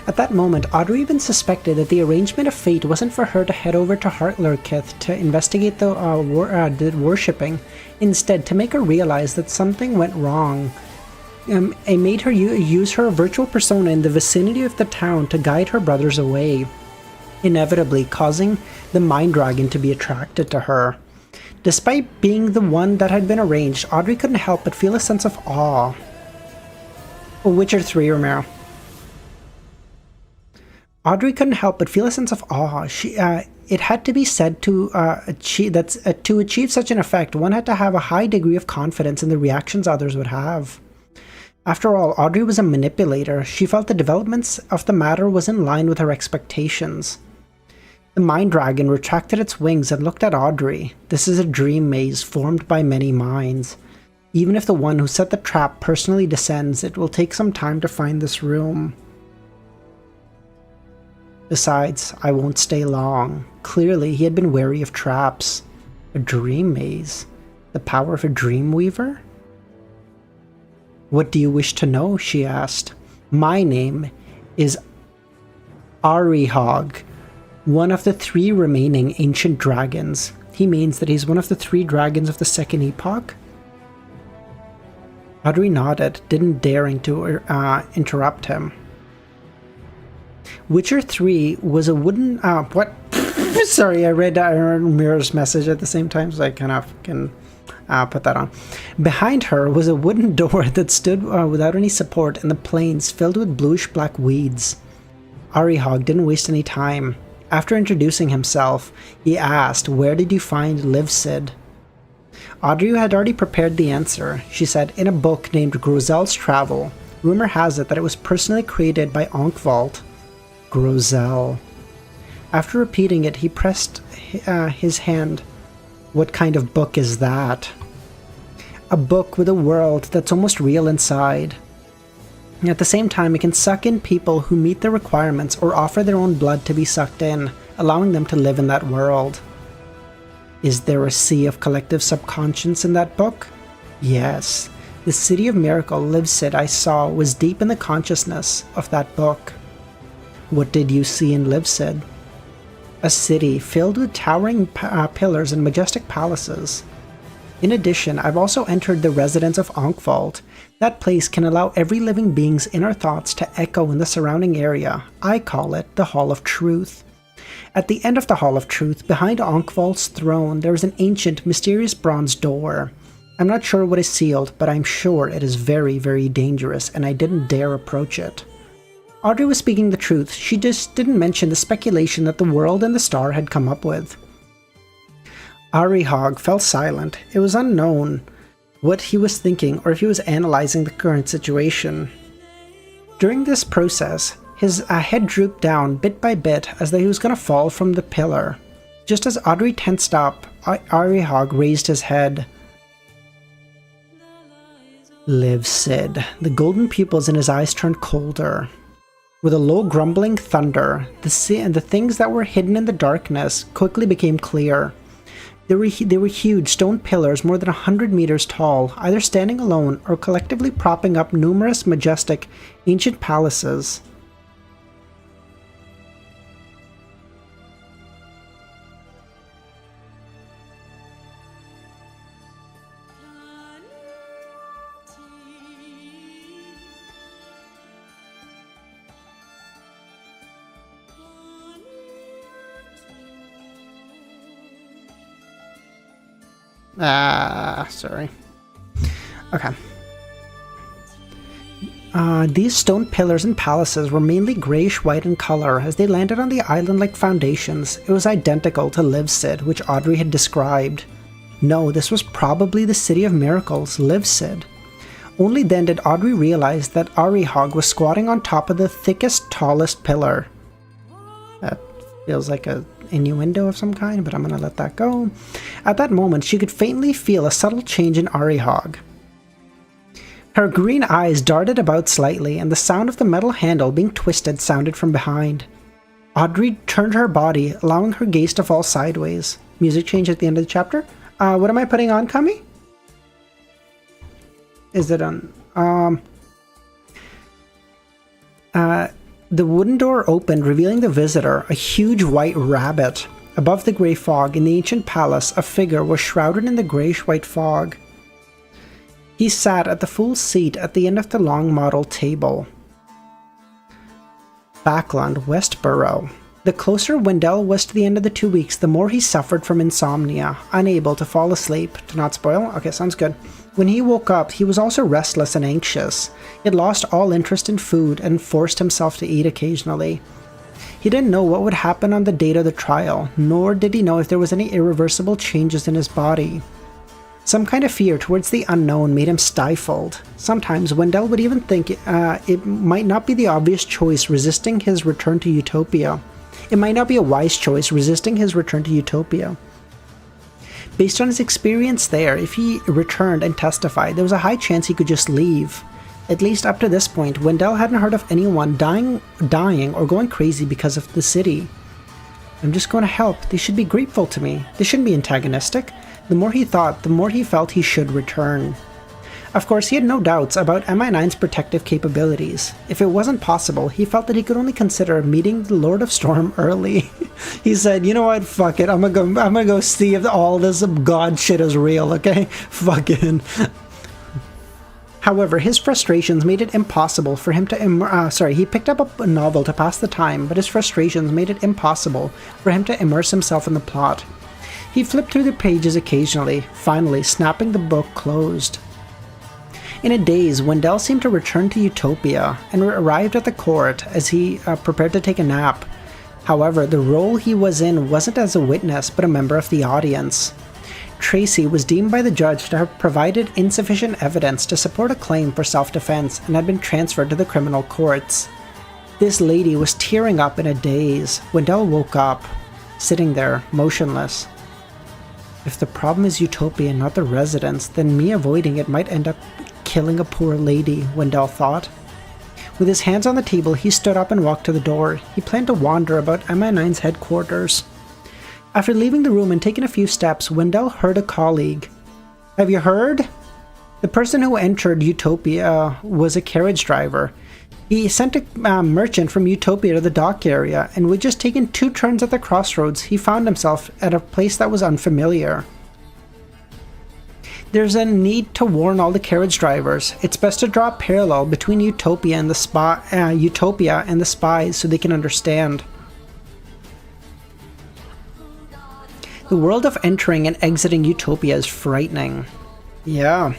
At that moment, Audrey even suspected that the arrangement of fate wasn't for her to head over to Hartlerkith to investigate the worshipping, instead to make her realize that something went wrong. It made her use her virtual persona in the vicinity of the town to guide her brothers away, inevitably causing the mind dragon to be attracted to her. Despite being the one that had been arranged, Audrey couldn't help but feel a sense of awe. Witcher 3, Romero. Audrey couldn't help but feel a sense of awe. It had to be said to achieve such an effect, one had to have a high degree of confidence in the reactions others would have. After all, Audrey was a manipulator. She felt the developments of the matter was in line with her expectations. The mind dragon retracted its wings and looked at Audrey. This is a dream maze formed by many minds. Even if the one who set the trap personally descends, it will take some time to find this room. Besides, I won't stay long. Clearly, he had been wary of traps. A dream maze? The power of a dream weaver? What do you wish to know? She asked. My name is Arihog, one of the 3 remaining ancient dragons. He means that he's one of the 3 dragons of the Second Epoch? Audrey nodded, didn't daring to interrupt him. Witcher 3 was a wooden... what? Sorry, I read Mira's message at the same time, so I kind of can put that on. Behind her was a wooden door that stood without any support in the plains filled with bluish-black weeds. Arihog didn't waste any time. After introducing himself, he asked, where did you find Livsid? Audrey had already prepared the answer. She said, in a book named Grozel's Travel. Rumor has it that it was personally created by Onkvalt. Grozel. After repeating it, he pressed his hand. What kind of book is that? A book with a world that's almost real inside. At the same time, it can suck in people who meet the requirements or offer their own blood to be sucked in, allowing them to live in that world. Is there a sea of collective subconscious in that book? Yes. The City of Miracle, Livsid, I saw was deep in the consciousness of that book. What did you see in Livsid? A city filled with towering pillars and majestic palaces. In addition, I've also entered the residence of Onkvalt. That place can allow every living being's inner thoughts to echo in the surrounding area. I call it the Hall of Truth. At the end of the Hall of Truth, behind Onkvalt's throne, there is an ancient, mysterious bronze door. I'm not sure what is sealed, but I'm sure it is very, very dangerous, and I didn't dare approach it. Audrey was speaking the truth. She just didn't mention the speculation that the world and the star had come up with. Arihog fell silent. It was unknown what he was thinking or if he was analyzing the current situation. During this process, his head drooped down bit by bit as though he was going to fall from the pillar. Just as Audrey tensed up, Arihog raised his head. Livsid. The golden pupils in his eyes turned colder. With a low grumbling thunder, the things that were hidden in the darkness quickly became clear. They were huge stone pillars more than 100 meters tall, either standing alone or collectively propping up numerous majestic ancient palaces. Sorry. Okay. These stone pillars and palaces were mainly grayish-white in color as they landed on the island-like foundations. It was identical to Livsid, which Audrey had described. No, this was probably the City of Miracles, Livsid. Only then did Audrey realize that Arihog was squatting on top of the thickest, tallest pillar. That feels like an innuendo of some kind, but I'm gonna let that go. At that moment, she could faintly feel a subtle change in Arihog. Her green eyes darted about slightly, and the sound of the metal handle being twisted sounded from behind. Audrey turned her body, allowing her gaze to fall sideways. Music change at the end of the chapter. What am I putting on, Kami? Is it on? The wooden door opened, revealing the visitor, a huge white rabbit. Above the grey fog in the ancient palace, a figure was shrouded in the greyish-white fog. He sat at the full seat at the end of the long model table. Backland, Westborough. The closer Wendell was to the end of the 2 weeks, the more he suffered from insomnia, unable to fall asleep. To not spoil? Okay, sounds good. When he woke up, he was also restless and anxious. He had lost all interest in food and forced himself to eat occasionally. He didn't know what would happen on the date of the trial, nor did he know if there was any irreversible changes in his body. Some kind of fear towards the unknown made him stifled. Sometimes Wendell would even think it might not be the obvious choice resisting his return to Utopia. It might not be a wise choice resisting his return to Utopia. Based on his experience there, if he returned and testified, there was a high chance he could just leave. At least up to this point, Wendell hadn't heard of anyone dying or going crazy because of the city. I'm just going to help. They should be grateful to me. They shouldn't be antagonistic. The more he thought, the more he felt he should return. Of course, he had no doubts about MI9's protective capabilities. If it wasn't possible, he felt that he could only consider meeting the Lord of Storm early. He said, you know what, fuck it, I'm gonna go see if all this god shit is real, okay? Fucking. However, his frustrations made it impossible for him to he picked up a novel to pass the time, but his frustrations made it impossible for him to immerse himself in the plot. He flipped through the pages occasionally, finally snapping the book closed. In a daze, Wendell seemed to return to Utopia and arrived at the court as he prepared to take a nap. However, the role he was in wasn't as a witness, but a member of the audience. Tracy was deemed by the judge to have provided insufficient evidence to support a claim for self-defense and had been transferred to the criminal courts. This lady was tearing up in a daze. Wendell woke up, sitting there, motionless. If the problem is Utopia and not the residents, then me avoiding it might end up killing a poor lady, Wendell thought. With his hands on the table, he stood up and walked to the door. He planned to wander about MI9's headquarters. After leaving the room and taking a few steps, Wendell heard a colleague. Have you heard? The person who entered Utopia was a carriage driver. He sent a merchant from Utopia to the dock area, and with just taking 2 turns at the crossroads, he found himself at a place that was unfamiliar. There's a need to warn all the carriage drivers. It's best to draw a parallel between Utopia and the spies so they can understand. The world of entering and exiting Utopia is frightening. Yeah.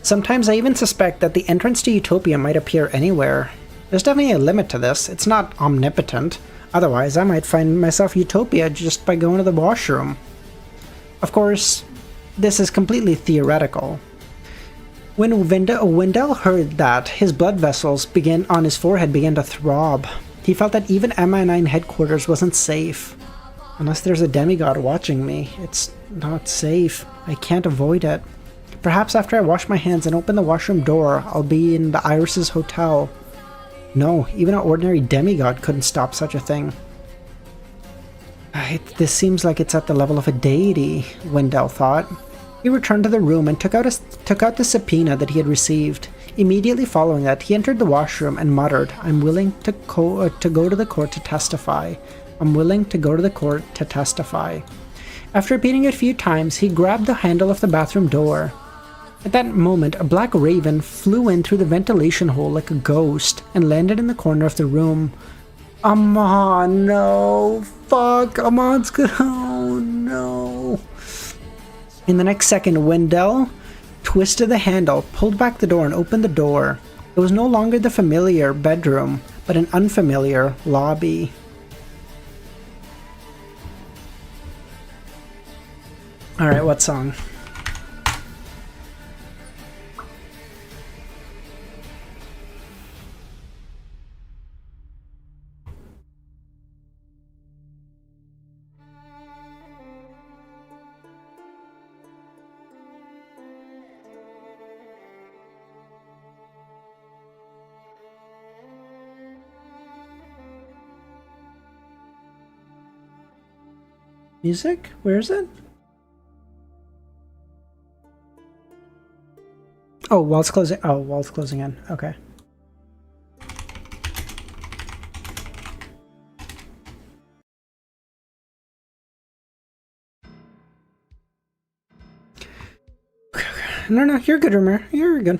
Sometimes I even suspect that the entrance to Utopia might appear anywhere. There's definitely a limit to this. It's not omnipotent. Otherwise, I might find myself Utopia just by going to the washroom. Of course, this is completely theoretical. When Wendell heard that, his blood vessels on his forehead began to throb. He felt that even MI9 headquarters wasn't safe. Unless there's a demigod watching me, it's not safe. I can't avoid it. Perhaps after I wash my hands and open the washroom door, I'll be in the Iris's hotel. No, even an ordinary demigod couldn't stop such a thing. This seems like it's at the level of a deity, Wendell thought. He returned to the room and took out the subpoena that he had received. Immediately following that, he entered the washroom and muttered, I'm willing to go to the court to testify. I'm willing to go to the court to testify. After repeating it a few times, he grabbed the handle of the bathroom door. At that moment, a black raven flew in through the ventilation hole like a ghost and landed in the corner of the room. Amon, no. Fuck, Amon's gonna... Oh, no. In the next second, Wendell twisted the handle, pulled back the door, and opened the door. It was no longer the familiar bedroom, but an unfamiliar lobby. Alright, what song? Music? Where is it? Oh, while it's closing. Oh, while it's closing in. Okay. No, you're good, Rumor. You're good.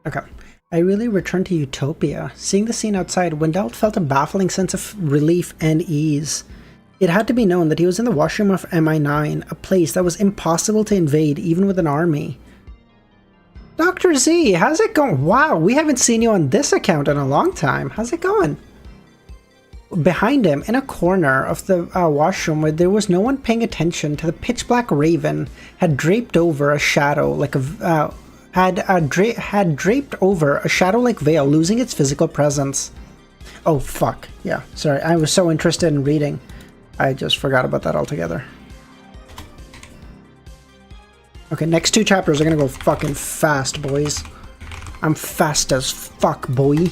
Okay. I really returned to Utopia. Seeing the scene outside, Wendell felt a baffling sense of relief and ease. It had to be known that he was in the washroom of MI9, a place that was impossible to invade even with an army. Dr. Z, how's it going? Wow, we haven't seen you on this account in a long time. How's it going? Behind him, in a corner of the washroom where there was no one paying attention to the pitch-black raven, had draped over a shadow like a had draped over a shadow-like veil, losing its physical presence. Oh, fuck. Yeah, sorry. I was so interested in reading. I just forgot about that altogether. Okay, next 2 chapters are gonna go fucking fast, boys. I'm fast as fuck, boy.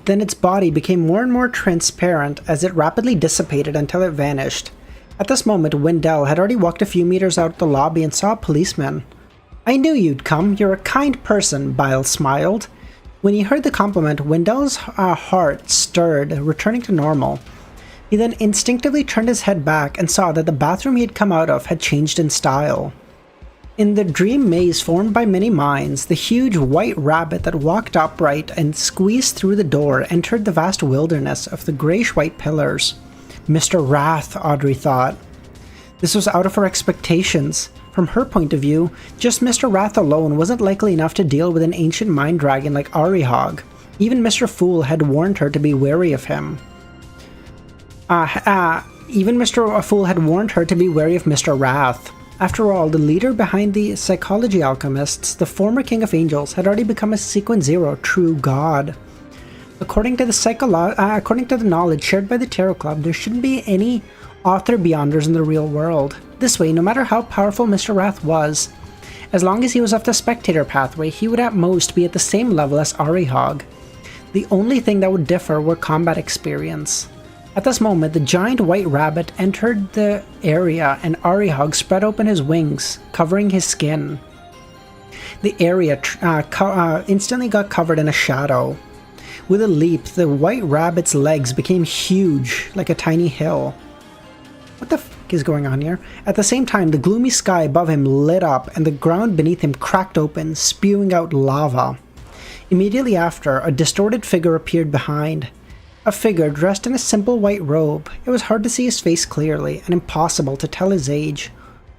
Then its body became more and more transparent as it rapidly dissipated until it vanished. At this moment, Wendell had already walked a few meters out the lobby and saw a policeman. "I knew you'd come. You're a kind person," Biles smiled. When he heard the compliment, Wendell's heart stirred, returning to normal. He then instinctively turned his head back and saw that the bathroom he had come out of had changed in style. In the dream maze formed by many minds, the huge white rabbit that walked upright and squeezed through the door entered the vast wilderness of the grayish-white pillars. Mr. Wrath, Audrey thought. This was out of her expectations. From her point of view, just Mr. Wrath alone wasn't likely enough to deal with an ancient mind dragon like Arihog. Even Mr. Fool had warned her to be wary of him. Even Mr. Fool had warned her to be wary of Mr. Wrath. After all, the leader behind the psychology alchemists, the former King of Angels, had already become a Sequence Zero true god. According to the knowledge shared by the Tarot Club, there shouldn't be any Author Beyonders in the real world. This way, no matter how powerful Mr. Wrath was, as long as he was off the spectator pathway, he would at most be at the same level as Arihog. The only thing that would differ were combat experience. At this moment, the giant white rabbit entered the area and Arihog spread open his wings, covering his skin. The area instantly got covered in a shadow. With a leap, the white rabbit's legs became huge, like a tiny hill. What the fuck is going on here? At the same time, the gloomy sky above him lit up and the ground beneath him cracked open, spewing out lava. Immediately after, a distorted figure appeared behind. A figure dressed in a simple white robe. It was hard to see his face clearly, and impossible to tell his age.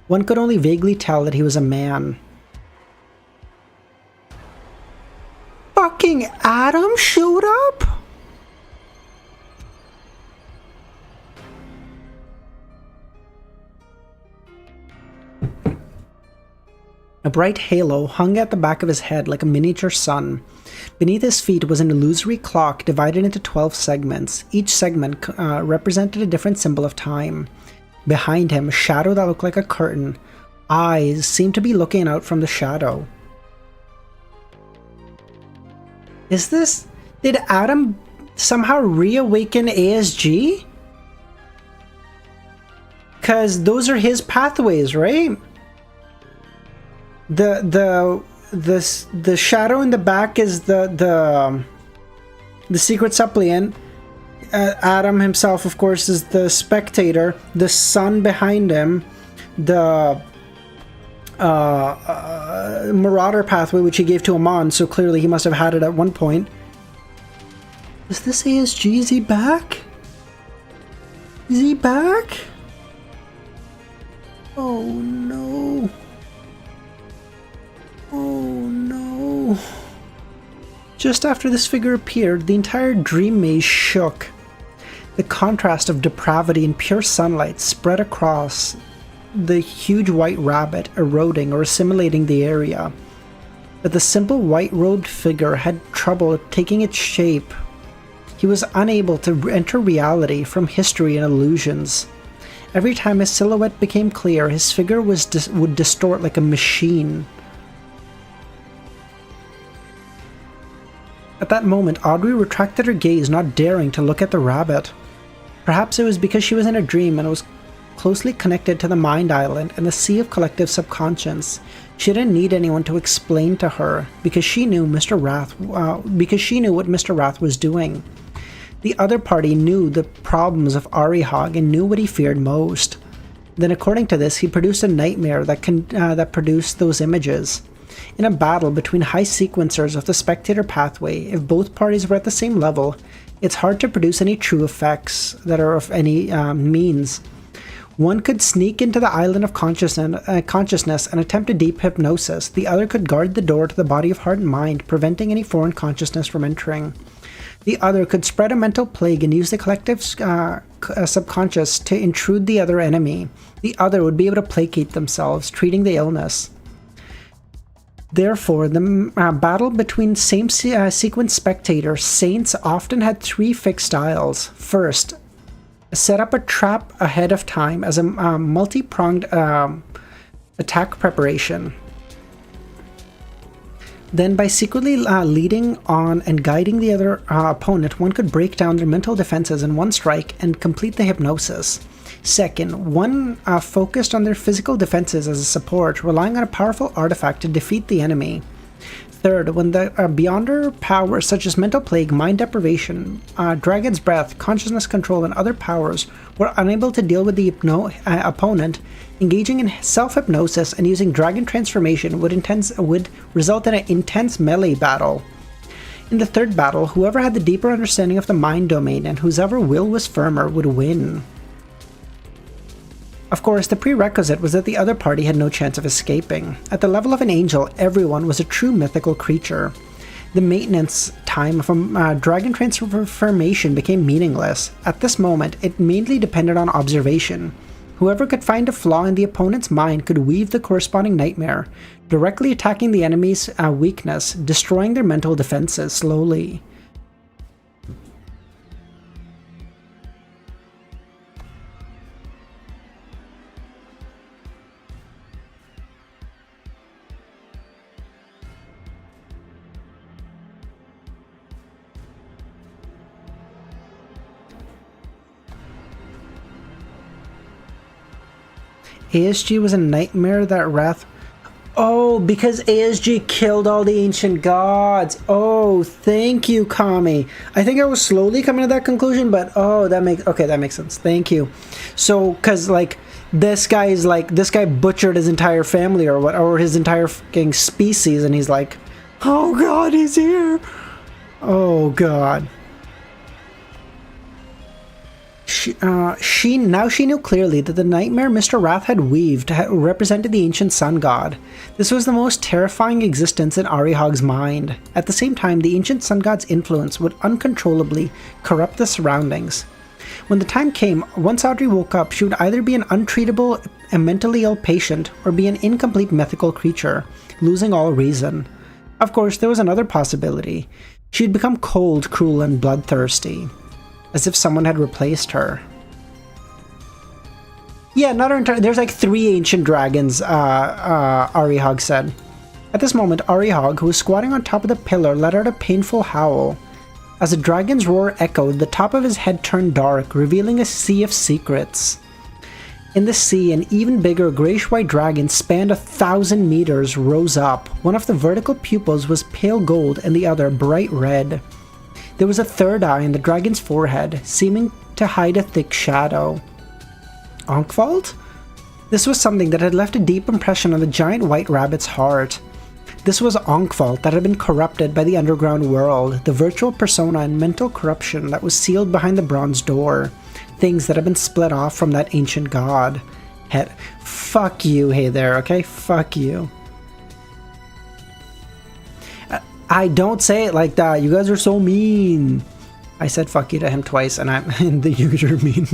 One could only vaguely tell that he was a man. Fucking Adam showed up? A bright halo hung at the back of his head like a miniature sun. Beneath his feet was an illusory clock divided into 12 segments. Each segment represented a different symbol of time. Behind him, a shadow that looked like a curtain. Eyes seemed to be looking out from the shadow. Did Adam somehow reawaken ASG? Because those are his pathways, right? The shadow in the back is the secret suppliant. Adam himself, of course, is the spectator. The sun behind him, the Marauder pathway, which he gave to Amon, so clearly he must have had it at one point. Is this ASG? Is he back? Is he back? Oh no. Oh no. Just after this figure appeared, the entire dream maze shook. The contrast of depravity and pure sunlight spread across the huge white rabbit, eroding or assimilating the area. But the simple white-robed figure had trouble taking its shape. He was unable to enter reality from history and illusions. Every time his silhouette became clear, his figure would distort like a machine. At that moment, Audrey retracted her gaze, not daring to look at the rabbit. Perhaps it was because she was in a dream and was closely connected to the Mind Island and the sea of collective subconscious. She didn't need anyone to explain to her, because she knew what Mr. Wrath was doing. The other party knew the problems of Arihog and knew what he feared most. Then, according to this, he produced a nightmare that produced those images. In a battle between high sequencers of the spectator pathway, if both parties were at the same level, it's hard to produce any true effects that are of any means. One could sneak into the island of consciousness and attempt a deep hypnosis. The other could guard the door to the body of heart and mind, preventing any foreign consciousness from entering. The other could spread a mental plague and use the collective subconscious to intrude the other enemy. The other would be able to placate themselves, treating the illness. Therefore, the battle between same-sequence spectators, saints often had three fixed styles. First, set up a trap ahead of time as a multi-pronged attack preparation. Then, by secretly leading on and guiding the other opponent, one could break down their mental defenses in one strike and complete the hypnosis. Second, one focused on their physical defenses as a support, relying on a powerful artifact to defeat the enemy. Third, when the Beyonder powers such as Mental Plague, Mind Deprivation, Dragon's Breath, Consciousness Control, and other powers were unable to deal with the opponent, engaging in self-hypnosis and using Dragon Transformation would result in an intense melee battle. In the third battle, whoever had the deeper understanding of the mind domain and whosever will was firmer would win. Of course, the prerequisite was that the other party had no chance of escaping. At the level of an angel, everyone was a true mythical creature. The maintenance time from Dragon Transformation became meaningless. At this moment, it mainly depended on observation. Whoever could find a flaw in the opponent's mind could weave the corresponding nightmare, directly attacking the enemy's weakness, destroying their mental defenses slowly. ASG was a nightmare that Wrath... Oh, because ASG killed all the ancient gods. Oh, thank you, Kami. I think I was slowly coming to that conclusion, but that makes sense. Thank you. So, because this guy butchered his entire family or his entire fucking species, and he's like, oh god, he's here. Oh god. She knew clearly that the nightmare Mr. Wrath had weaved represented the ancient sun god. This was the most terrifying existence in Arihog's mind. At the same time, the ancient sun god's influence would uncontrollably corrupt the surroundings. When the time came, once Audrey woke up, she would either be an untreatable and mentally ill patient or be an incomplete mythical creature, losing all reason. Of course, there was another possibility. She'd become cold, cruel, and bloodthirsty. As if someone had replaced her. Yeah, not her entire... There's 3 ancient dragons, Arihog said. At this moment, Arihog, who was squatting on top of the pillar, let out a painful howl. As the dragon's roar echoed, the top of his head turned dark, revealing a sea of secrets. In the sea, an even bigger grayish-white dragon spanned 1,000 meters rose up. One of the vertical pupils was pale gold and the other bright red. There was a third eye in the dragon's forehead, seeming to hide a thick shadow. Onkvald? This was something that had left a deep impression on the giant white rabbit's heart. This was Onkvald that had been corrupted by the underground world, the virtual persona and mental corruption that was sealed behind the bronze door, things that had been split off from that ancient god. Fuck you, hey there, okay? Fuck you. I don't say it like that. You guys are so mean. I said fuck you to him twice, and you're mean.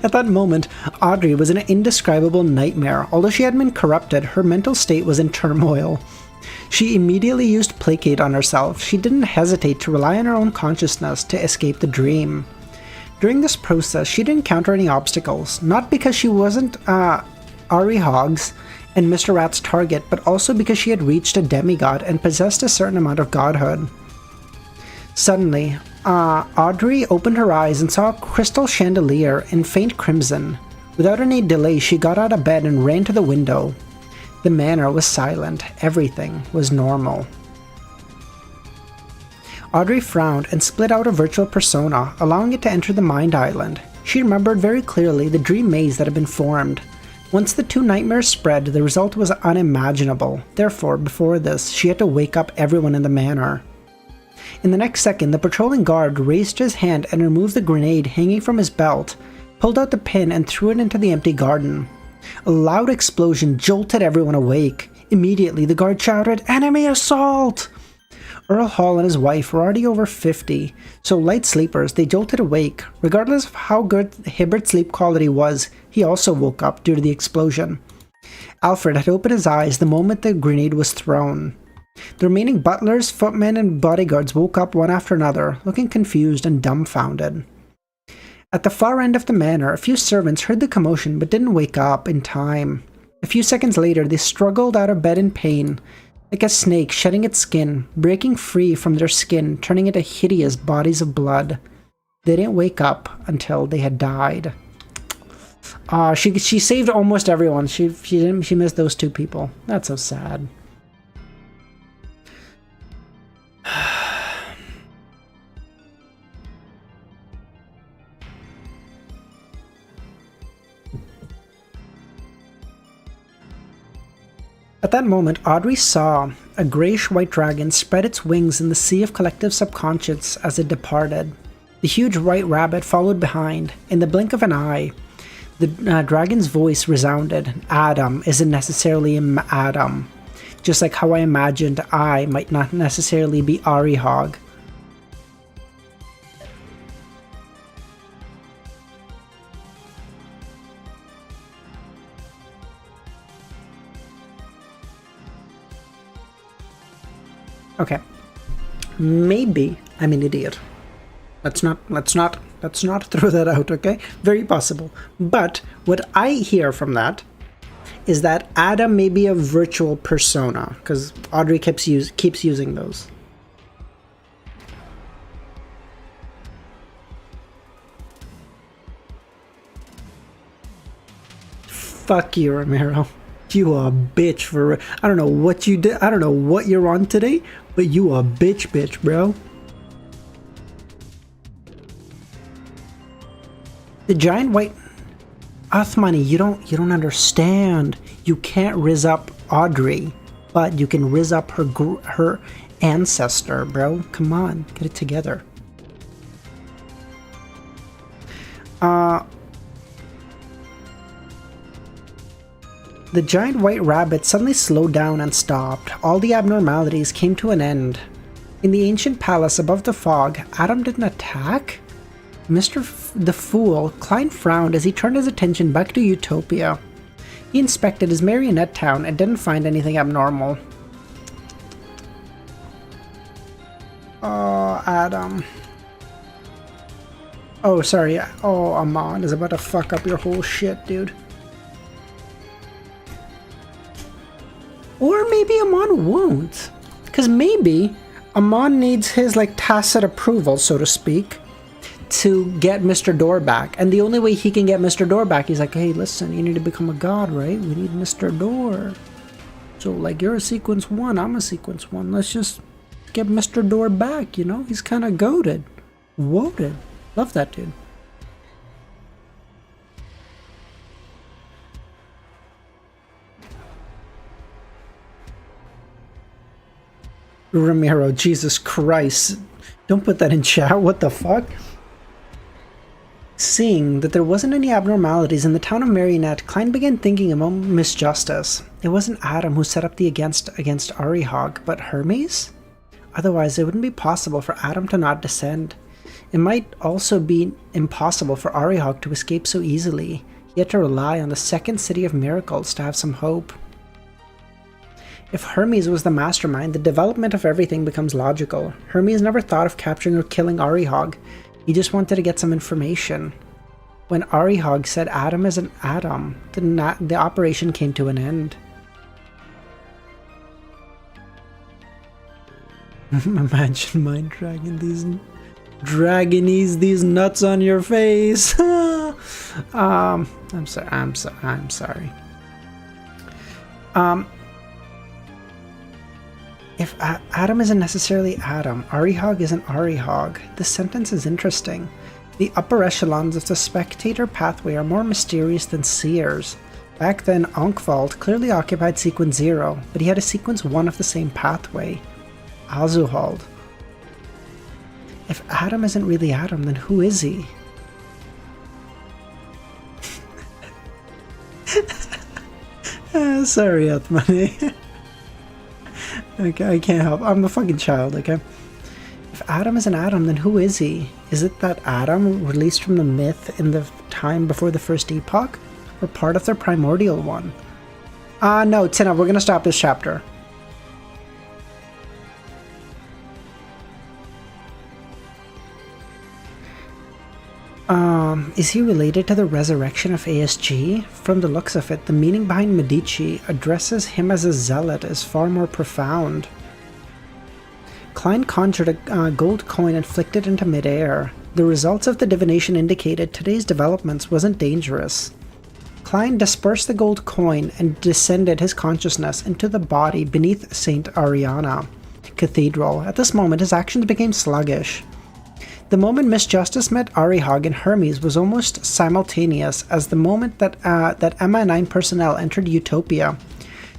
At that moment, Audrey was in an indescribable nightmare. Although she hadn't been corrupted, her mental state was in turmoil. She immediately used placate on herself. She didn't hesitate to rely on her own consciousness to escape the dream. During this process, she didn't encounter any obstacles, not because she wasn't Ari Hogg's and Mr. Rat's target, but also because she had reached a demigod and possessed a certain amount of godhood. Suddenly, Audrey opened her eyes and saw a crystal chandelier in faint crimson. Without any delay, she got out of bed and ran to the window. The manor was silent. Everything was normal. Audrey frowned and split out a virtual persona, allowing it to enter the mind island. She remembered very clearly the dream maze that had been formed. Once the two nightmares spread, the result was unimaginable. Therefore, before this, she had to wake up everyone in the manor. In the next second, the patrolling guard raised his hand and removed the grenade hanging from his belt, pulled out the pin and threw it into the empty garden. A loud explosion jolted everyone awake. Immediately, the guard shouted, "Enemy assault!" Earl Hall and his wife were already over 50, so light sleepers, they jolted awake. Regardless of how good Hibbert's sleep quality was, he also woke up due to the explosion. Alfred had opened his eyes the moment the grenade was thrown. The remaining butlers, footmen, and bodyguards woke up one after another, looking confused and dumbfounded. At the far end of the manor, a few servants heard the commotion but didn't wake up in time. A few seconds later, they struggled out of bed in pain, like a snake shedding its skin, breaking free from their skin, turning into hideous bodies of blood. They didn't wake up until they had died. She saved almost everyone. She missed those two people. That's so sad. At that moment, Audrey saw a grayish-white dragon spread its wings in the sea of collective subconscious as it departed. The huge white rabbit followed behind. In the blink of an eye, the dragon's voice resounded. Adam isn't necessarily Adam. Just like how I imagined I might not necessarily be Ari Hogg. Okay, maybe I'm an idiot. Let's not throw that out, okay? Very possible. But what I hear from that is that Adam may be a virtual persona, because Audrey keeps using those. Fuck you, Romero. You a bitch for... I don't know what you did. I don't know what you're on today, but you a bitch, bro. The giant white... Othmani, you don't understand. You can't riz up Audrey, but you can riz up her ancestor, bro. Come on, get it together. The giant white rabbit suddenly slowed down and stopped. All the abnormalities came to an end. In the ancient palace above the fog, Adam didn't attack? The Fool, Klein frowned as he turned his attention back to Utopia. He inspected his marionette town and didn't find anything abnormal. Oh, Adam. Oh, sorry. Oh, Amon is about to fuck up your whole shit, dude. Or maybe Amon won't. Because maybe Amon needs his, like, tacit approval, so to speak, to get Mr. Door back. And the only way he can get Mr. Door back, he's like, hey, listen, you need to become a god, right? We need Mr. Door. So, like, you're a sequence 1, I'm a sequence 1. Let's just get Mr. Door back, you know? He's kind of goated. Woted. Love that dude. Ramiro, Jesus Christ. Don't put that in chat. What the fuck? Seeing that there wasn't any abnormalities in the town of Marionette, Klein began thinking about Miss Justice. It wasn't Adam who set up the against Arihog, but Hermes? Otherwise, it wouldn't be possible for Adam to not descend. It might also be impossible for Arihog to escape so easily. He had to rely on the second city of miracles to have some hope. If Hermes was the mastermind, the development of everything becomes logical. Hermes never thought of capturing or killing Arihog. He just wanted to get some information. When Arihog said Adam is an atom, the operation came to an end. Imagine mind dragging these nuts on your face. I'm sorry. If Adam isn't necessarily Adam, Arihog isn't Arihog. This sentence is interesting. The upper echelons of the spectator pathway are more mysterious than seers. Back then, Onkvald clearly occupied sequence 0, but he had a sequence 1 of the same pathway. Azuhald. If Adam isn't really Adam, then who is he? Sorry, Atmani. Okay, I can't help. I'm a fucking child, okay? If Adam is an Adam, then who is he? Is it that Adam, released from the myth in the time before the first epoch? Or part of their primordial one? No, Tina, we're gonna stop this chapter. Is he related to the resurrection of ASG? From the looks of it, the meaning behind Medici addresses him as a zealot is far more profound. Klein conjured a gold coin and flicked it into midair. The results of the divination indicated today's developments wasn't dangerous. Klein dispersed the gold coin and descended his consciousness into the body beneath St. Ariana Cathedral. At this moment, his actions became sluggish. The moment Miss Justice met Arihog and Hermes was almost simultaneous as the moment that MI9 personnel entered Utopia.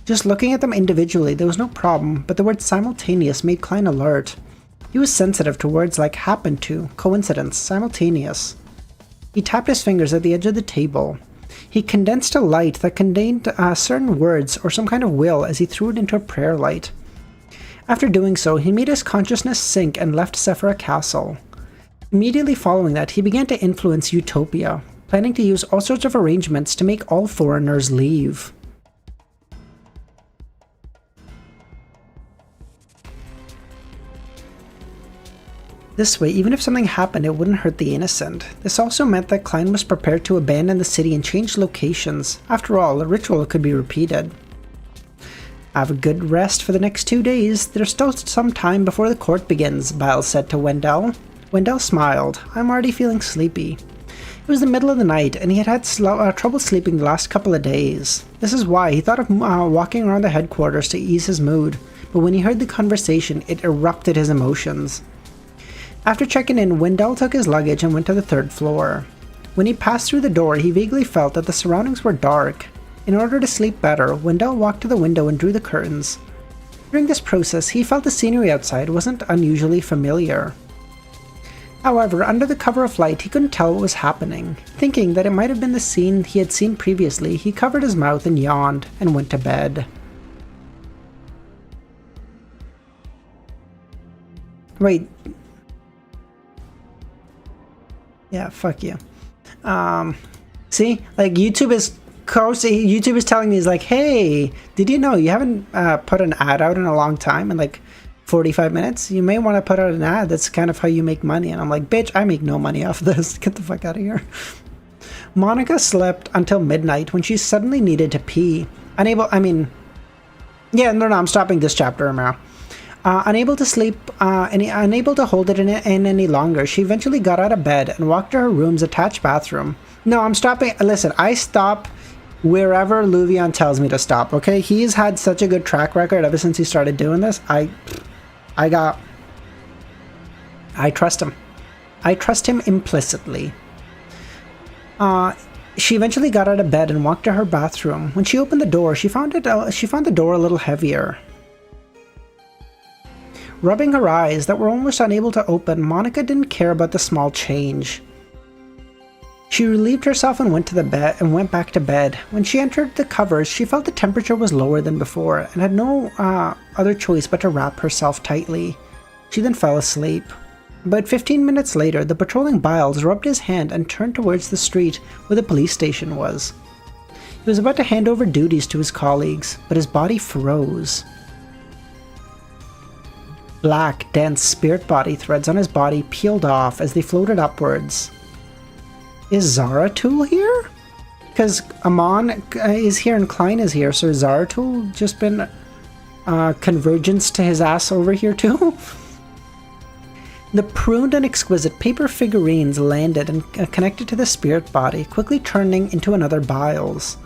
Just looking at them individually, there was no problem, but the word simultaneous made Klein alert. He was sensitive to words like happened to, coincidence, simultaneous. He tapped his fingers at the edge of the table. He condensed a light that contained certain words or some kind of will as he threw it into a prayer light. After doing so, he made his consciousness sink and left Sephira Castle. Immediately following that, he began to influence Utopia, planning to use all sorts of arrangements to make all foreigners leave. This way, even if something happened, it wouldn't hurt the innocent. This also meant that Klein was prepared to abandon the city and change locations. After all, a ritual could be repeated. Have a good rest for the next 2 days. There's still some time before the court begins, Biles said to Wendell. Wendell smiled. I'm already feeling sleepy. It was the middle of the night, and he had trouble sleeping the last couple of days. This is why he thought of walking around the headquarters to ease his mood, but when he heard the conversation, it erupted his emotions. After checking in, Wendell took his luggage and went to the 3rd floor. When he passed through the door, he vaguely felt that the surroundings were dark. In order to sleep better, Wendell walked to the window and drew the curtains. During this process, he felt the scenery outside wasn't unusually familiar. However, under the cover of light, he couldn't tell what was happening. Thinking that it might have been the scene he had seen previously, he covered his mouth and yawned and went to bed. Wait. Yeah, fuck you. See? Like, YouTube is telling me, is like, hey, did you know you haven't put an ad out in a long time? And like, 45 minutes, you may want to put out an ad. That's kind of how you make money. And I'm like, bitch, I make no money off of this. Get the fuck out of here. Monica slept until midnight when she suddenly needed to pee. I'm stopping this chapter now. Unable to sleep, unable to hold it in any longer, she eventually got out of bed and walked to her room's attached bathroom. No, I'm stopping. Listen, I stop wherever Luvion tells me to stop, okay? He's had such a good track record ever since he started doing this. I got I trust him. I trust him implicitly. She eventually got out of bed and walked to her bathroom. When she opened the door, she found the door a little heavier. Rubbing her eyes that were almost unable to open, Monica didn't care about the small change. She relieved herself and went back to bed. When she entered the covers, she felt the temperature was lower than before and had no other choice but to wrap herself tightly. She then fell asleep. About 15 minutes later, the patrolling Biles rubbed his hand and turned towards the street where the police station was. He was about to hand over duties to his colleagues, but his body froze. Black, dense spirit body threads on his body peeled off as they floated upwards. Is Zaratul here? Because Amon is here and Klein is here, so has Zaratul just been convergence to his ass over here too? The pruned and exquisite paper figurines landed and connected to the spirit body, quickly turning into another Biles.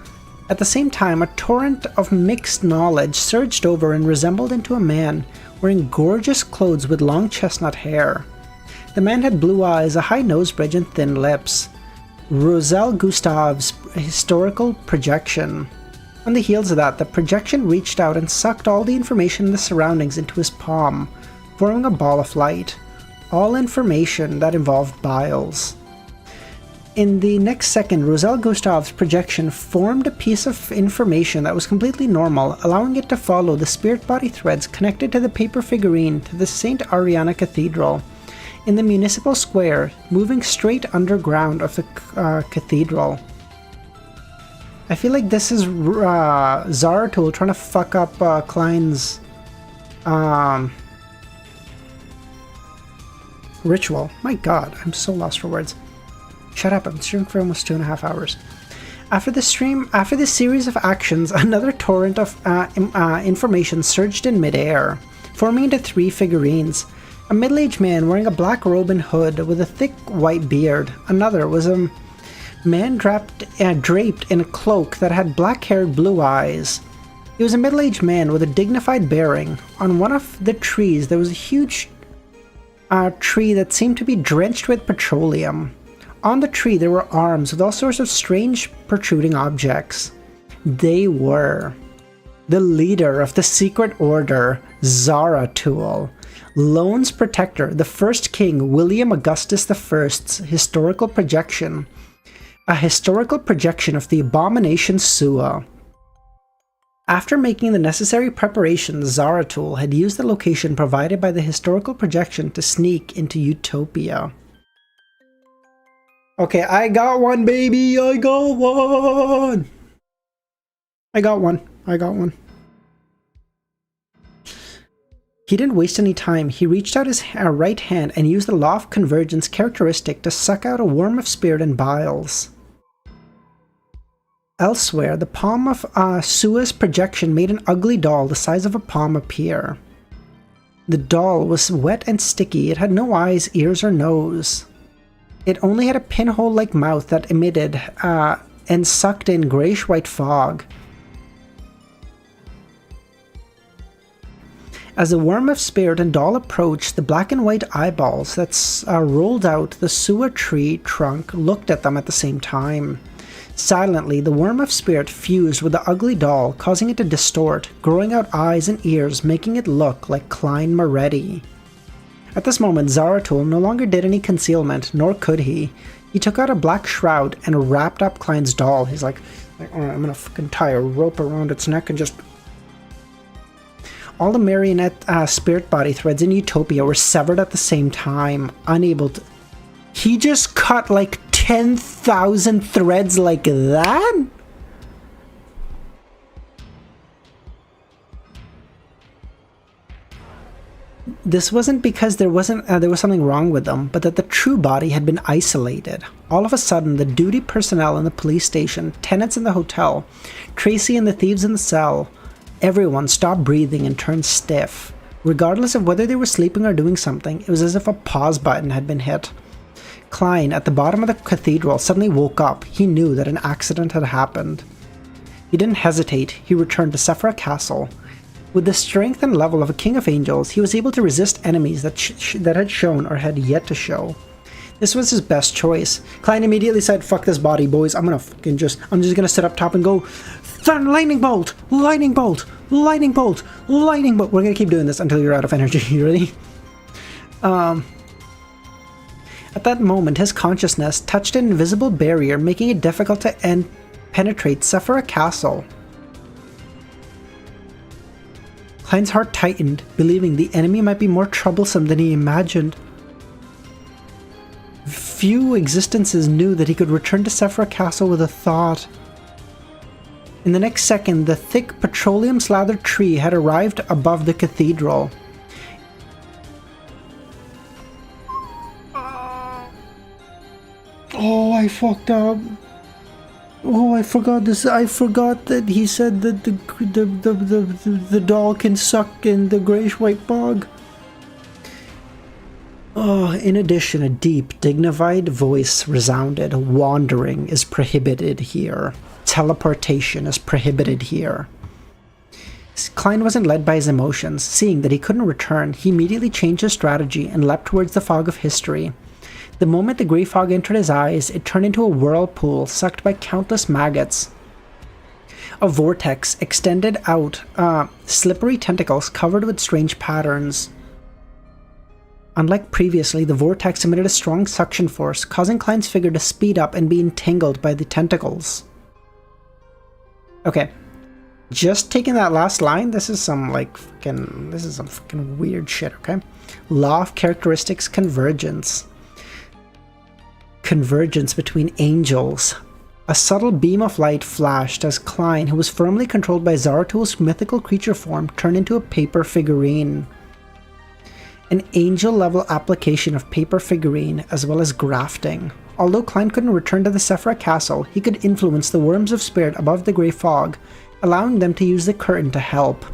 At the same time, a torrent of mixed knowledge surged over and resembled into a man wearing gorgeous clothes with long chestnut hair. The man had blue eyes, a high nose bridge, and thin lips. Roselle Gustav's historical projection. On the heels of that, the projection reached out and sucked all the information in the surroundings into his palm, forming a ball of light. All information that involved Biles. In the next second, Roselle Gustav's projection formed a piece of information that was completely normal, allowing it to follow the spirit body threads connected to the paper figurine to the St. Ariana Cathedral in the municipal square, moving straight underground of the cathedral. I feel like this is Zaratul trying to fuck up Klein's ritual. My god, I'm so lost for words. Shut up, I'm streaming for almost 2.5 hours. After this series of actions, another torrent of information surged in midair, forming into 3 figurines. A middle-aged man wearing a black robe and hood with a thick white beard. Another was a man draped in a cloak that had black-haired blue eyes. He was a middle-aged man with a dignified bearing. On one of the trees there was a huge tree that seemed to be drenched with petroleum. On the tree there were arms with all sorts of strange protruding objects. They were the leader of the secret order, Zaratul, Lone's protector, the first king, William Augustus I's historical projection, a historical projection of the abomination Sua. After making the necessary preparations, Zaratul had used the location provided by the historical projection to sneak into Utopia. Okay, I got one, baby! I got one! I got one. He didn't waste any time. He reached out his right hand and used the Law of Convergence characteristic to suck out a worm of spirit and Biles. Elsewhere, the palm of Sua's projection made an ugly doll the size of a palm appear. The doll was wet and sticky. It had no eyes, ears, or nose. It only had a pinhole-like mouth that emitted and sucked in grayish-white fog. As the worm of spirit and doll approached, the black and white eyeballs that rolled out the Sua tree trunk looked at them at the same time. Silently, the worm of spirit fused with the ugly doll, causing it to distort, growing out eyes and ears, making it look like Klein Moretti. At this moment, Zaratul no longer did any concealment, nor could he. He took out a black shroud and wrapped up Klein's doll. He's like, alright, I'm gonna fucking tie a rope around its neck and just... All the marionette spirit body threads in Utopia were severed at the same time, unable to... He just cut like 10,000 threads like that? This wasn't because there was something wrong with them, but that the true body had been isolated. All of a sudden, the duty personnel in the police station, tenants in the hotel, Tracy and the thieves in the cell, everyone stopped breathing and turned stiff. Regardless of whether they were sleeping or doing something, it was as if a pause button had been hit. Klein, at the bottom of the cathedral, suddenly woke up. He knew that an accident had happened. He didn't hesitate. He returned to Sephra Castle. With the strength and level of a king of angels, he was able to resist enemies that had shown or had yet to show. This was his best choice. Klein immediately said, fuck this body, boys. I'm just gonna sit up top and go, lightning bolt, lightning bolt, lightning bolt, lightning bolt. We're gonna keep doing this until you're out of energy. You ready? At that moment, his consciousness touched an invisible barrier, making it difficult to penetrate Sephira Castle. Klein's heart tightened, believing the enemy might be more troublesome than he imagined. Few existences knew that he could return to Sephira Castle with a thought. In the next second, the thick petroleum-slathered tree had arrived above the cathedral. Oh, I fucked up. Oh, I forgot this. I forgot that he said that the doll can suck in the grayish-white bog. Oh, in addition, a deep, dignified voice resounded. Wandering is prohibited here. Teleportation is prohibited here. Klein wasn't led by his emotions. Seeing that he couldn't return, he immediately changed his strategy and leapt towards the fog of history. The moment the grey fog entered his eyes, it turned into a whirlpool sucked by countless maggots. A vortex extended out, slippery tentacles covered with strange patterns. Unlike previously, the vortex emitted a strong suction force, causing Klein's figure to speed up and be entangled by the tentacles. Okay, just taking that last line, this is some fucking weird shit, okay? Law of characteristics convergence. Convergence between angels. A subtle beam of light flashed as Klein, who was firmly controlled by Zarathul's mythical creature form, turned into a paper figurine. An angel-level application of paper figurine as well as grafting. Although Klein couldn't return to the Sephira Castle, he could influence the worms of spirit above the grey fog, allowing them to use the curtain to help.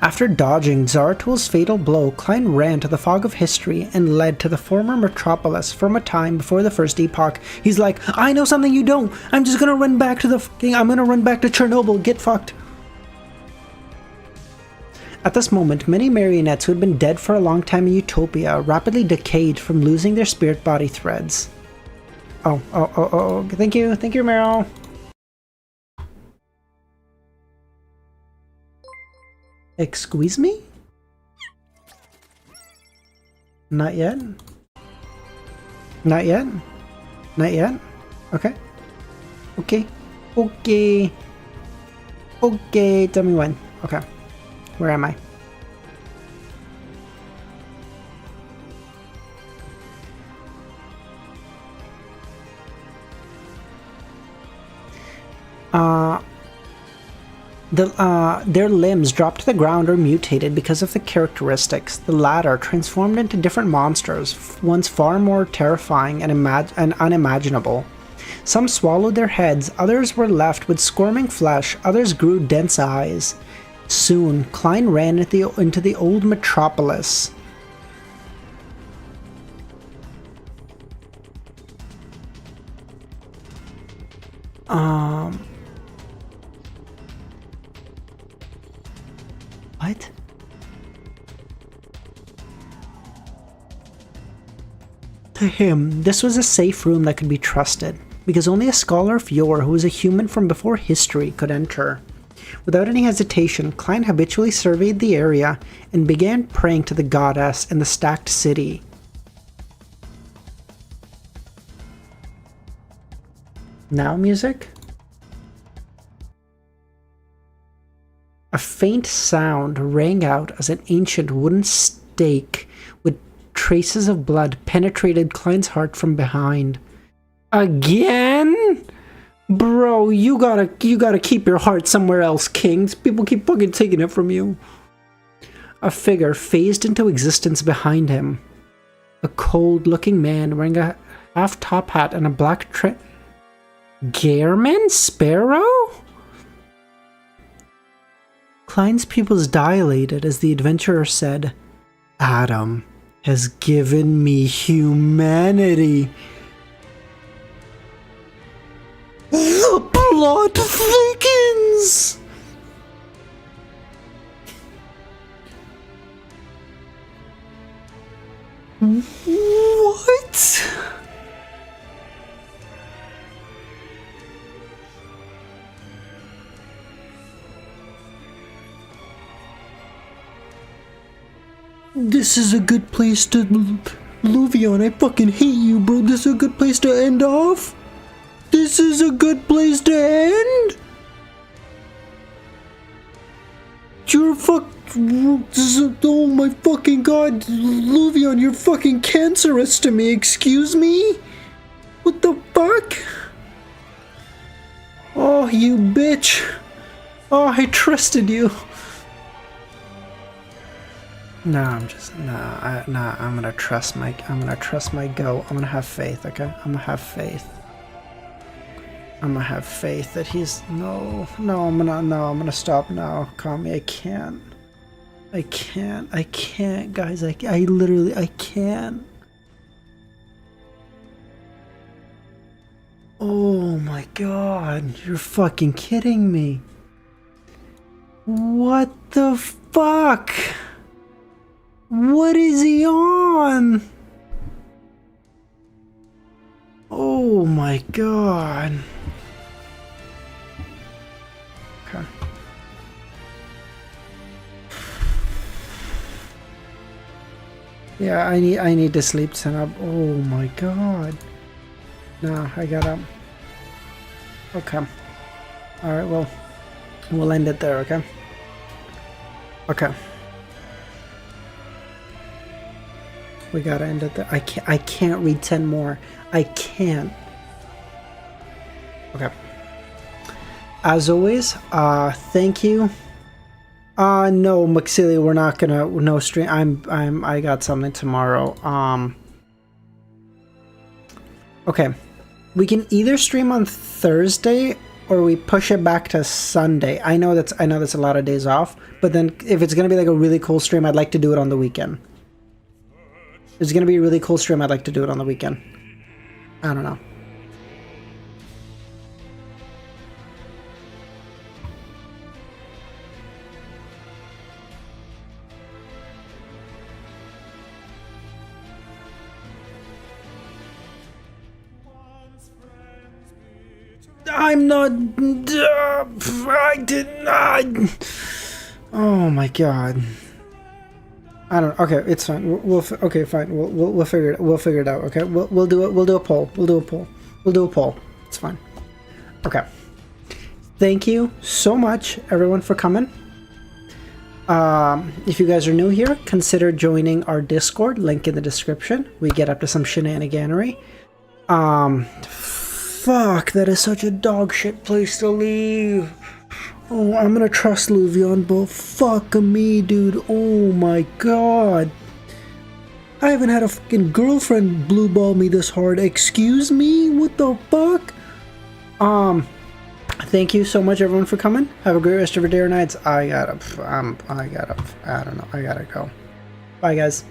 After dodging Zarathul's fatal blow, Klein ran to the fog of history and led to the former metropolis from a time before the First Epoch. He's like, I know something you don't! I'm gonna run back to Chernobyl, get fucked! At this moment, many marionettes who had been dead for a long time in Utopia rapidly decayed from losing their spirit body threads. Oh, thank you, Meryl. Excuse me? Not yet? Not yet? Not yet? Okay. Okay, tell me when. Okay. Where am I? Their limbs dropped to the ground or mutated because of the characteristics. The latter transformed into different monsters, once far more terrifying and unimaginable. Some swallowed their heads, others were left with squirming flesh, others grew dense eyes. Soon, Klein ran into the old metropolis. What? To him, this was a safe room that could be trusted, because only a scholar of yore who was a human from before history could enter. Without any hesitation, Klein habitually surveyed the area and began praying to the goddess in the stacked city. Now music? A faint sound rang out as an ancient wooden stake with traces of blood penetrated Klein's heart from behind. Again? Bro, you gotta keep your heart somewhere else, King. People keep fucking taking it from you. A figure phased into existence behind him. A cold-looking man wearing a half-top hat and a black Gehrman Sparrow? Klein's pupils dilated as the adventurer said, Adam has given me humanity. The plot thickens! What? This is a good place to... Luvion, I fucking hate you, bro. This is a good place to end off? This is a good place to end? You're oh my fucking god, Luvion, you're fucking cancerous to me, excuse me? What the fuck? Oh, you bitch. Oh, I trusted you. Nah, I'm gonna trust my go. I'm gonna have faith, okay? I'm gonna have faith. I'm gonna have faith that he's I'm gonna stop now. Kami, I can't, guys. I literally, I can't. Oh my god, you're fucking kidding me. What the fuck? What is he on? Oh my god. Okay. Yeah, I need to sleep tonight. Oh my god. No, I gotta. Okay. Alright, well, we'll end it there, okay? Okay. We gotta end it there. I can't read 10 more. I can't. Okay. As always, thank you. No, Maxili, we're not gonna, no stream. I got something tomorrow. Okay. We can either stream on Thursday or we push it back to Sunday. I know that's a lot of days off, but then if it's gonna be like a really cool stream, I'd like to do it on the weekend. If it's gonna be a really cool stream, I'd like to do it on the weekend. I don't know. I'm not. I did not. Oh my god. I don't. Okay, it's fine. Okay, fine. We'll figure it. We'll figure it out. Okay, we'll do it. We'll do a poll. We'll do a poll. We'll do a poll. It's fine. Okay. Thank you so much, everyone, for coming. If you guys are new here, consider joining our Discord. Link in the description. We get up to some shenaniganery. Fuck, that is such a dog shit place to leave. Oh, I'm gonna trust Luvion, but fuck me, dude. Oh my god. I haven't had a fucking girlfriend blue ball me this hard. Excuse me? What the fuck? Thank you so much, everyone, for coming. Have a great rest of your day or nights. I don't know. I gotta go. Bye, guys.